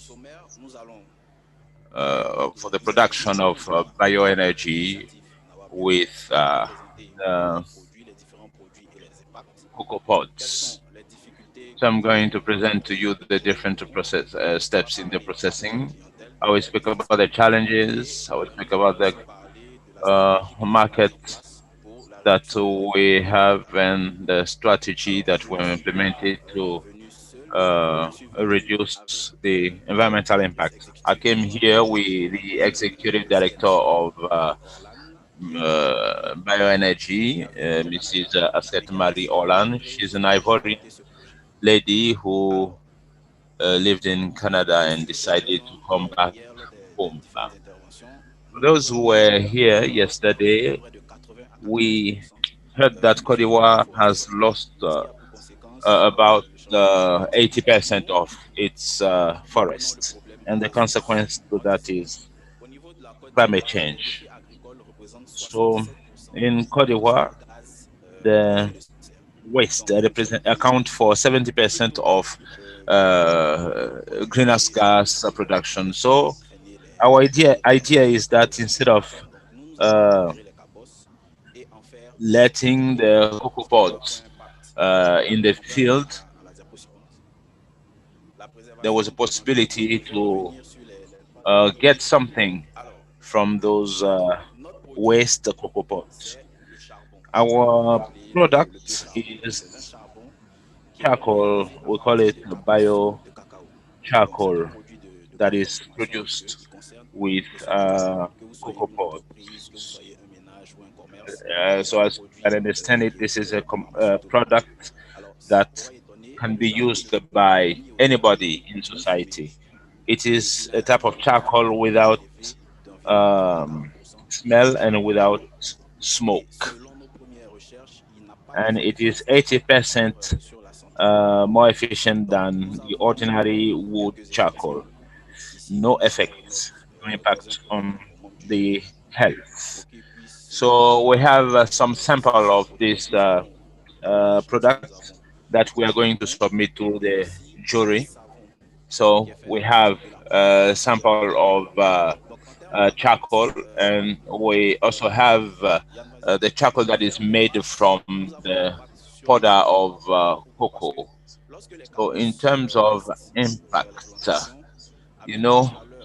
for the production of bioenergy with cocoa pods. So I'm going to present to you the different process steps in the processing. I will speak about the challenges. I will speak about the market that we have and the strategy that we implemented to reduce the environmental impact. I came here with the executive director of bioenergy, Mrs. Asset Marie Olan. She's an Ivorian lady who lived in Canada and decided to come back home now. For those who were here yesterday, we heard that Cote d'Ivoire has lost about 80% of its forest, and the consequence to that is climate change. So in Cote d'Ivoire, the waste account for 70% of greenhouse gas production. So our idea is that instead of uh, letting the cocoa pods in the field, there was a possibility to get something from those waste cocoa pods. Our product is charcoal. We call it bio charcoal that is produced with cocoa pods. So as you can understand it, this is a product that can be used by anybody in society. It is a type of charcoal without smell and without smoke. And it is 80% more efficient than the ordinary wood charcoal. No effects, no impact on the health. So we have some sample of this product that we are going to submit to the jury. So we have a sample of charcoal, and we also have the charcoal that is made from the powder of cocoa. So in terms of impact,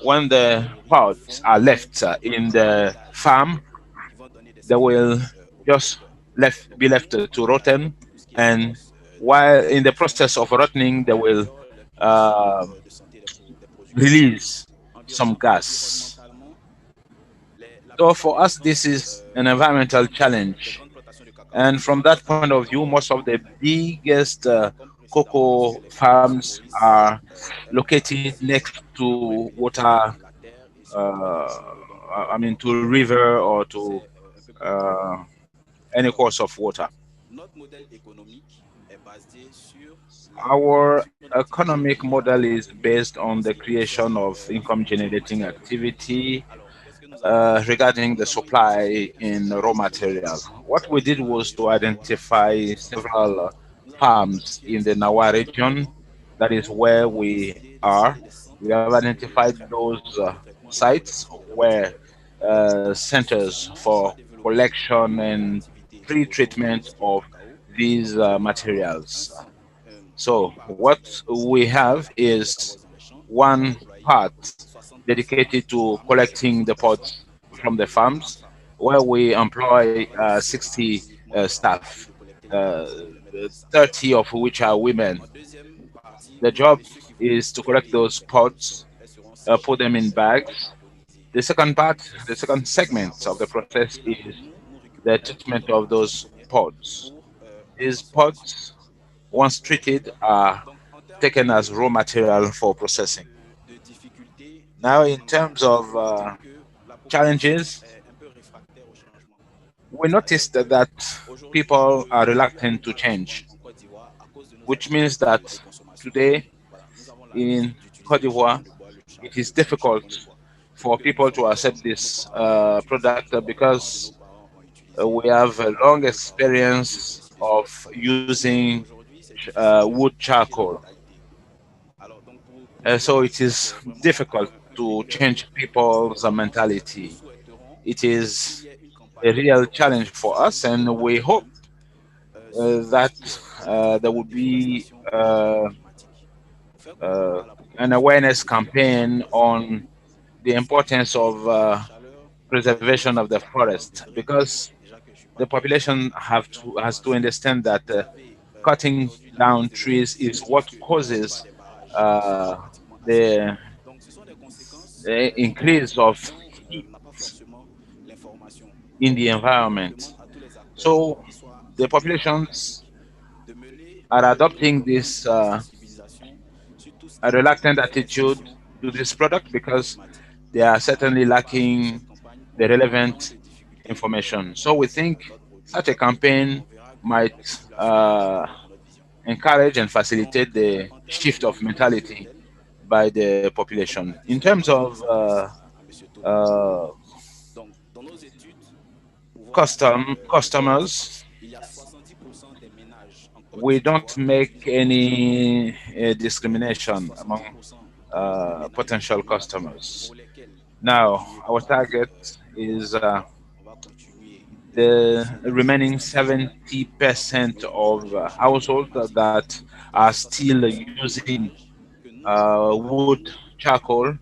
when the pods are left in the farm, they will just be left to rotten, and while in the process of rotting, they will uh, release some gas. So for us, this is an environmental challenge. And from that point of view, most of the biggest cocoa farms are located next to water, to river or to uh, any course of water. Our economic model is based on the creation of income generating activity regarding the supply in raw material. What we did was to identify several farms in the Nawa region. That is where we are. We have identified those sites where centers for collection and pre-treatment of these materials. So what we have is one part dedicated to collecting the pods from the farms, where we employ 60 staff, uh, 30 of which are women. The job is to collect those pods, put them in bags. The second segment of the process is the treatment of those pods. These pods, once treated, are taken as raw material for processing. Now, in terms of challenges, we noticed that people are reluctant to change, which means that today in Cote d'Ivoire, it is difficult for people to accept this product because we have a long experience of using wood charcoal. So it is difficult to change people's mentality. It is a real challenge for us, and we hope that there will be uh, an awareness campaign on the importance of preservation of the forest, because the population has to understand that cutting down trees is what causes uh, the, the increase of heat in the environment. So the populations are adopting this a reluctant attitude to this product because they are certainly lacking the relevant information. So we think such a campaign might encourage and facilitate the shift of mentality by the population. In terms of uh, customers, we don't make any discrimination among potential customers. Now, our target is the remaining 70% of households that are still using wood charcoal.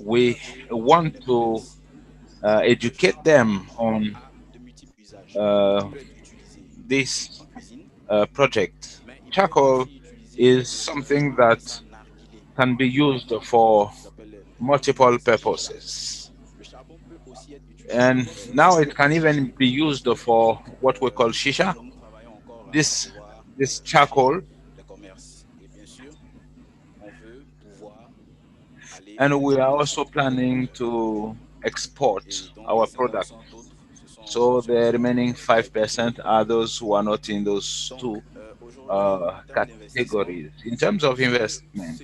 We want to educate them on this project. Charcoal is something that can be used for multiple purposes. And now it can even be used for what we call shisha. This this charcoal, and we are also planning to export our product. So the remaining 5% are those who are not in those two categories. In terms of investment,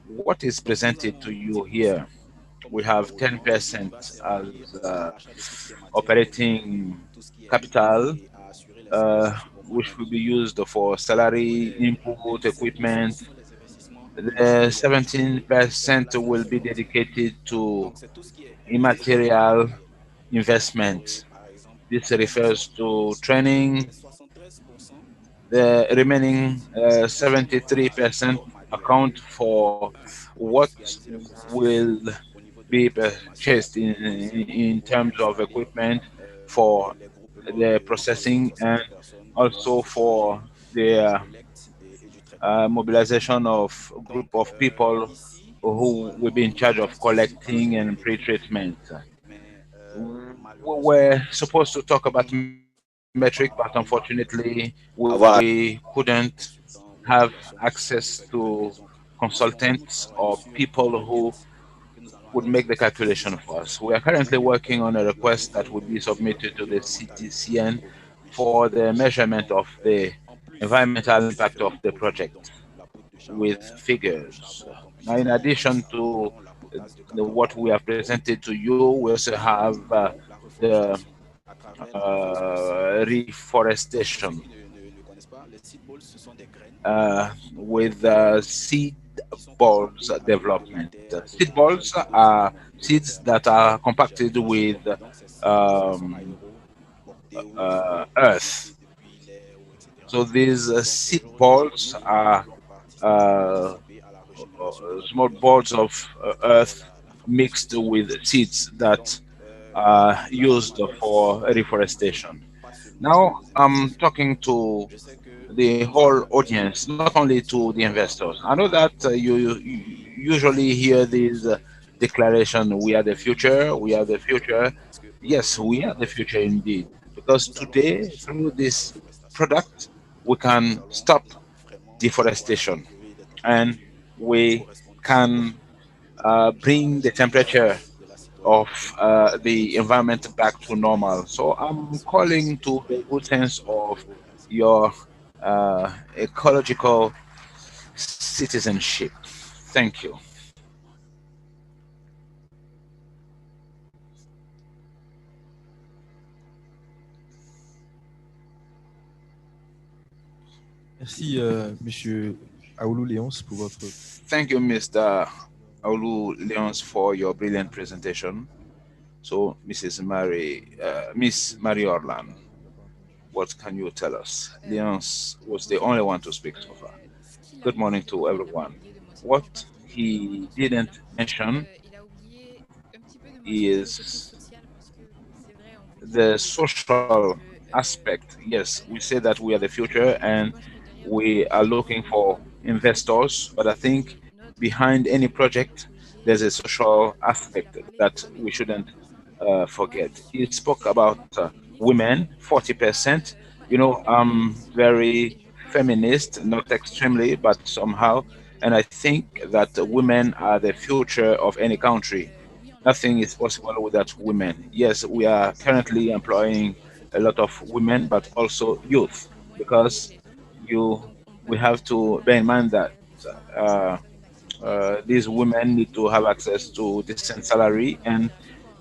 what is presented to you here? We have 10% as operating capital, which will be used for salary, input, equipment. The 17% will be dedicated to immaterial investment. This refers to training. The remaining 73% account for what will be purchased in terms of equipment for the processing, and also for the mobilization of a group of people who will be in charge of collecting and pre-treatment. We were supposed to talk about metric, but unfortunately we couldn't have access to consultants or people who would make the calculation for us. We are currently working on a request that will be submitted to the CTCN for the measurement of the environmental impact of the project with figures. Now, in addition to what we have presented to you, we also have the reforestation with seed balls development. Seed balls are seeds that are compacted with earth. So these seed balls are small balls of earth mixed with seeds that are used for reforestation. Now I'm talking to the whole audience, not only to the investors. I know that you usually hear this declaration, we are the future, we are the future. Yes, we are the future indeed, because today, through this product, we can stop deforestation, and we can bring the temperature of the environment back to normal. So I'm calling to the good sense of your ecological citizenship. Thank you. Merci, Monsieur Aoulou Léonce, pour votre... Thank you, Mr. Aulu Leons, for your brilliant presentation. So, Miss Marie Orlan, what can you tell us? Leons was the only one to speak so far. Good morning to everyone. What he didn't mention is the social aspect. Yes, we say that we are the future and we are looking for investors, but I think behind any project, there's a social aspect that we shouldn't forget. He spoke about women, 40%. You know, I'm very feminist, not extremely, but somehow. And I think that women are the future of any country. Nothing is possible without women. Yes, we are currently employing a lot of women, but also youth, because you we have to bear in mind that uh, these women need to have access to decent salary and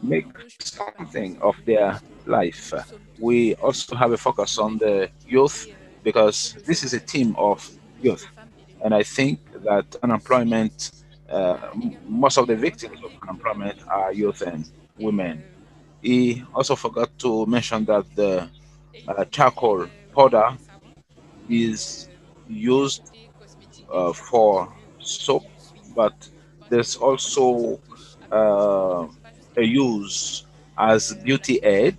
make something of their life. We also have a focus on the youth because this is a team of youth, and I think that unemployment, most of the victims of unemployment are youth and women. He also forgot to mention that the charcoal powder is used for soap, but there's also uh, a use as beauty aid.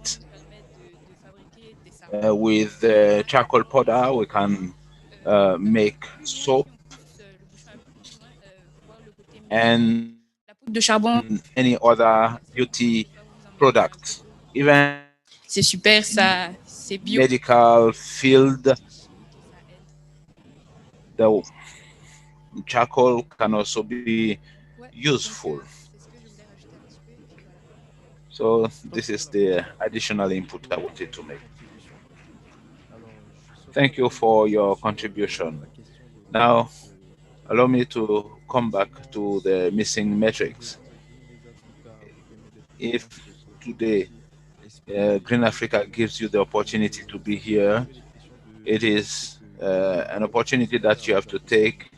With charcoal powder, we can make soap and any other beauty product. Even C'est super, ça, c'est bio. medical field, the charcoal can also be useful. So this is the additional input I wanted to make. Thank you for your contribution. Now, allow me to come back to the missing metrics. If today Green Africa gives you the opportunity to be here, it is an opportunity that you have to take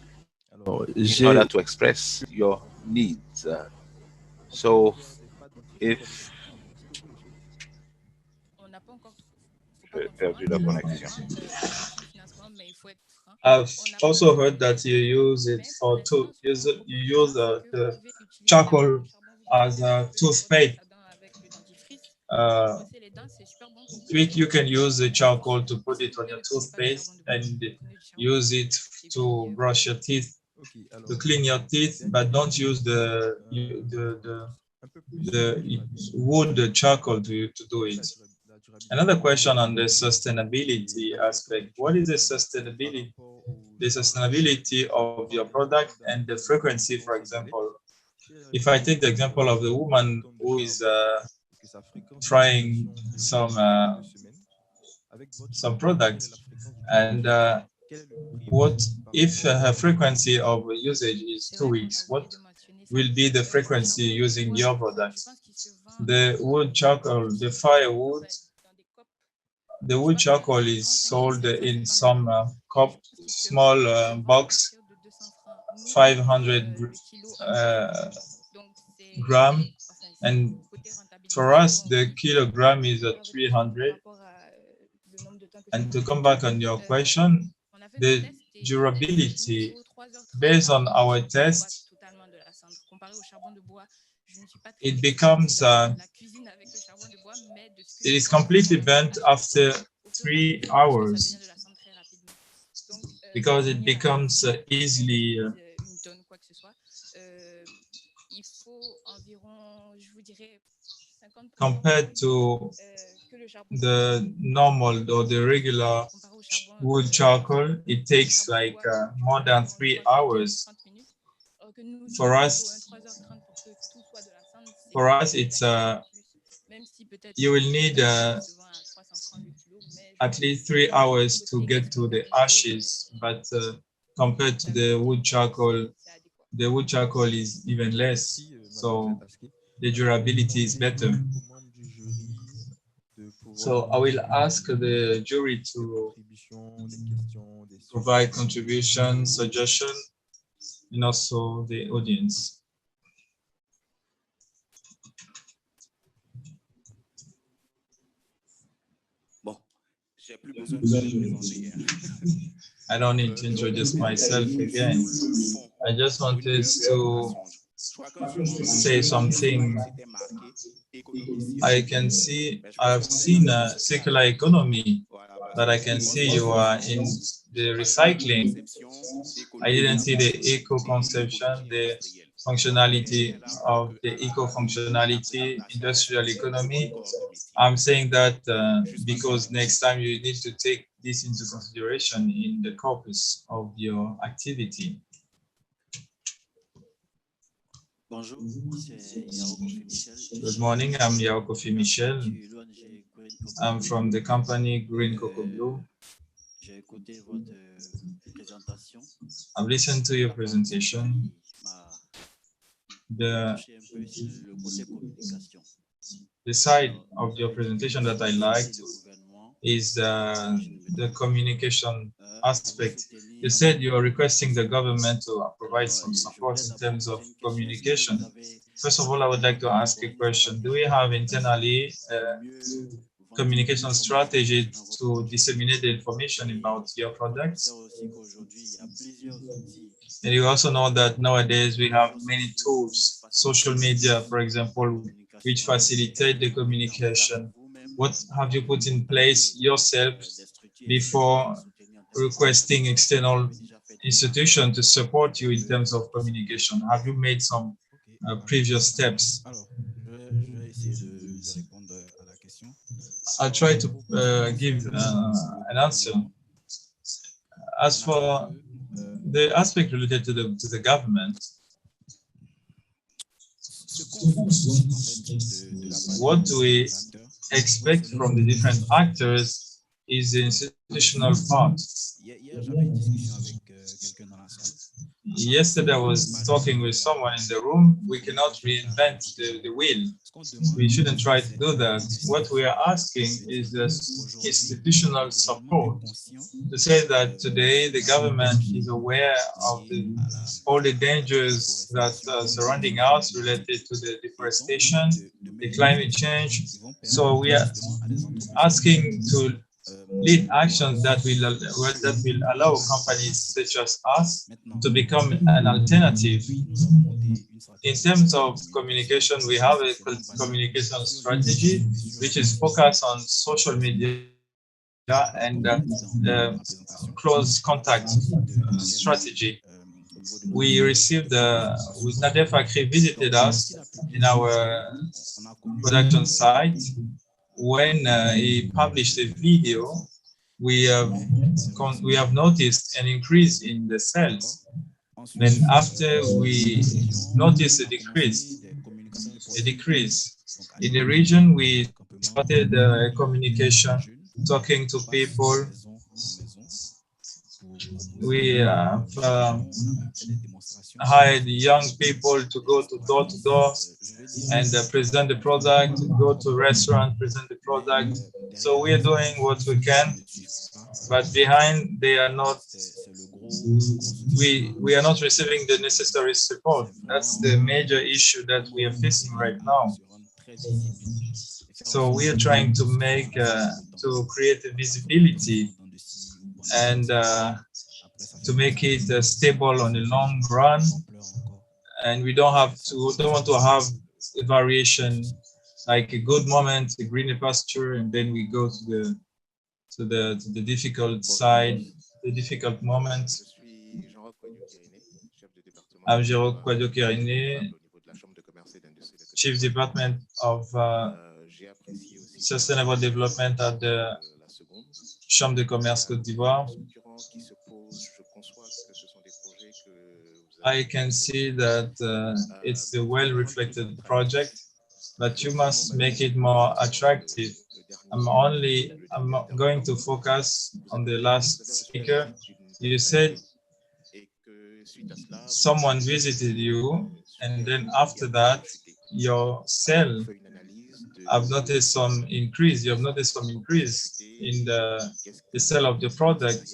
in order to express your needs. So, if j'ai perdu la connexion. I've also heard that you use it for you use the charcoal as a toothpaste. You can use the charcoal to put it on your toothpaste and use it to brush your teeth, to clean your teeth, but don't use the wood charcoal to do it. Another question on the sustainability aspect. What is the sustainability of your product and the frequency, for example? If I take the example of the woman who is trying some products, and what if her frequency of usage is 2 weeks? What will be the frequency using your product? The wood charcoal, the firewood, the wood charcoal is sold in some small box, 500 gram, and for us the kilogram is at 300. And to come back on your question, the durability based on our test, it becomes it is completely burnt after 3 hours because it becomes easily compared to the normal or the regular wood charcoal. It takes like more than 3 hours. For us, for us, it's you will need at least 3 hours to get to the ashes, but compared to the wood charcoal is even less, so the durability is better. So I will ask the jury to provide contribution, suggestion, and also the audience. I don't need to introduce myself again. I just wanted to say something. I've seen a circular economy, but I can see you are in the recycling. I didn't see the eco-conception, the functionality of the eco-functionality, industrial economy. I'm saying that because next time you need to take this into consideration in the corpus of your activity. Good morning, I'm Yao Kofi Michel. I'm from the company Green Cocoa Blue. I've listened to your presentation. The side of your presentation that I liked is the communication aspect. You said you are requesting the government to provide some support in terms of communication. First of all, I would like to ask a question. Do we have internally communication strategy to disseminate the information about your products? And you also know that nowadays we have many tools, social media, for example, which facilitate the communication. What have you put in place yourself before requesting external institution to support you in terms of communication? Have you made some previous steps? I'll try to give an answer. As for the aspect related to the government, what we expect from the different actors is the institutional part. Yesterday I was talking with someone in the room. We cannot reinvent the wheel. We shouldn't try to do that. What we are asking is the institutional support to say that today the government is aware of all the dangers that are surrounding us related to the deforestation, the climate change. So we are asking to lead actions that will allow companies such as us to become an alternative. In terms of communication, we have a communication strategy which is focused on social media and close contact strategy. We received Nadef Akri visited us in our production site. When he published a video, we have noticed an increase in the sales. Then after we noticed a decrease in the region, we started communication, talking to people. We have hired young people to go door to door and present the product, go to restaurant, present the product. So we are doing what we can, but behind they are not. We are not receiving the necessary support. That's the major issue that we are facing right now. So we are trying to make to create a visibility and to make it stable on the long run, and we don't want to have a variation, like a good moment, a greener pasture, and then we go to the difficult side, the difficult moment. I'm Jérôme Kouadio-Kériné, Chief Department of Sustainable Development at the Chambre de Commerce Côte d'Ivoire. I can see that it's a well-reflected project. but you must make it more attractive. I'm going to focus on the last speaker. You said someone visited you, and then after that, your sale, I've noticed some increase. You have noticed some increase in the sale of the product.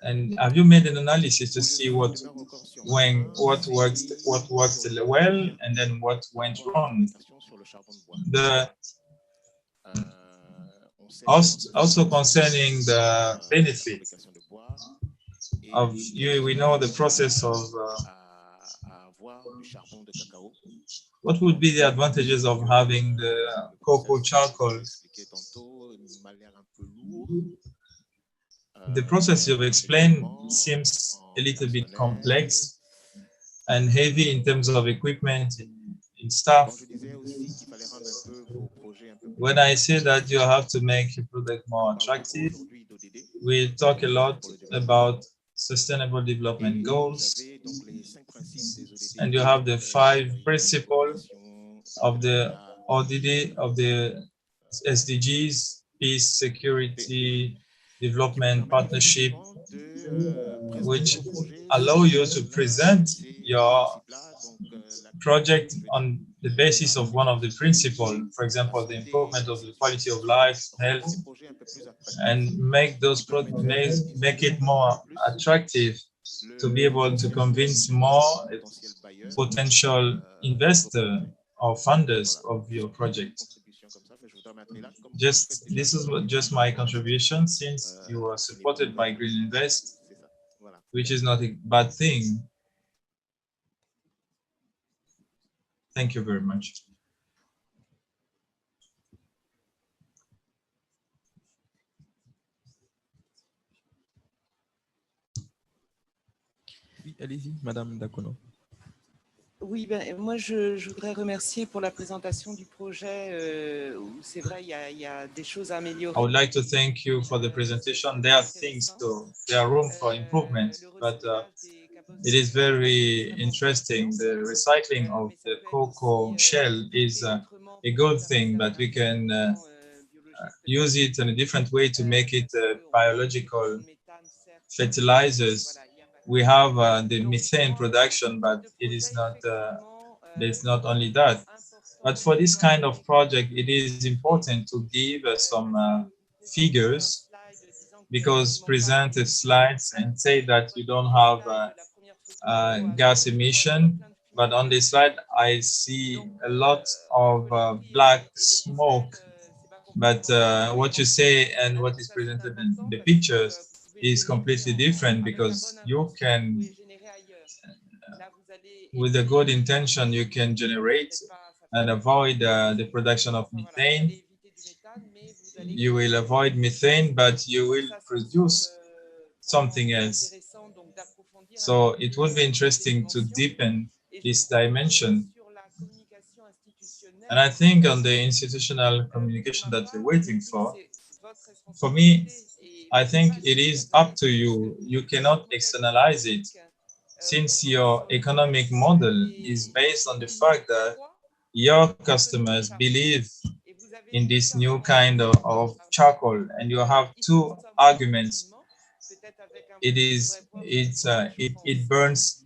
And have you made an analysis to see what worked well and then what went wrong? The also concerning the benefit of you, we know the process of what would be the advantages of having the cocoa charcoal? The process you've explained seems a little bit complex and heavy in terms of equipment, in staff. When I say that you have to make your product more attractive, we talk a lot about sustainable development goals, and you have the 5 principles of the ODD, of the SDGs: peace, security, development, partnership, which allow you to present your project on the basis of one of the principles, for example, the improvement of the quality of life, health, and make those make it more attractive to be able to convince more potential investor or funders of your project. This is just my contribution, since you are supported by Green Invest, which is not a bad thing. Thank you very much. Oui, allez-y, Madame Dacono. Oui, ben, moi je voudrais remercier pour la présentation du projet. C'est vrai, il y a des choses à améliorer. I would like to thank you for the presentation. There are things, so there are room for improvement, but it is very interesting. The recycling of the cocoa shell is a good thing, but we can use it in a different way to make it biological fertilizers. We have the methane production, but it is not. It's not only that. But for this kind of project, it is important to give some figures, because presented slides and say that you don't have gas emission, but on this slide I see a lot of black smoke. But what you say and what is presented in the pictures is completely different, because you can, with a good intention, you can generate and avoid the production of methane. You will avoid methane, but you will produce something else. So it would be interesting to deepen this dimension. And I think on the institutional communication that you're waiting for me, I think it is up to you. You cannot externalize it, since your economic model is based on the fact that your customers believe in this new kind of charcoal, and you have 2 arguments. It burns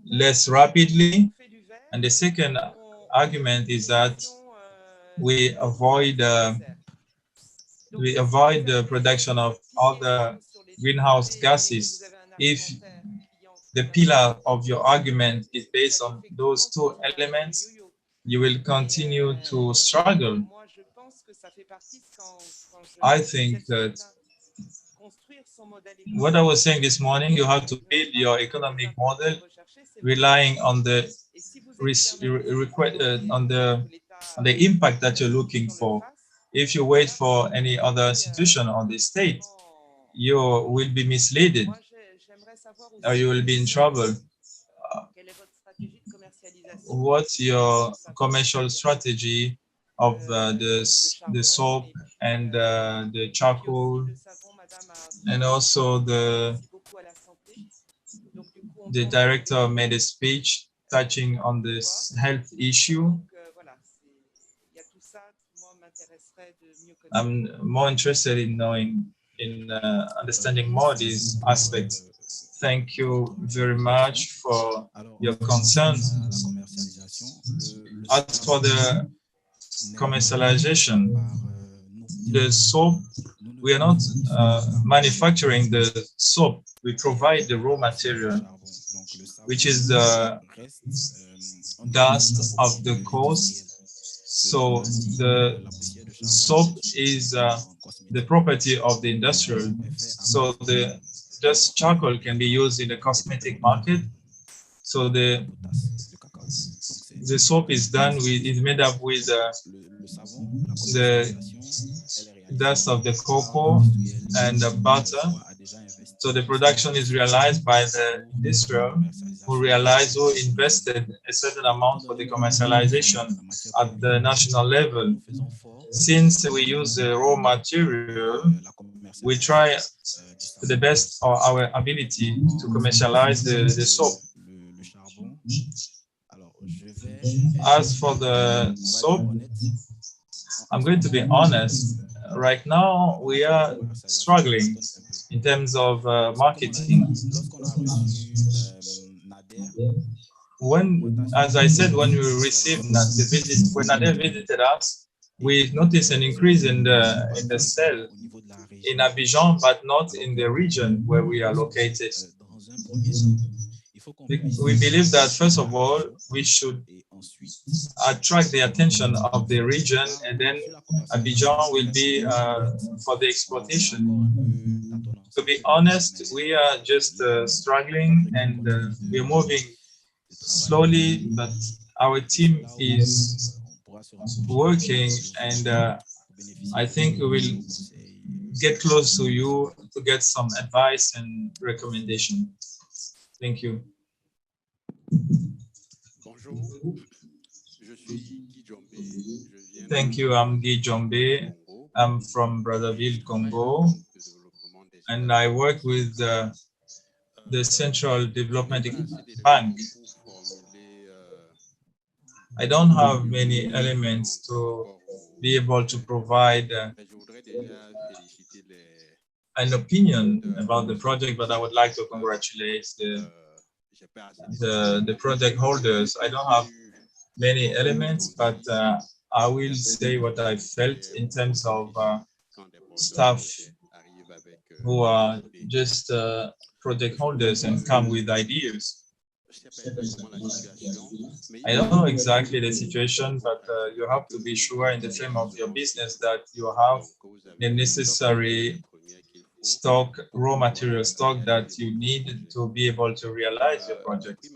less rapidly, and the second argument is that we avoid the production of other greenhouse gases. If the pillar of your argument is based on those 2 elements, you will continue to struggle. I think that what I was saying this morning, you have to build your economic model relying on the on the impact that you're looking for. If you wait for any other institution or the state, you will be misled, or you will be in trouble. What's your commercial strategy of the soap and the charcoal, and also the director made a speech touching on this health issue. I'm more interested in knowing, understanding more these aspects. Thank you very much for your concern. As for the commercialization, the soap, we are not manufacturing the soap. We provide the raw material, which is the dust of the coast. So the soap is the property of the industrial. So the dust charcoal can be used in the cosmetic market. So the soap is done with, is made up with the dust of the cocoa and the butter. So the production is realized by the industrial who invested a certain amount for the commercialization at the national level. Since we use the raw material, we try to the best of our ability to commercialize the soap. As for the soap, I'm going to be honest. Right now, we are struggling in terms of marketing. As I said, when we received the visit, when Nader visited us, we noticed an increase in the sale in Abidjan, but not in the region where we are located. We believe that, first of all, we should attract the attention of the region, and then Abidjan will be for the exploitation. To be honest, we are just struggling, and we are moving slowly, but our team is working, and I think we will get close to you to get some advice and recommendation. Thank you. Thank you. I'm Guy Jombe. I'm from Brazzaville, Congo, and I work with the Central Development Bank. I don't have many elements to be able to provide an opinion about the project, but I would like to congratulate the project holders. I don't have many elements, but I will say what I felt in terms of staff who are just project holders and come with ideas. I don't know exactly the situation, but you have to be sure in the frame of your business that you have the necessary stock, raw material stock that you need to be able to realize your project.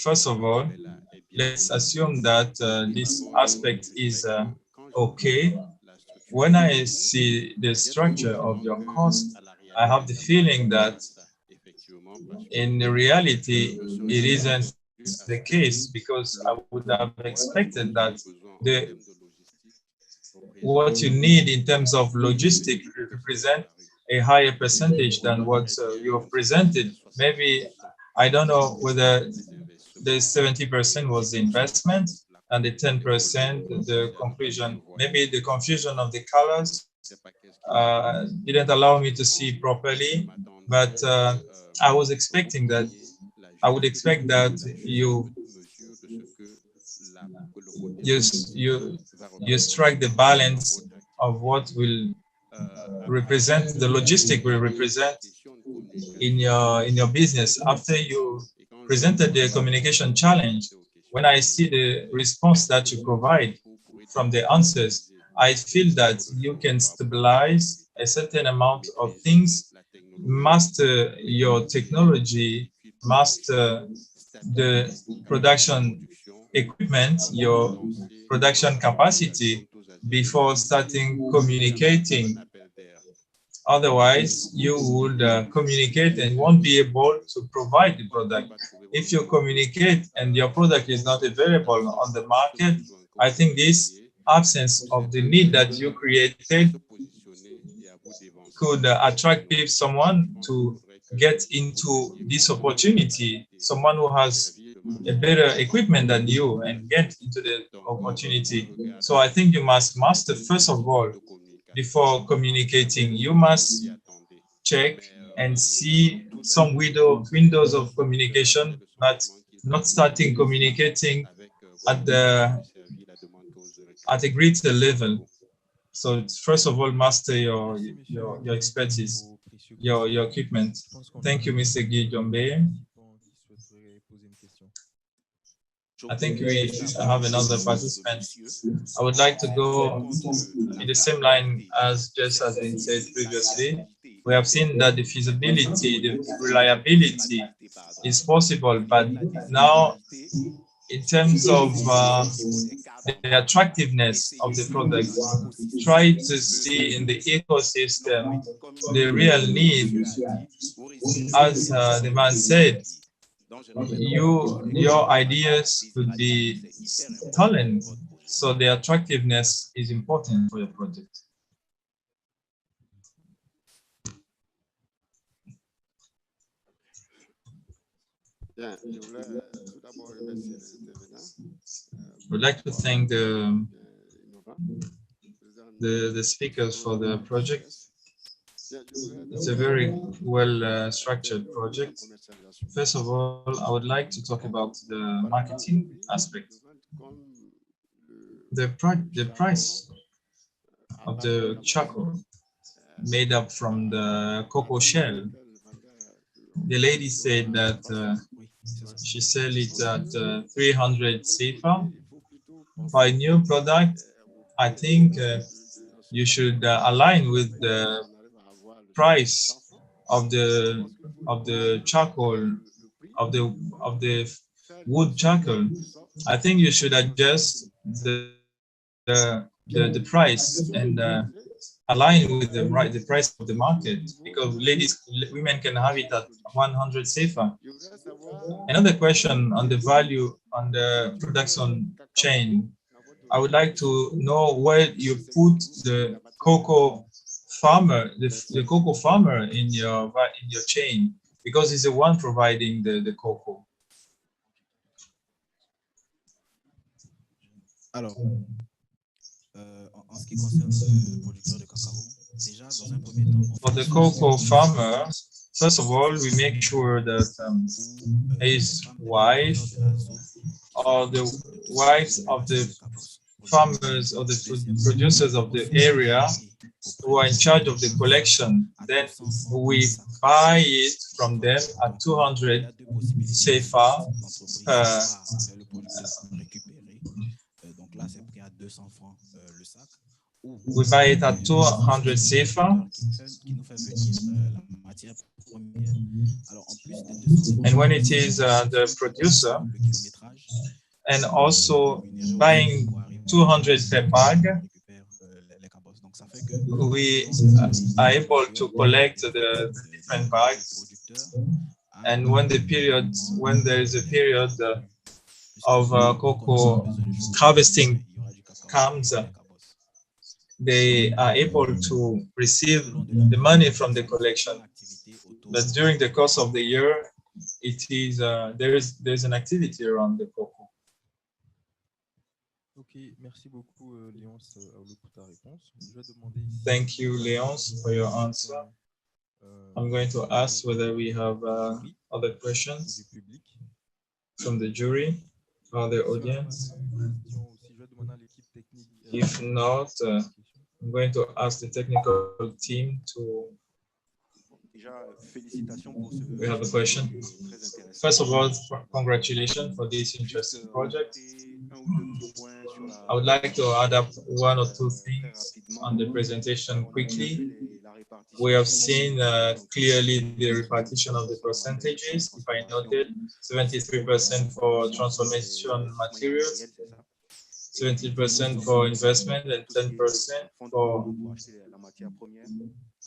First of all, let's assume that this aspect is okay. When I see the structure of your cost, I have the feeling that in reality, it isn't the case, because I would have expected that what you need in terms of logistics represent a higher percentage than what you have presented. Maybe, I don't know whether the 70% was the investment and the 10% the confusion. Maybe the confusion of the colors didn't allow me to see properly, but I was expecting that. I would expect that you strike the balance of what will represent, the logistic will represent in your business. After you presented the communication challenge, when I see the response that you provide from the answers, I feel that you can stabilize a certain amount of things, master your technology, master the production equipment, your production capacity before starting communicating. Otherwise, you would communicate and won't be able to provide the product. If you communicate and your product is not available on the market, I think this absence of the need that you created could attract someone to get into this opportunity, someone who has a better equipment than you and get into the opportunity. So I think you must master, first of all, before communicating, you must check and see some windows of communication, but not starting communicating at a greater level. So first of all, master your expertise, your equipment. Thank you, Mr. Guy Jombe. I think we have another participant. I would like to go in the same line as just has been said previously. We have seen that the feasibility, the reliability is possible, but now in terms of the attractiveness of the product, try to see in the ecosystem the real need. As the man said, your ideas could be stolen, so the attractiveness is important for your project. Bien, je voulais tout d'abord remercier les intervenants. We'd like to thank the speakers for the project. It's a very well structured project. First of all, I would like to talk about the marketing aspect. The price of the charcoal made up from the cocoa shell. The lady said that she sells it at 300 CFA. For a new product, I think you should align with the price of the charcoal, of the wood charcoal. I think you should adjust the price and align with the price of the market, because women can have it at 100 CFA. Another question on the value on the production chain. I would like to know where you put the cocoa farmer, the cocoa farmer in your chain, because he's the one providing the cocoa. Alors, en ce qui concerne le producteur de cacao, déjà dans un premier temps, for the cocoa farmer, first of all, we make sure that his wife or the wives of the farmers or the producers of the area who are in charge of the collection, then we buy it from them at 200 CFA per. We buy it at 200 CFA. And when it is the producer, and also buying 200 per bag, we are able to collect the different bags. And when there is a period of cocoa harvesting comes, they are able to receive the money from the collection. But during the course of the year, it is there's an activity around the cocoa. Ok, merci beaucoup Léonce pour ta réponse. Je vais demander ici. Thank you, Léonce, for your answer. I'm going to ask whether we have other questions from the jury or the audience. If not, I'm going to ask the technical team to. We have a question. First of all, congratulations for this interesting project. I would like to add up one or two things on the presentation quickly. We have seen clearly the repartition of the percentages. If I noted, 73% for transformation materials, 70% for investment, and 10% for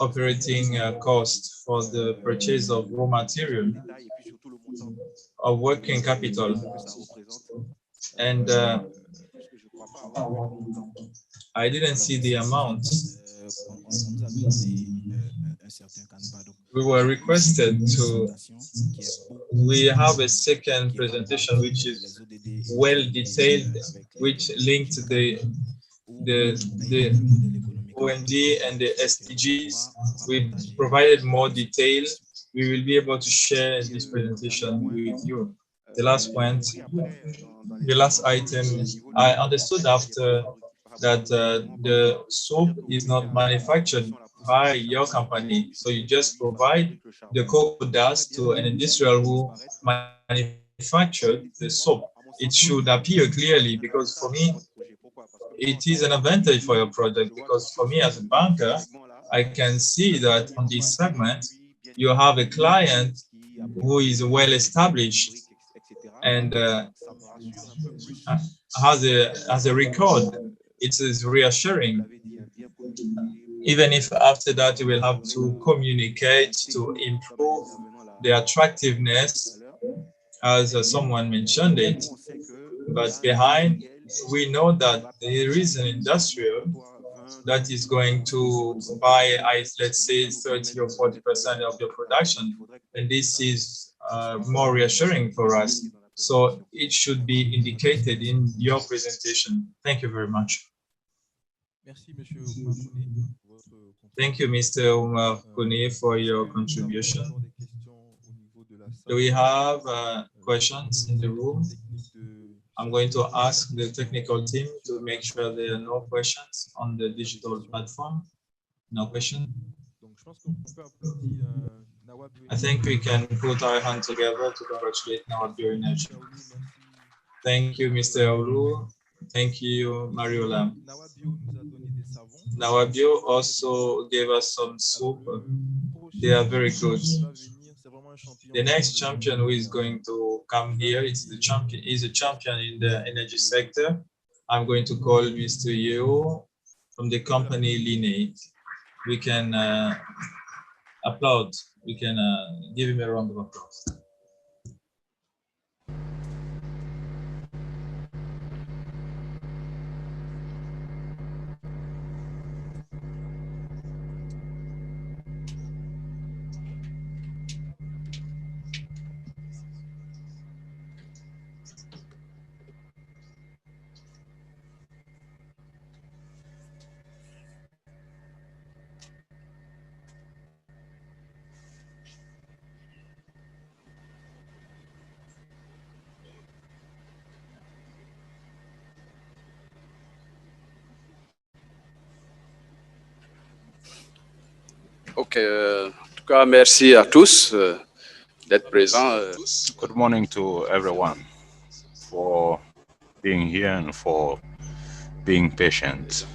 operating cost for the purchase of raw material or working capital. And I didn't see the amount on nous a demandé un certain canevas. Donc, we were requested to, we have a second presentation which is well detailed, which linked the OND and the SDGs. We provided more detail. We will be able to share this presentation with you. The last point, the last item, I understood after that the soap is not manufactured by your company. So you just provide the cocoa dust to an industrial who manufactured the soap. It should appear clearly, because for me, it is an advantage for your project, because for me as a banker, I can see that on this segment, you have a client who is well established and has a record. It is reassuring. Even if after that you will have to communicate to improve the attractiveness, as someone mentioned it. But behind, we know that there is an industrial that is going to buy, let's say, 30 or 40% of your production. And this is more reassuring for us. So it should be indicated in your presentation. Thank you very much. Thank you, Mr. Umar Kone, for your contribution. Do we have questions in the room? I'm going to ask the technical team to make sure there are no questions on the digital platform. No question? I think we can put our hands together to congratulate Nawabio Energy. Thank you, Mr. Aulu. Thank you, Mariola. Nawabio also gave us some soup. They are very good. The next champion who is going to come here is a champion in the energy sector. I'm going to call Mr. Yeo from the company Lineate. We can applaud. We can give him a round of applause. Ok, en tout cas, merci à tous d'être présents. Good morning to everyone for being here and for being patient.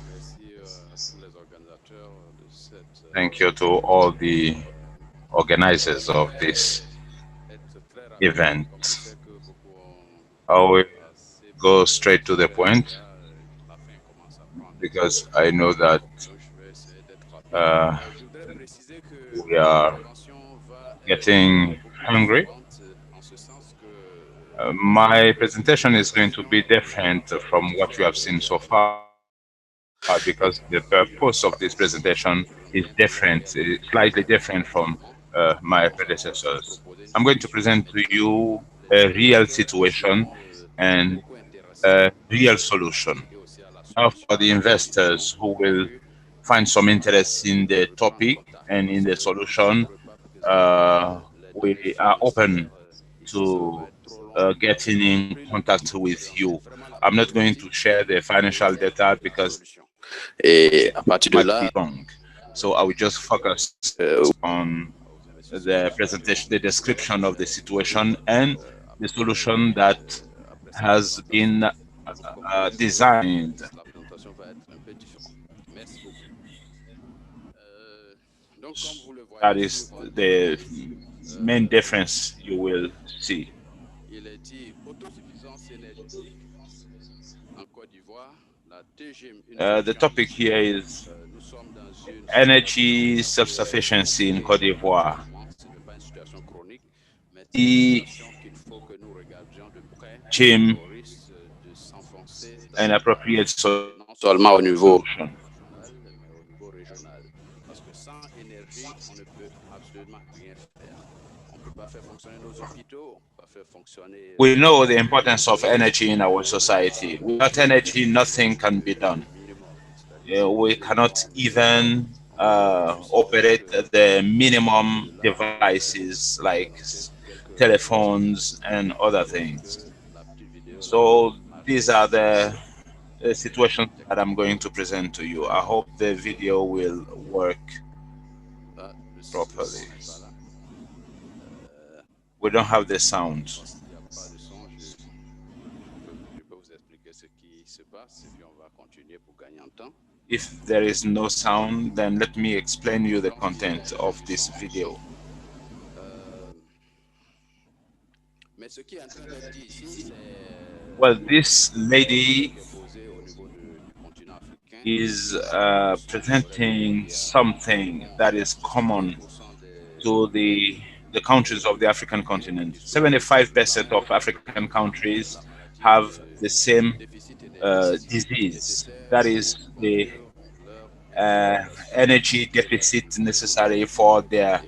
Thank you to all the organizers of this event. I will go straight to the point because I know that we are getting hungry. My presentation is going to be different from what you have seen so far because the purpose of this presentation is different, slightly different from my predecessors. I'm going to present to you a real situation and a real solution. Now, for the investors who will find some interest in the topic and in the solution, we are open to getting in contact with you. I'm not going to share the financial data because Et à partir de là, so I will just focus on the presentation, the description of the situation and the solution that has been designed. la présentation va être un peu différente. Merci beaucoup. Donc, comme vous le voyez, That is the main difference you will see. il est dit autosuffisance énergétique en Côte d'Ivoire. The topic here is energy self-sufficiency in Côte d'Ivoire. Jim, an appropriate seulement au niveau vital. Parce que sans énergie, on ne peut absolument rien faire. On ne peut pas faire fonctionner nos hôpitaux, on ne peut pas faire fonctionner We know the importance of energy in our society. Without energy, nothing can be done. We cannot even operate the minimum devices like telephones and other things. So these are the situations that I'm going to present to you. I hope the video will work properly. We don't have the sound. S'il n'y a pas de son, je peux vous expliquer ce qui se passe et puis on va continuer pour gagner en temps. If there is no sound, then let me explain you the content of this video. Mais ce qui est en train d'être dit ici, c'est Well, this lady posé au niveau du continent africain. is presenting something that is common to the countries of the African continent. 75% of African countries have the same disease. That is the energy deficit necessary for their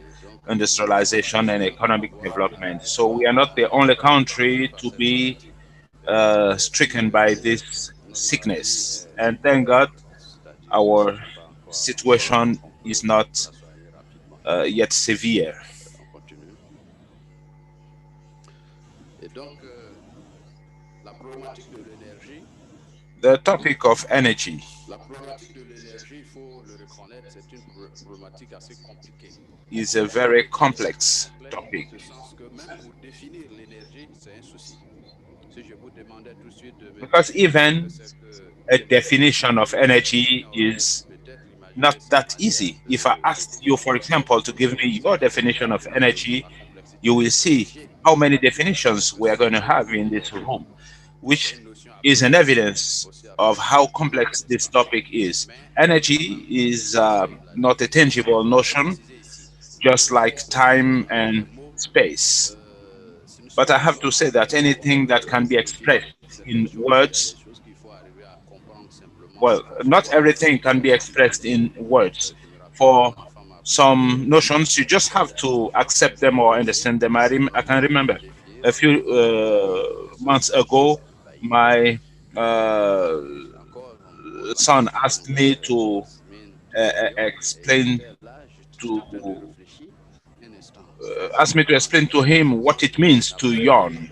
industrialization and economic development. So we are not the only country to be stricken by this sickness. And thank God our situation is not yet severe. On continue. Et donc, la problématique de l'énergie. The topic of energy La problématique de l'énergie, il faut le reconnaître, c'est une problématique assez compliquée. is a very complex topic. En ce sens que même pour définir l'énergie, c'est un souci. Si je vous demandais tout de suite de me Because dire even a definition of energy is not that easy. If I asked you, for example, to give me your definition of energy, you will see how many definitions we are going to have in this room, which is an evidence of how complex this topic is. Energy is not a tangible notion, just like time and space. But I have to say that anything that can be expressed in words, well, not everything can be expressed in words. For some notions, you just have to accept them or understand them. I can remember a few months ago, my son asked me to explain to him what it means to yawn.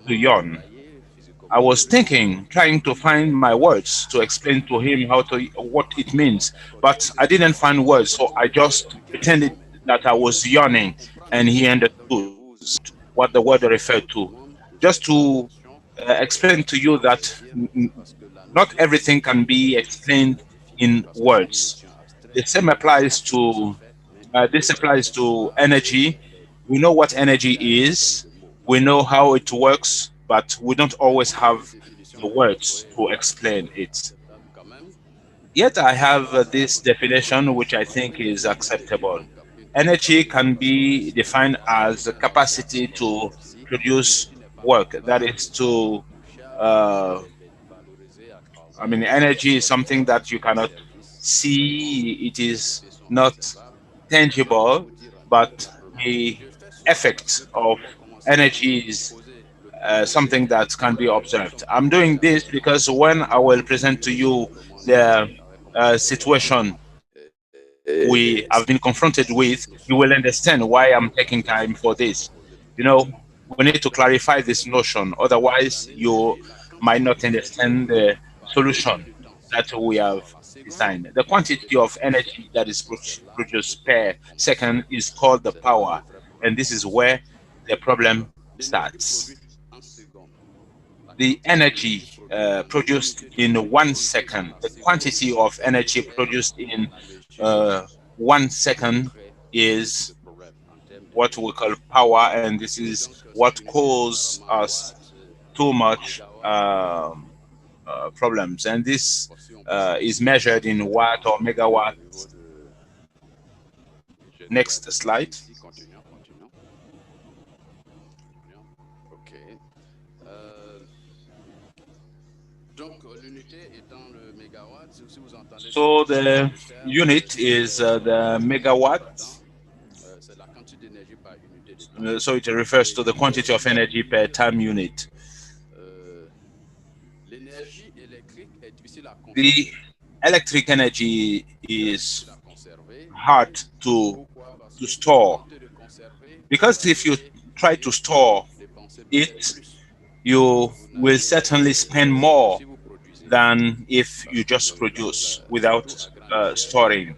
To yawn. I was trying to find my words to explain to him what it means, but I didn't find words, so I just pretended that I was yawning, and he understood what the word referred to. Just to explain to you that not everything can be explained in words. The same applies to this applies to energy. We know what energy is. We know how it works, but we don't always have the words to explain it. Yet I have this definition which I think is acceptable. Energy can be defined as the capacity to produce work. That is to energy is something that you cannot see. It is not tangible, but the effect of energy is something that can be observed. I'm doing this because when I will present to you the situation we have been confronted with, you will understand why I'm taking time for this. You know, we need to clarify this notion, otherwise you might not understand the solution that we have designed. The quantity of energy that is produced per second is called the power, and this is where the problem starts. The energy produced in 1 second, the quantity of energy produced in 1 second is what we call power, and this is what causes us too much problems. And this is measured in watt or megawatt. Next slide. Donc, l'unité étant le So the unit is the megawatt. So it refers to the quantity of energy per time unit. The electric energy is hard to store, because if you try to store it, you will certainly spend more than if you just produce without storing.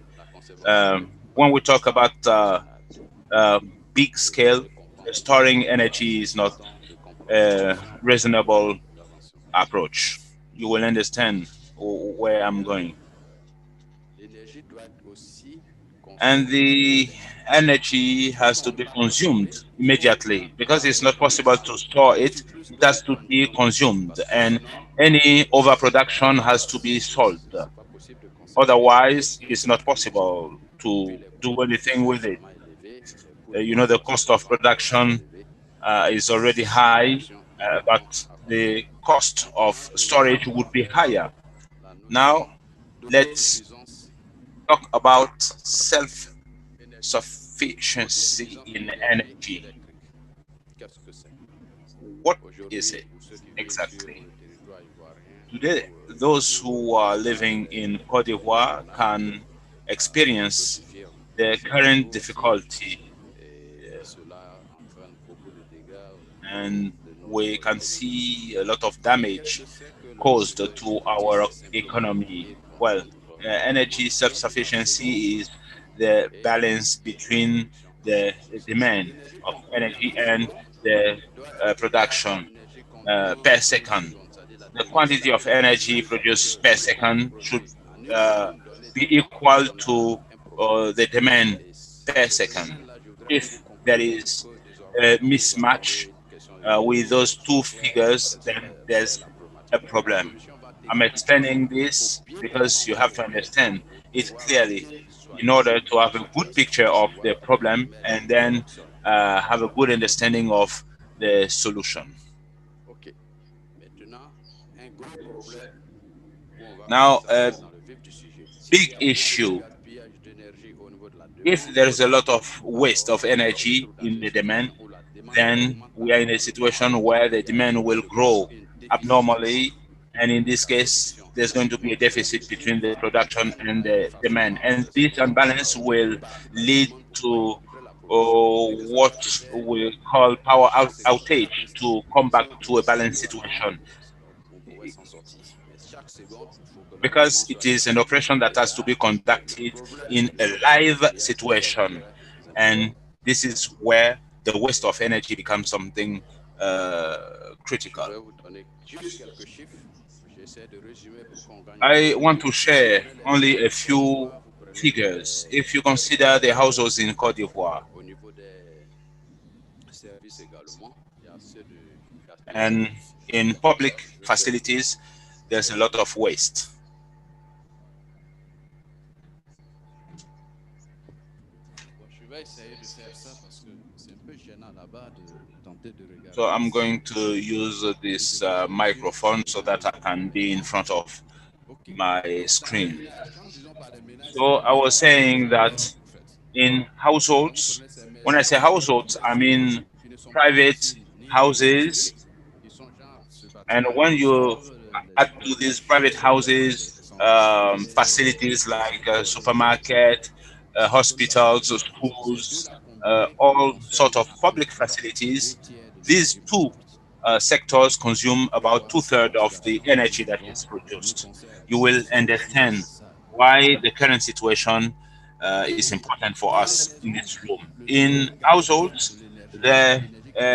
When we talk about big scale, storing energy is not a reasonable approach. You will understand where I'm going. And the energy has to be consumed immediately, because it's not possible to store it. It has to be consumed, and any overproduction has to be sold. Otherwise, it's not possible to do anything with it. You know, the cost of production is already high, but the cost of storage would be higher. Now, let's talk about self-sufficiency in energy. What is it exactly? Today, those who are living in Cote d'Ivoire can experience the current difficulty, and we can see a lot of damage caused to our economy. Well, energy self-sufficiency is the balance between the demand of energy and the production per second. The quantity of energy produced per second should be equal to the demand per second. If there is a mismatch with those two figures, then there's a problem. I'm explaining this because you have to understand it clearly in order to have a good picture of the problem, and then have a good understanding of the solution. Now, a big issue: if there is a lot of waste of energy in the demand, then we are in a situation where the demand will grow abnormally, and in this case, there's going to be a deficit between the production and the demand, and this imbalance will lead to what we call power outage to come back to a balanced situation, because it is an operation that has to be conducted in a live situation, and this is where the waste of energy becomes something critical. I want to share only a few figures. If you consider the households in Cote d'Ivoire, and in public facilities, there's a lot of waste. So I'm going to use this microphone so that I can be in front of my screen. So I was saying that in households, when I say households, I mean private houses. And when you add to these private houses facilities like supermarket, hospitals, schools, all sort of public facilities, these two sectors consume about 2/3 of the energy that is produced. You will understand why the current situation is important for us in this room. In households, the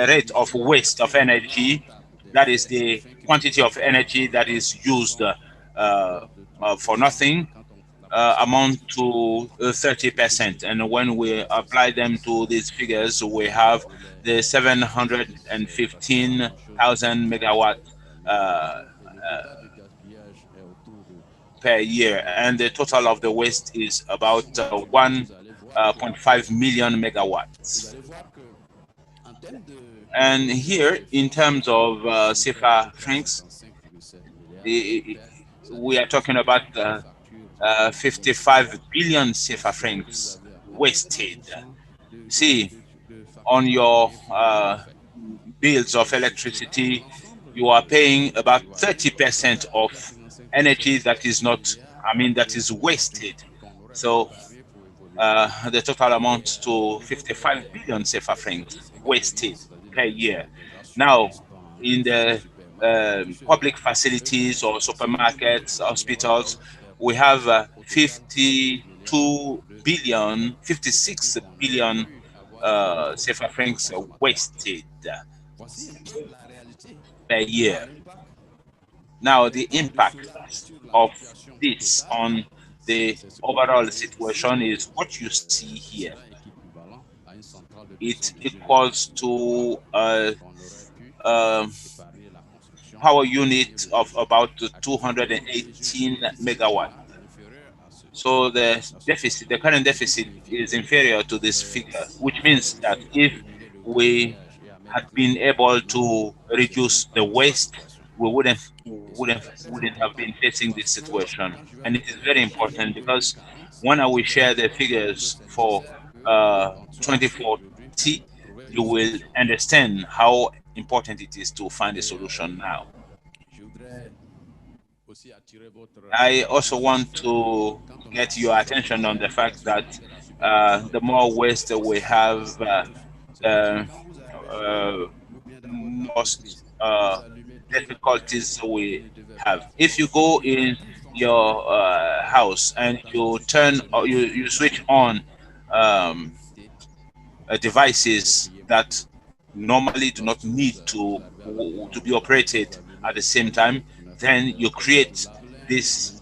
rate of waste of energy, that is the quantity of energy that is used for nothing, amount to 30%. And when we apply them to these figures, we have the 715,000 megawatt per year, and the total of the waste is about 1.5 million megawatts. And here, in terms of CFA francs, we are talking about 55 billion CFA francs wasted. See, on your bills of electricity, you are paying about 30% of energy that is not, I mean, that is wasted. So the total amounts to 55 billion CFA francs wasted per year. Now, in the public facilities or supermarkets, hospitals, we have 52 billion, 56 billion CFA francs wasted per year. Now, the impact of this on the overall situation is what you see here. It equals to a power unit of about 218 megawatts. So the deficit, the current deficit is inferior to this figure, which means that if we had been able to reduce the waste, we wouldn't have been facing this situation. And it is very important because when I will share the figures for 2040, you will understand how important it is to find a solution now. I also want to get your attention on the fact that the more waste we have, the most difficulties we have. If you go in your house and you turn or you switch on devices that normally do not need to be operated at the same time, then you create this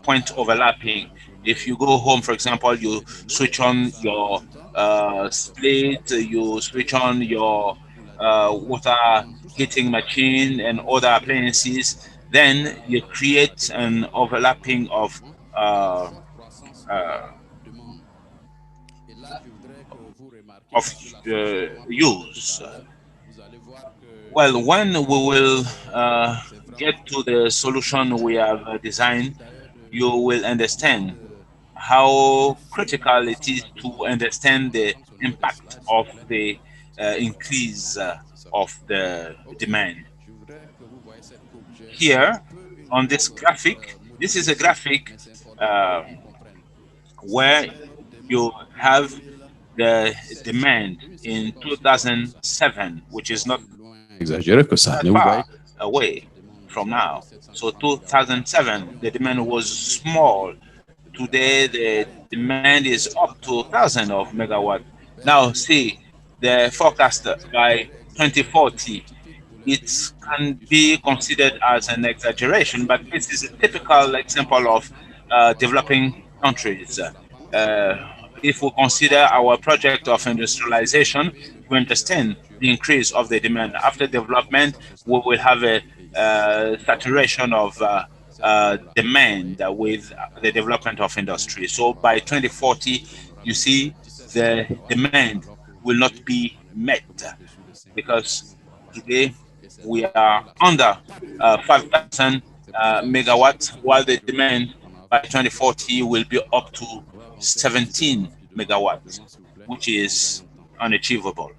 point overlapping. If you go home, for example, you switch on your split, you switch on your water heating machine and other appliances, then you create an overlapping of use. Well, when we will get to the solution we have designed, you will understand how critical it is to understand the impact of the increase of the demand. Here, on this graphic, this is a graphic where you have the demand in 2007, which is not that far away from now. So 2007, the demand was small. Today, the demand is up to 1,000 of megawatt. Now, see the forecast by 2040. It can be considered as an exaggeration, but this is a typical example of developing countries. If we consider our project of industrialization, we understand the increase of the demand. After development, we will have a saturation of demand with the development of industry. So by 2040, you see the demand will not be met because today we are under 5,000 megawatts, while the demand by 2040 will be up to 17 megawatts, which is unachievable.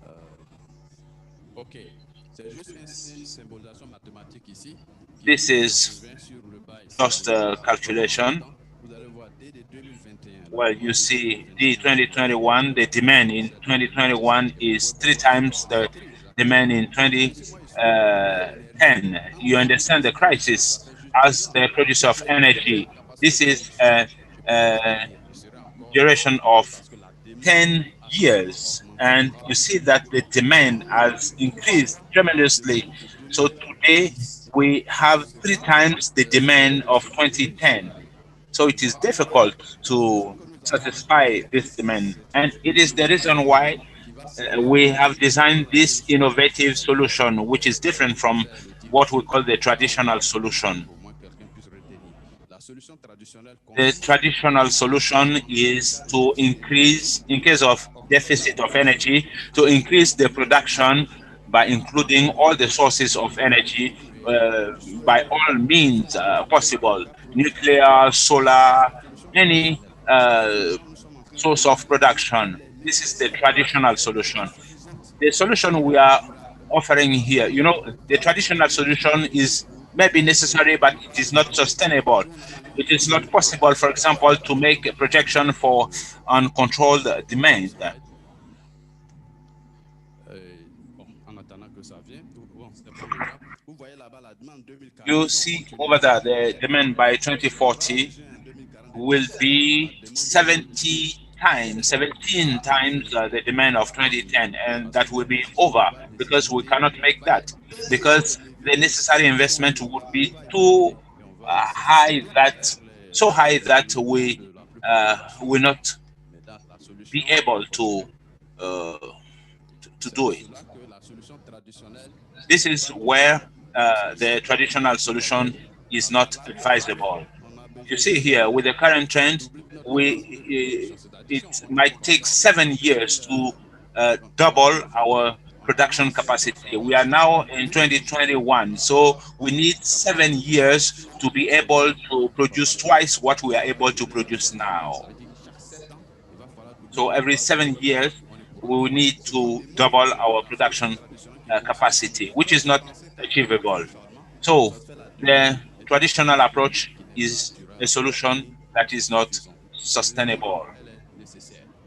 This is just a calculation. Well, you see the 2021, the demand in 2021 is 3 times the demand in 2010. You understand the crisis as the producer of energy. This is a duration of 10 years, and you see that the demand has increased tremendously. So today we have 3 times the demand of 2010. So it is difficult to satisfy this demand, and it is the reason why we have designed this innovative solution, which is different from what we call the traditional solution. The traditional solution is to increase, in case of deficit of energy, to increase the production by including all the sources of energy by all means possible, nuclear, solar, any source of production. This is the traditional solution. The solution we are offering here, you know, the traditional solution is maybe necessary, but it is not sustainable. It is not possible, for example, to make a projection for uncontrolled demand. En attendant que ça vienne, bon, c'est bon déjà. Vous voyez là-bas la demande 2040. You see over there, the demand by 2040 will be 70 times, 17 times the demand of 2010, and that will be over because we cannot make that because the necessary investment would be too high, that so high that we will not be able to do it. This is where the traditional solution is not advisable. You see here, with the current trend, it might take 7 years to double our production capacity. We are now in 2021, so we need 7 years to be able to produce twice what we are able to produce now. So every 7 years, we will need to double our production capacity, which is not achievable. So the traditional approach is a solution that is not sustainable.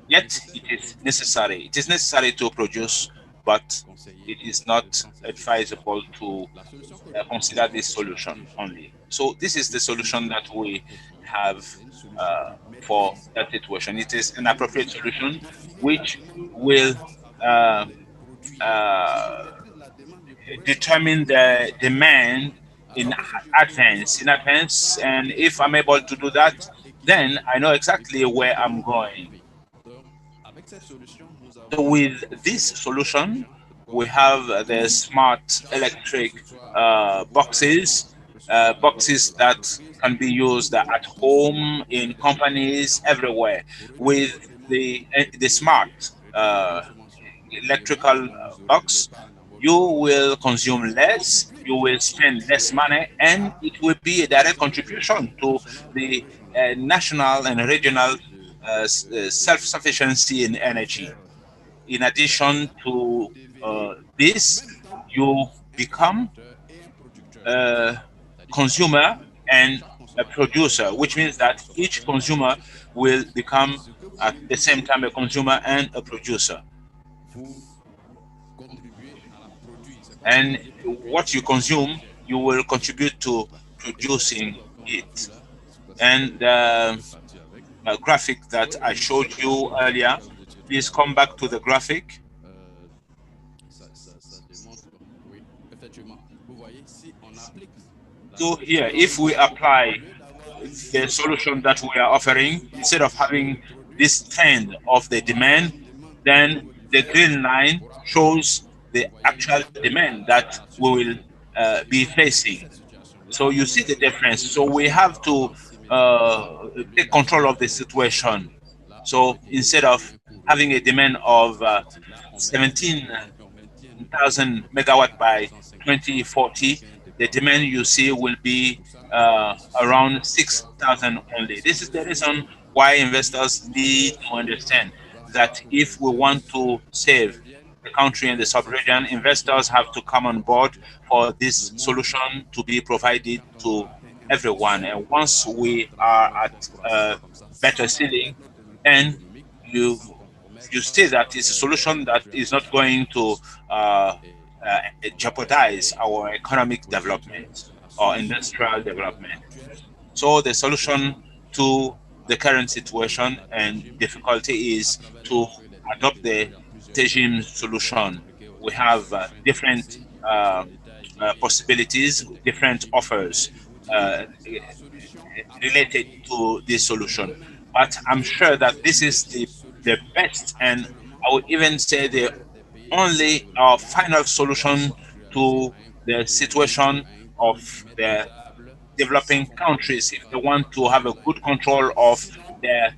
Yet it is necessary. It is necessary to produce, but it is not advisable to consider this solution only. So this is the solution that we have for that situation. It is an appropriate solution which will determine the demand in advance. And if I'm able to do that, then I know exactly where I'm going. So with this solution, we have the smart electric boxes, boxes that can be used at home, in companies, everywhere. With the smart electrical box, you will consume less, you will spend less money, and it will be a direct contribution to the national and regional self-sufficiency in energy. In addition to this, you become a consumer and a producer, which means that each consumer will become at the same time a consumer and a producer. And what you consume, you will contribute to producing it. And the graphic that I showed you earlier, please come back to the graphic. So here, if we apply the solution that we are offering, instead of having this trend of the demand, then the green line shows the actual demand that we will be facing. So you see the difference. So we have to take control of the situation. So instead of having a demand of 17,000 megawatt by 2040, the demand you see will be around 6,000 only. This is the reason why investors need to understand that if we want to save the country and the sub-region, investors have to come on board for this solution to be provided to everyone. And once we are at a better ceiling, and you see that it's a solution that is not going to jeopardize our economic development or industrial development. So the solution to the current situation and difficulty is to adopt the regime solution. We have different possibilities, different offers related to this solution. But I'm sure that this is the best, and I would even say the only final solution to the situation of the developing countries if they want to have a good control of their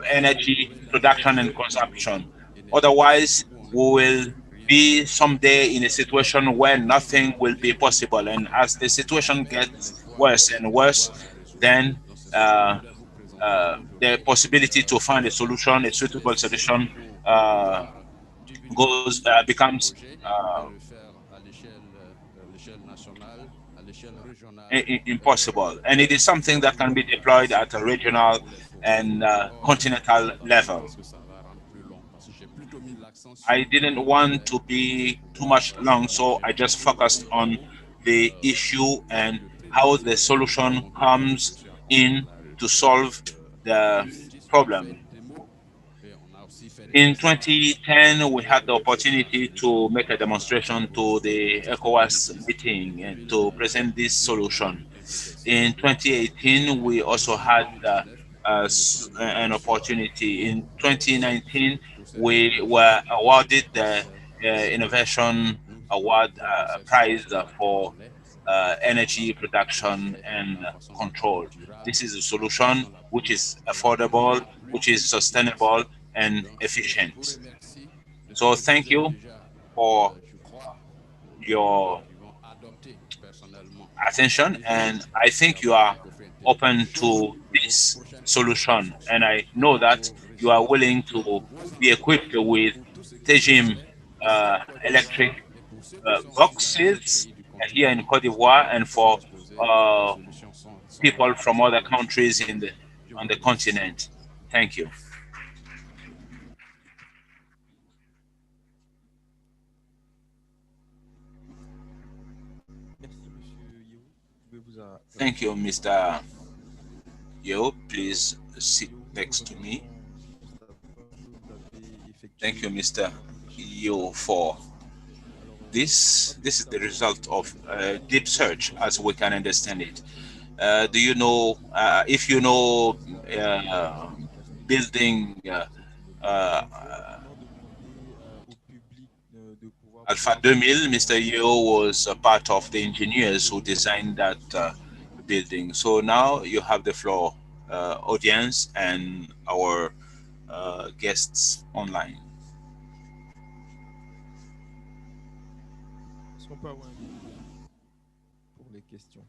energy production and consumption. Otherwise, we will be someday in a situation where nothing will be possible. And as the situation gets worse and worse, then the possibility to find a solution, a suitable solution, becomes impossible. And it is something that can be deployed at a regional and continental level. I didn't want to be too much long, so I just focused on the issue and how the solution comes in to solve the problem. In 2010, we had the opportunity to make a demonstration to the ECOWAS meeting and to present this solution. In 2018, we also had an opportunity. In 2019, we were awarded the Innovation Award Prize for energy production and control. This is a solution which is affordable, which is sustainable and efficient. So thank you for your attention, and I think you are open to this solution, and I know that you are willing to be equipped with Tejim electric boxes here in Cote d'Ivoire and for people from other countries on the continent. Thank you. Thank you, Mr. Yeo. Please sit next to me. Thank you, Mr. Yeo, for this. This is the result of deep search, as we can understand it. Do you know, if you know building Alpha 2000, Mr. Yeo was a part of the engineers who designed that building. So now you have the floor, audience and our guests online. Est-ce qu'on peut avoir un micro pour les questions?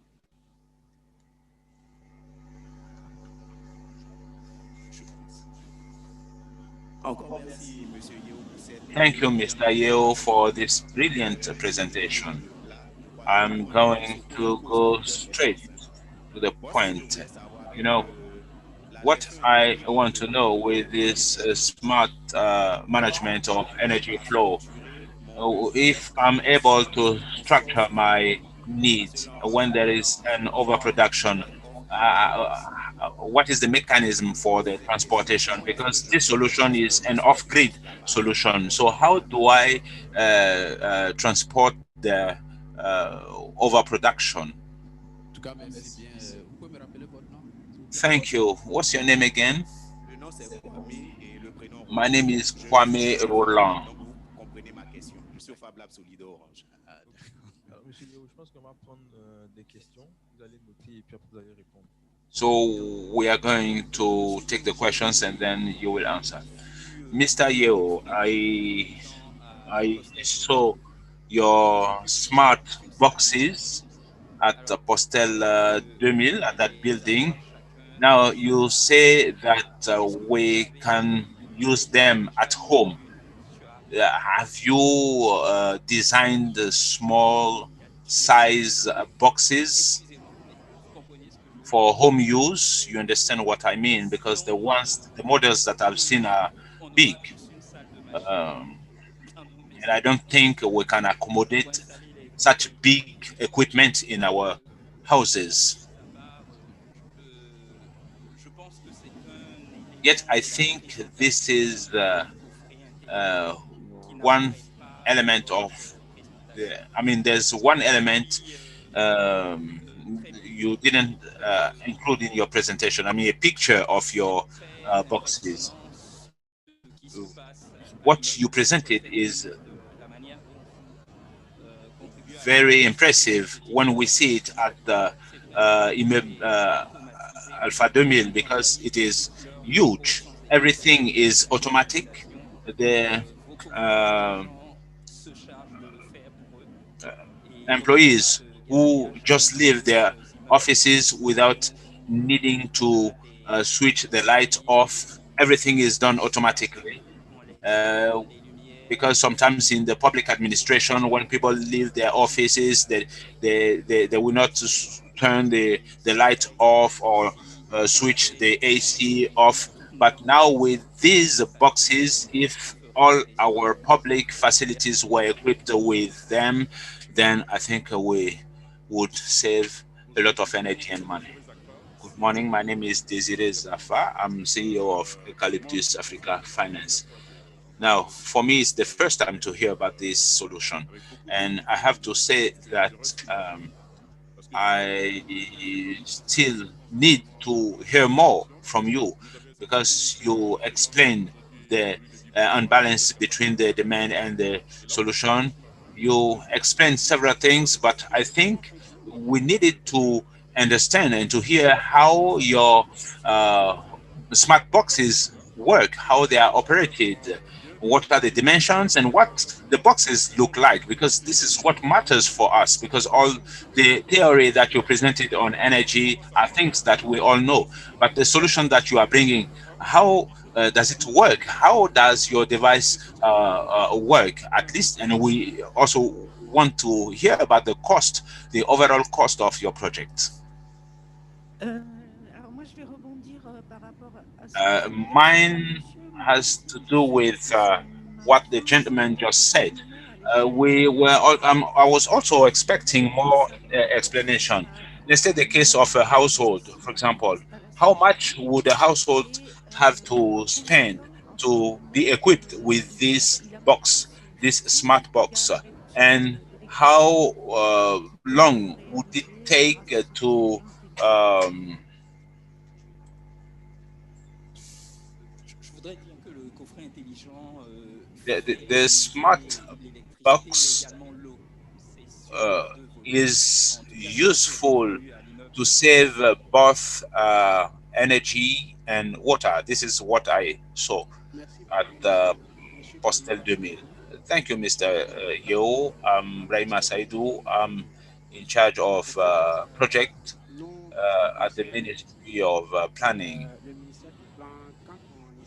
Thank you, Mr. Yeo, for this brilliant presentation. I'm going to go straight to the point. You know, what I want to know with this smart management of energy flow, if I'm able to structure my needs when there is an overproduction, what is the mechanism for the transportation? Because this solution is an off-grid solution. So how do I transport the overproduction? Thank you. What's your name again? My name is Kwame Roland. Monsieur Yeo, je pense qu'on va prendre des questions. Vous allez noter et puis après vous allez répondre. So we are going to take the questions and then you will answer. Mr. Yeo, I saw your smart boxes at Postel 2000 at that building. Now you say that we can use them at home. Have you designed small size boxes for home use? You understand what I mean? Because the models that I've seen are big. And I don't think we can accommodate such big equipment in our houses. Yet I think this is one element of there's one element you didn't include in your presentation. A picture of your boxes. What you presented is very impressive when we see it at the Alpha 2000 because it is huge. Everything is automatic. The employees who just leave their offices without needing to switch the light off. Everything is done automatically. Because sometimes in the public administration, when people leave their offices, they will not turn the light off or switch the AC off. But now with these boxes, if all our public facilities were equipped with them, then I think we would save a lot of energy and money. Good morning. My name is Desiree Zafa. I'm CEO of Eucalyptus Africa Finance. Now, for me, it's the first time to hear about this solution, and I have to say that I still need to hear more from you because you explained the unbalance between the demand and the solution. You explained several things, but I think we needed to understand and to hear how your smart boxes work, how they are operated, what are the dimensions, and what the boxes look like, because this is what matters for us, because all the theory that you presented on energy are things that we all know, but the solution that you are bringing, how does it work? How does your device work, at least? And we also want to hear about the cost, the overall cost of your project. Mine has to do with what the gentleman just said. I was also expecting more explanation. Let's take the case of a household, for example. How much would a household have to spend to be equipped with this box, this smart box? And how long would it take to the smart box is useful to save both energy and water. This is what I saw at Postel 2000. Thank you, Mr. Yeo. Raima Saidu. I'm in charge of project at the Ministry of Planning.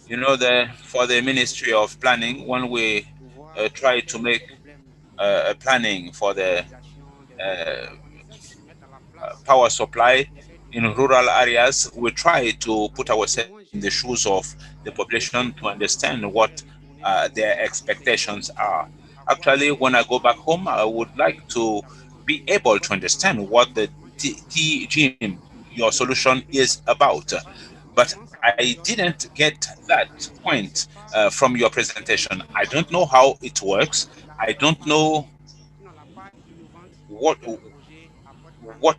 You know, for the Ministry of Planning, when we try to make a planning for the power supply in rural areas, we try to put ourselves in the shoes of the population to understand what their expectations are. Actually, when I go back home, I would like to be able to understand what the TGM, your solution, is about. But I didn't get that point from your presentation. I don't know how it works. I don't know what what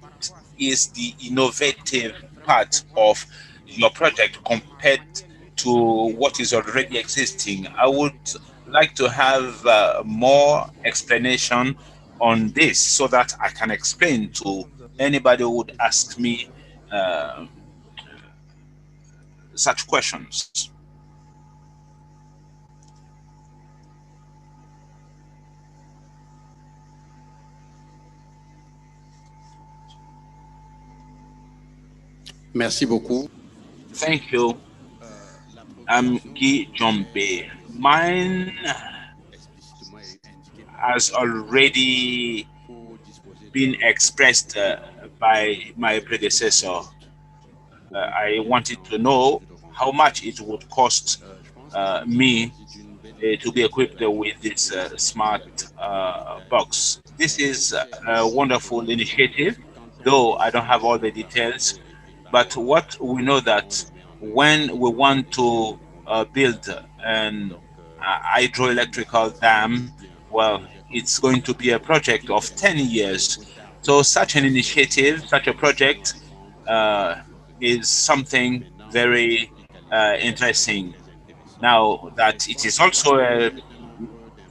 is the innovative part of your project compared to what is already existing. I would like to have more explanation on this so that I can explain to anybody who would ask me such questions. Merci beaucoup. Thank you. I'm Guy Jombe. Mine has already been expressed by my predecessor. I wanted to know how much it would cost me to be equipped with this smart box. This is a wonderful initiative, though I don't have all the details. But what we know that when we want to build an hydroelectrical dam, well, it's going to be a project of 10 years. So such an initiative, such a project is something very interesting. Now that it is also a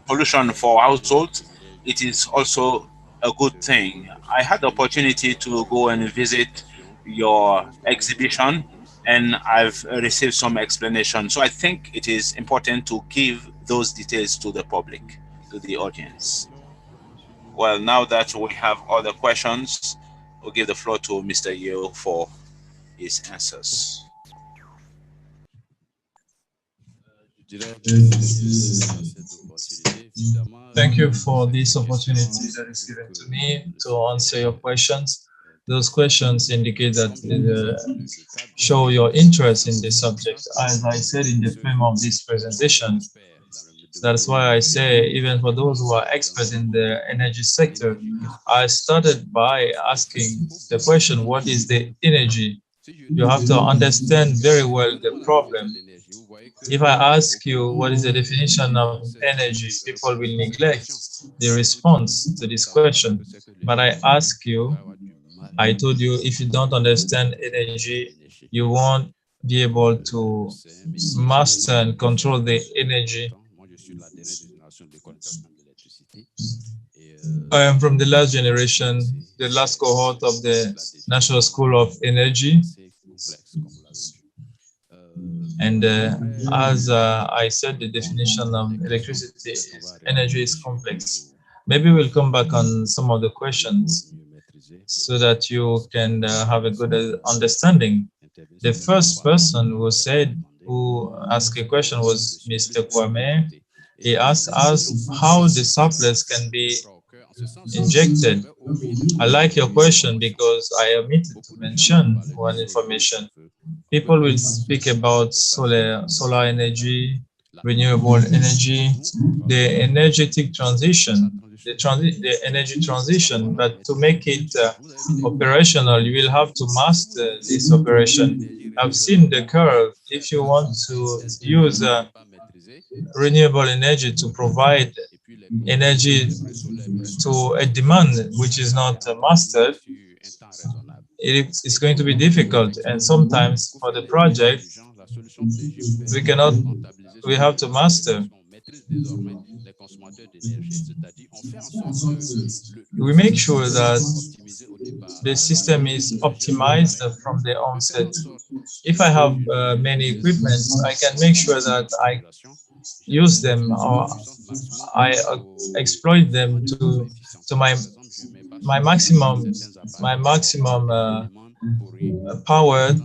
solution for households, it is also a good thing. I had the opportunity to go and visit your exhibition and I've received some explanation. So I think it is important to give those details to the public, to the audience. Well, now that we have other questions, we'll give the floor to Mr. Yeo for his answers. Thank you for this opportunity that is given to me to answer your questions. Those questions indicate that show your interest in this subject. As I said in the frame of this presentation, that's why I say, even for those who are experts in the energy sector, I started by asking the question, what is the energy? You have to understand very well the problem. If I ask you what is the definition of energy, people will neglect the response to this question. But I ask you, I told you, if you don't understand energy, you won't be able to master and control the energy. I am from the last generation, the last cohort of the National School of Energy. And as I said, the definition of electricity is energy is complex. Maybe we'll come back on some of the questions so that you can have a good understanding. The first person who asked a question was Mr. Kwame. He asked us how the surplus can be injected. I like your question because I omitted to mention one information. People will speak about solar energy, renewable energy, the energetic transition, the energy transition, but to make it operational, you will have to master this operation. I've seen the curve. If you want to use renewable energy to provide energy to a demand which is not mastered, it's going to be difficult. And sometimes for the project, we have to master. We make sure that the system is optimized from the onset. If I have many equipment, I can make sure that I use them or I exploit them to my maximum power.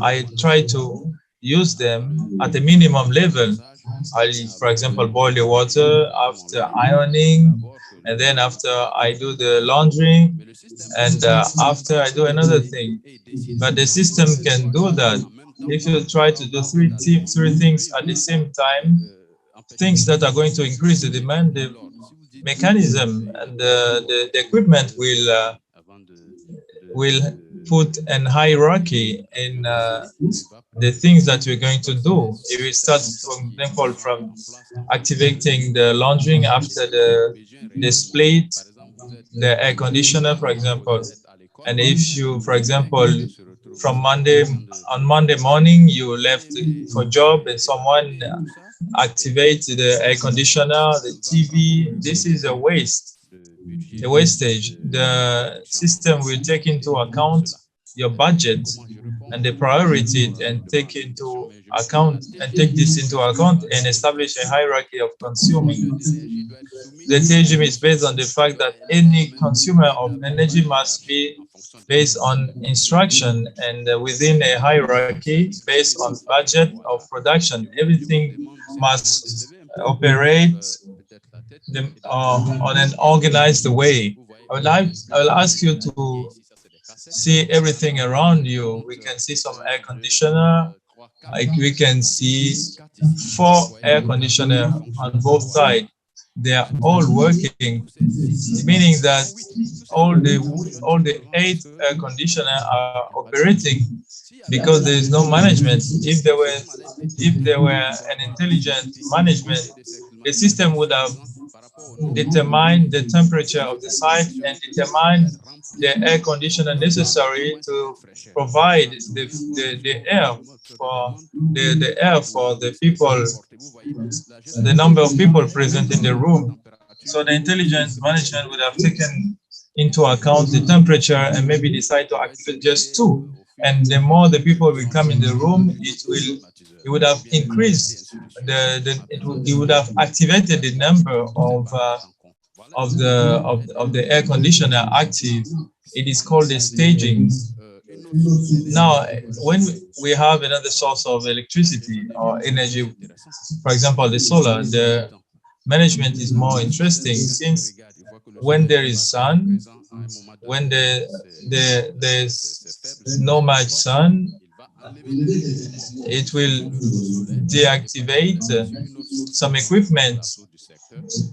I try to use them at a minimum level. For example, boil the water after ironing, and then after I do the laundry, and after I do another thing. But the system can do that. If you try to do three things at the same time, things that are going to increase the demand, the mechanism and the equipment will put an hierarchy in the things that we're going to do. If we start, for example, from activating the laundering after the split, the air conditioner, for example, and if you, for example, on Monday morning, you left for job and someone activates the air conditioner, the TV, this is a wastage. The system will take into account your budget and the priority and take this into account and establish a hierarchy of consuming. The regime is based on the fact that any consumer of energy must be based on instruction and within a hierarchy based on budget of production. Everything must operate on an organized way. I will ask you to see everything around you. We can see some air conditioner. We can see 4 air conditioners on both sides. They are all working, meaning that all the 8 air conditioners are operating because there is no management. If there were an intelligent management, the system would have determined the temperature of the site and determine the air conditioner necessary to provide the air for the people, the number of people present in the room. So the intelligent management would have taken into account the temperature and maybe decide to activate just 2. And the more the people will come in the room, it would have increased it would have activated the number of of the air conditioner active, it is called the staging. Now, when we have another source of electricity or energy, for example, the solar, the management is more interesting since when there is sun, when there's no much sun, it will deactivate some equipment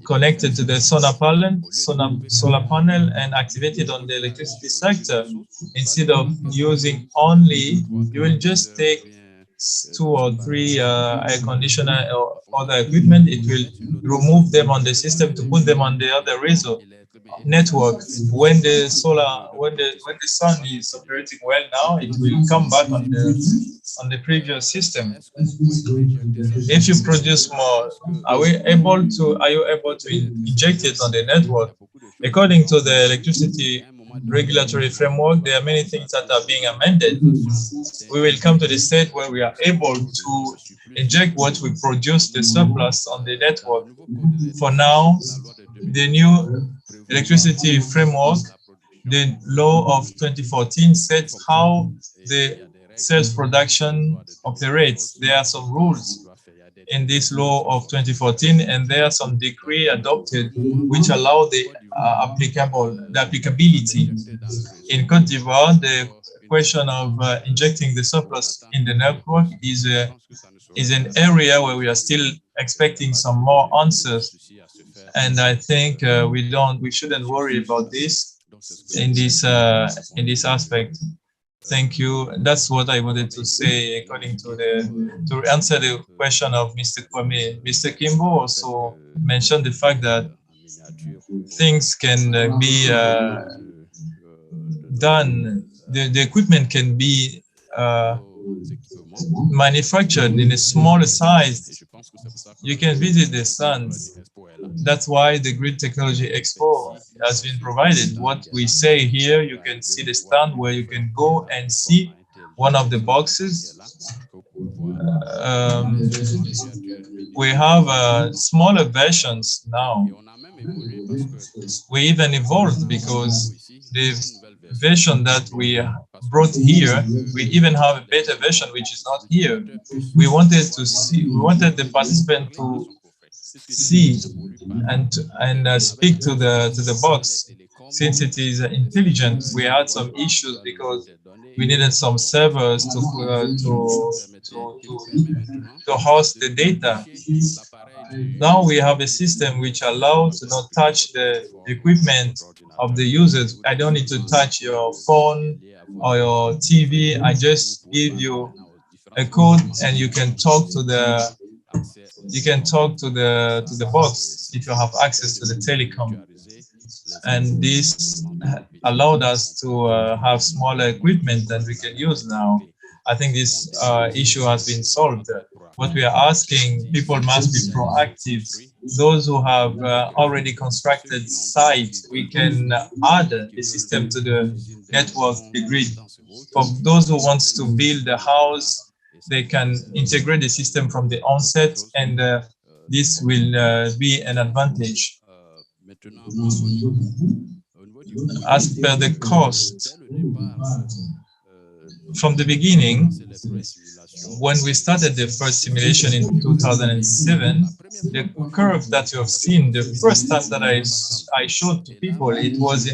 connected to the solar panel and activate it on the electricity sector. Instead of using only, you will just take 2 or 3 air conditioner or other equipment. It will remove them on the system to put them on the other network. When the sun is operating well now, it will come back on the previous system. If you produce more, are you able to inject it on the network? According to the electricity regulatory framework, there are many things that are being amended. We will come to the state where we are able to inject what we produce, the surplus, on the network. For now, the new electricity framework, the law of 2014, sets how the sales production operates. There are some rules in this law of 2014, and there are some decree adopted which allow the applicability. In Côte d'Ivoire, the question of injecting the surplus in the network is an area where we are still expecting some more answers, and I think we shouldn't worry about this in this aspect. Thank you. That's what I wanted to say according to answer the question of Mr. Kwame. Mr. Kimbo also mentioned the fact that things can be done, the equipment can be manufactured in a smaller size. You can visit the stands. That's why the Grid Technology Expo has been provided. What we say here, you can see the stand where you can go and see one of the boxes. We have smaller versions now. We even evolved because the version that we brought here, we even have a better version which is not here. We wanted the participant to see and speak to the box. Since it is intelligent, we had some issues because we needed some servers to host the data. Now we have a system which allows to not touch the equipment of the users. I don't need to touch your phone or your TV. I just give you a code and you can talk to the box if you have access to the telecom. And this allowed us to have smaller equipment that we can use now. I think this issue has been solved. What we are asking, people must be proactive. Those who have already constructed sites, we can add the system to the network, the grid. For those who want to build a house, they can integrate the system from the onset, and this will be an advantage. As per the cost, from the beginning, when we started the first simulation in 2007, the curve that you have seen the first time that I showed to people, it was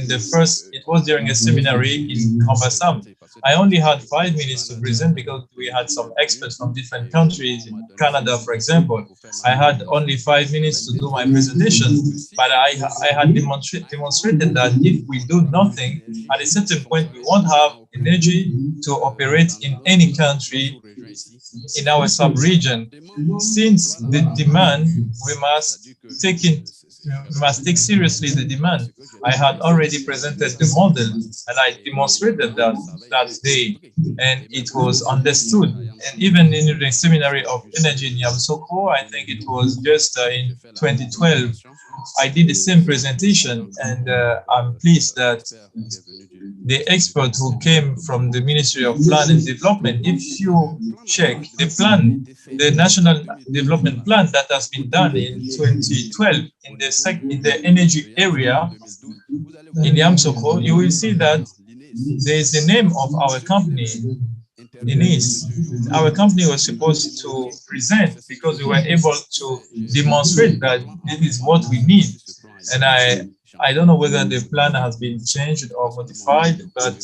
during a seminary in Cambassam. I only had 5 minutes to present because we had some experts from different countries. In Canada, for example, I had only 5 minutes to do my presentation, but I had demonstrated that if we do nothing, at a certain point we won't have energy to operate in any country in our sub-region. Since the demand, we must take seriously the demand. I had already presented the model and I demonstrated that day, and it was understood. And even in the seminary of energy in Yamoussoukro, I think it was just in 2012, I did the same presentation, and I'm pleased that the expert who came from the Ministry of Plan and Development, if you check the plan, the National Development Plan that has been done in 2012 in the energy area in Yamsoko, you will see that there is the name of our company, Inis. Our company was supposed to present because we were able to demonstrate that this is what we need. And I don't know whether the plan has been changed or modified, but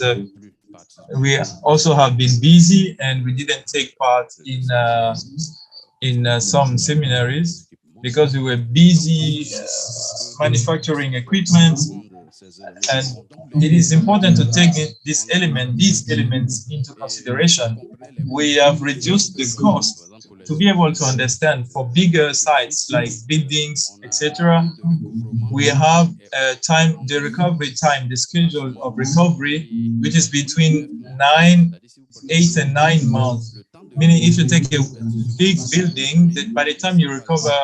we also have been busy and we didn't take part in some seminaries because we were busy manufacturing equipment. And it is important to take these elements into consideration. We have reduced the cost to be able to understand for bigger sites like buildings, etc. We have the recovery time, the schedule of recovery, which is between 8 and 9 months. Meaning, if you take a big building, that by the time you recover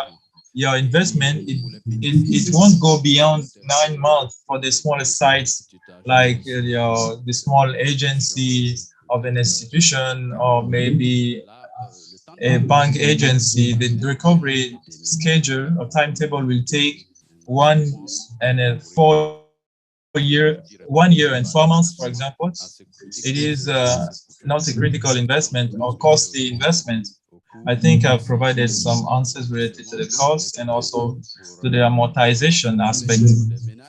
your investment, it won't go beyond 9 months for the smaller sites, like the small agency of an institution or maybe a bank agency. The recovery schedule or timetable will take 1 and 4 year, 1 year and 4 months, for example. It is not a critical investment or costly investment. I think I've provided some answers related to the cost and also to the amortization aspect.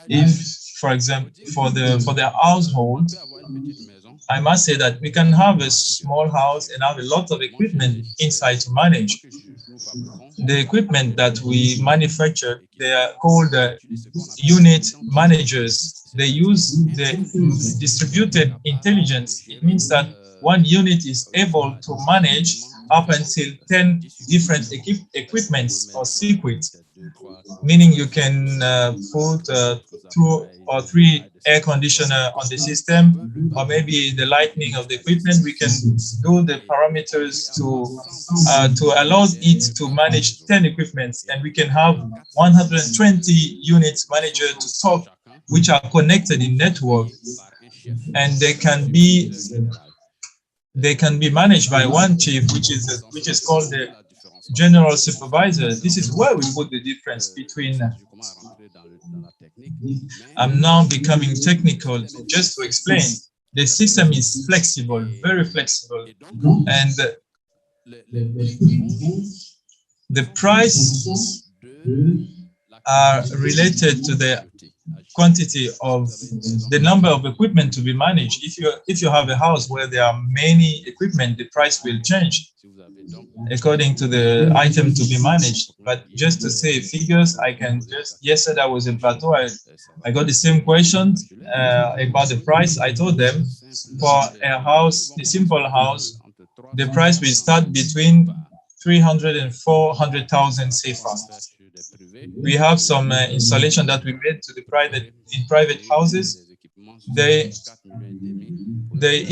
If, for example, for the household, I must say that we can have a small house and have a lot of equipment inside to manage. The equipment that we manufacture, they are called unit managers. They use the distributed intelligence. It means that one unit is able to manage up until 10 different equipments or circuits, meaning you can put 2 or 3 air conditioner on the system, or maybe the lightning of the equipment. We can do the parameters to allow it to manage 10 equipments, and we can have 120 units manager to talk, which are connected in network, and they can be managed by one chief, which is called the general supervisor. This is where we put the difference between. I'm now becoming technical. Just to explain, the system is flexible, very flexible, and the price are related to the quantity of the number of equipment to be managed. If you have a house where there are many equipment, the price will change according to the item to be managed. But just to say figures, I can just, yesterday I was in Plateau, I got the same question about the price. I told them for a house, a simple house, the price will start between 300 and 400,000 CFA. We have some installation that we made to the private houses. They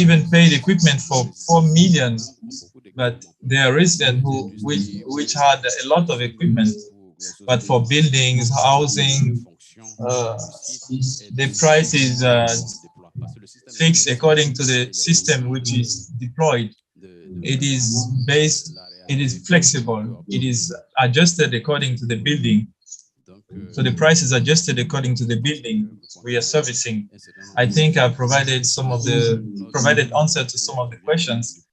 even paid equipment for 4 million, but there are residents which had a lot of equipment. But for buildings, housing, the price is fixed according to the system which is deployed. It is flexible. It is adjusted according to the building. So the price is adjusted according to the building we are servicing. I think I provided answer to some of the questions.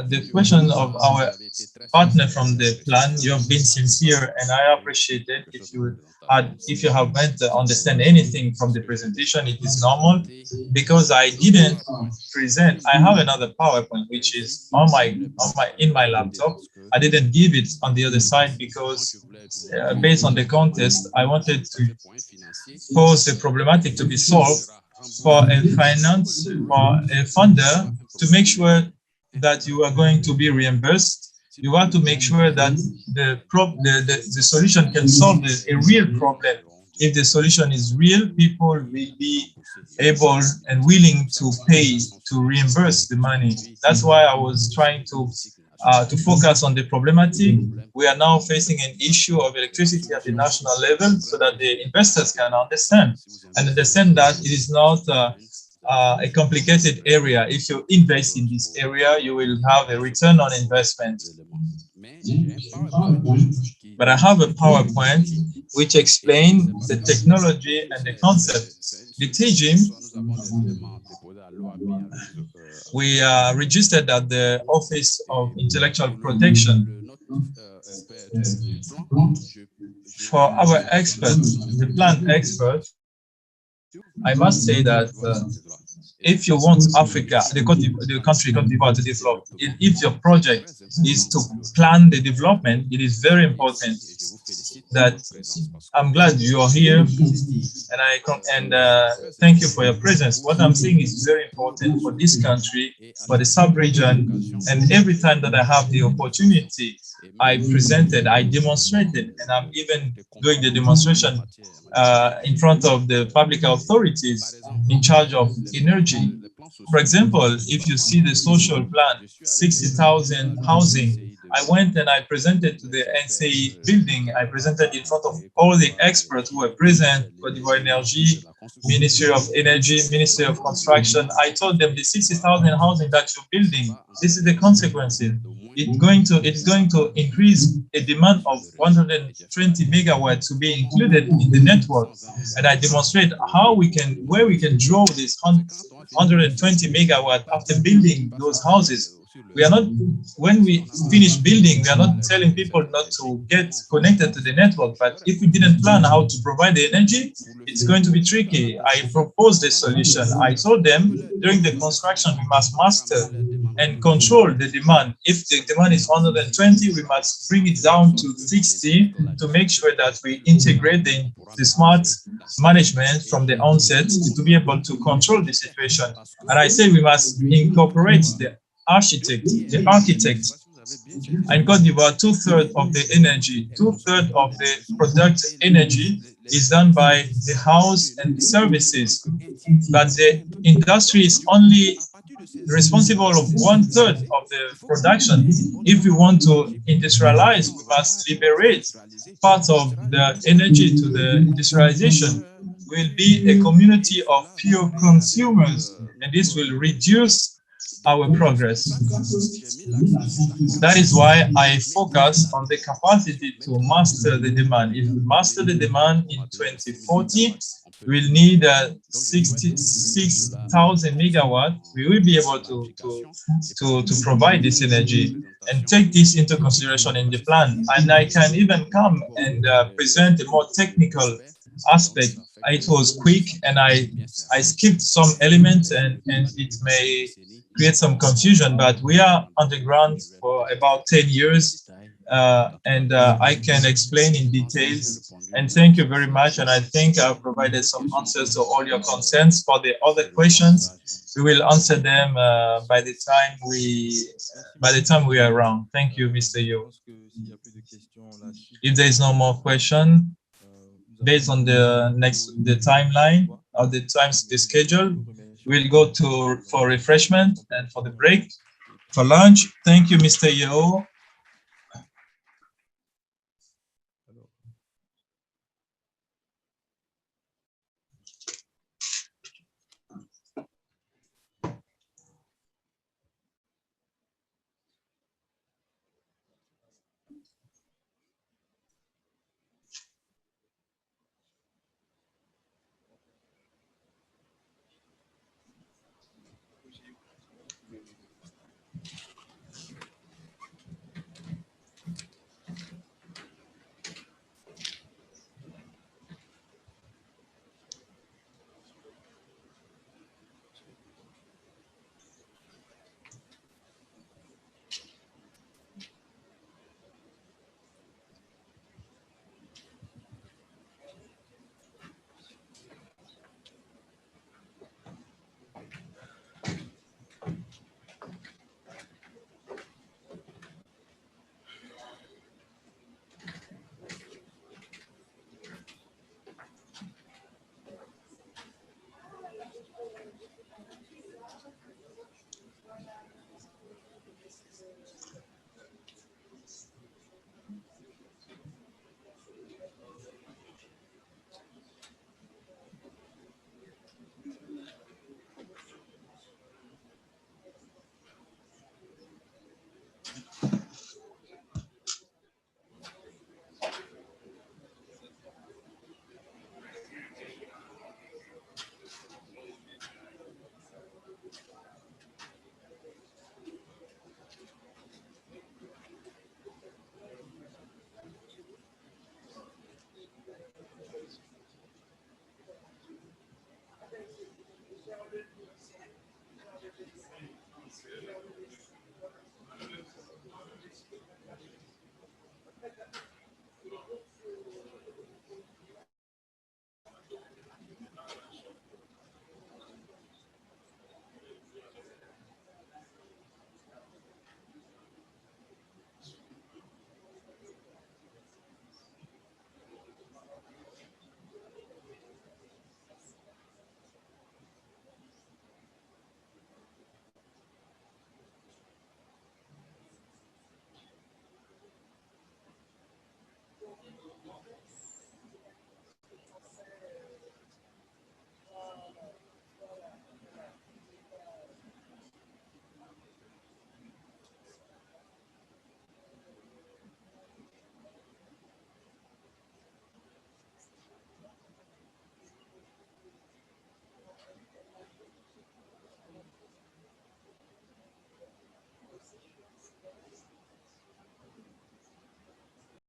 The question of our partner from the plan, you have been sincere, and I appreciate it. If you haven't understand anything from the presentation, it is normal, because I didn't present. I have another PowerPoint which is in my laptop. I didn't give it on the other side because based on the context, I wanted to pose the problematic to be solved for a funder to make sure that you are going to be reimbursed. You want to make sure that the solution can solve a real problem. If the solution is real, people will be able and willing to pay, to reimburse the money. That's why I was trying to focus on the problematic. We are now facing an issue of electricity at the national level, so that the investors can understand that it is not a complicated area. If you invest in this area, you will have a return on investment. But I have a PowerPoint which explains the technology and the concept. The team, we are registered at the Office of Intellectual Protection. For our experts, the plant experts, I must say that if you want Africa, the country Côte d'Ivoire to develop, if your project is to plan the development, it is very important that I'm glad you are here, and thank you for your presence. What I'm saying is very important for this country, for the sub-region, and every time that I have the opportunity, I presented, I demonstrated, and I'm even doing the demonstration in front of the public authorities in charge of energy. For example, if you see the social plan, 60,000 housing, I went and I presented to the NCE building. I presented in front of all the experts who were present, Côte d'Ivoire Energy, Ministry of Energy, Ministry of Construction. I told them the 60,000 housing that you're building, this is the consequences. It's going to increase a demand of 120 megawatts to be included in the network. And I demonstrate how where we can draw this 120 megawatt after building those houses. We are not, when we finish building, we are not telling people not to get connected to the network, but if we didn't plan how to provide the energy, it's going to be tricky. I proposed a solution. I told them during the construction, we must master and control the demand. If the demand is 120, we must bring it down to 60 to make sure that we integrate the smart management from the onset to be able to control the situation. And I say we must incorporate the architect. In Côte d'Ivoire, 2/3 of the energy, 2/3 of the product energy is done by the house and the services. But the industry is only responsible of 1/3 of the production. If we want to industrialize, we must liberate part of the energy to the industrialization. Will be a community of pure consumers, and this will reduce our progress. That is why I focus on the capacity to master the demand. If we master the demand in 2040, we'll need 66,000 megawatts. We will be able to provide this energy and take this into consideration in the plan. And I can even come and present a more technical aspect. It was quick and I skipped some elements and it may create some confusion, but we are on the ground for about 10 years and I can explain in details. And thank you very much. And I think I've provided some answers to all your concerns. For the other questions, we will answer them by the time we are around. Thank you, Mr. Yo. If there is no more question, based on the timeline or the schedule, we'll go for refreshment and for the break, for lunch. Thank you, Mr. Yo.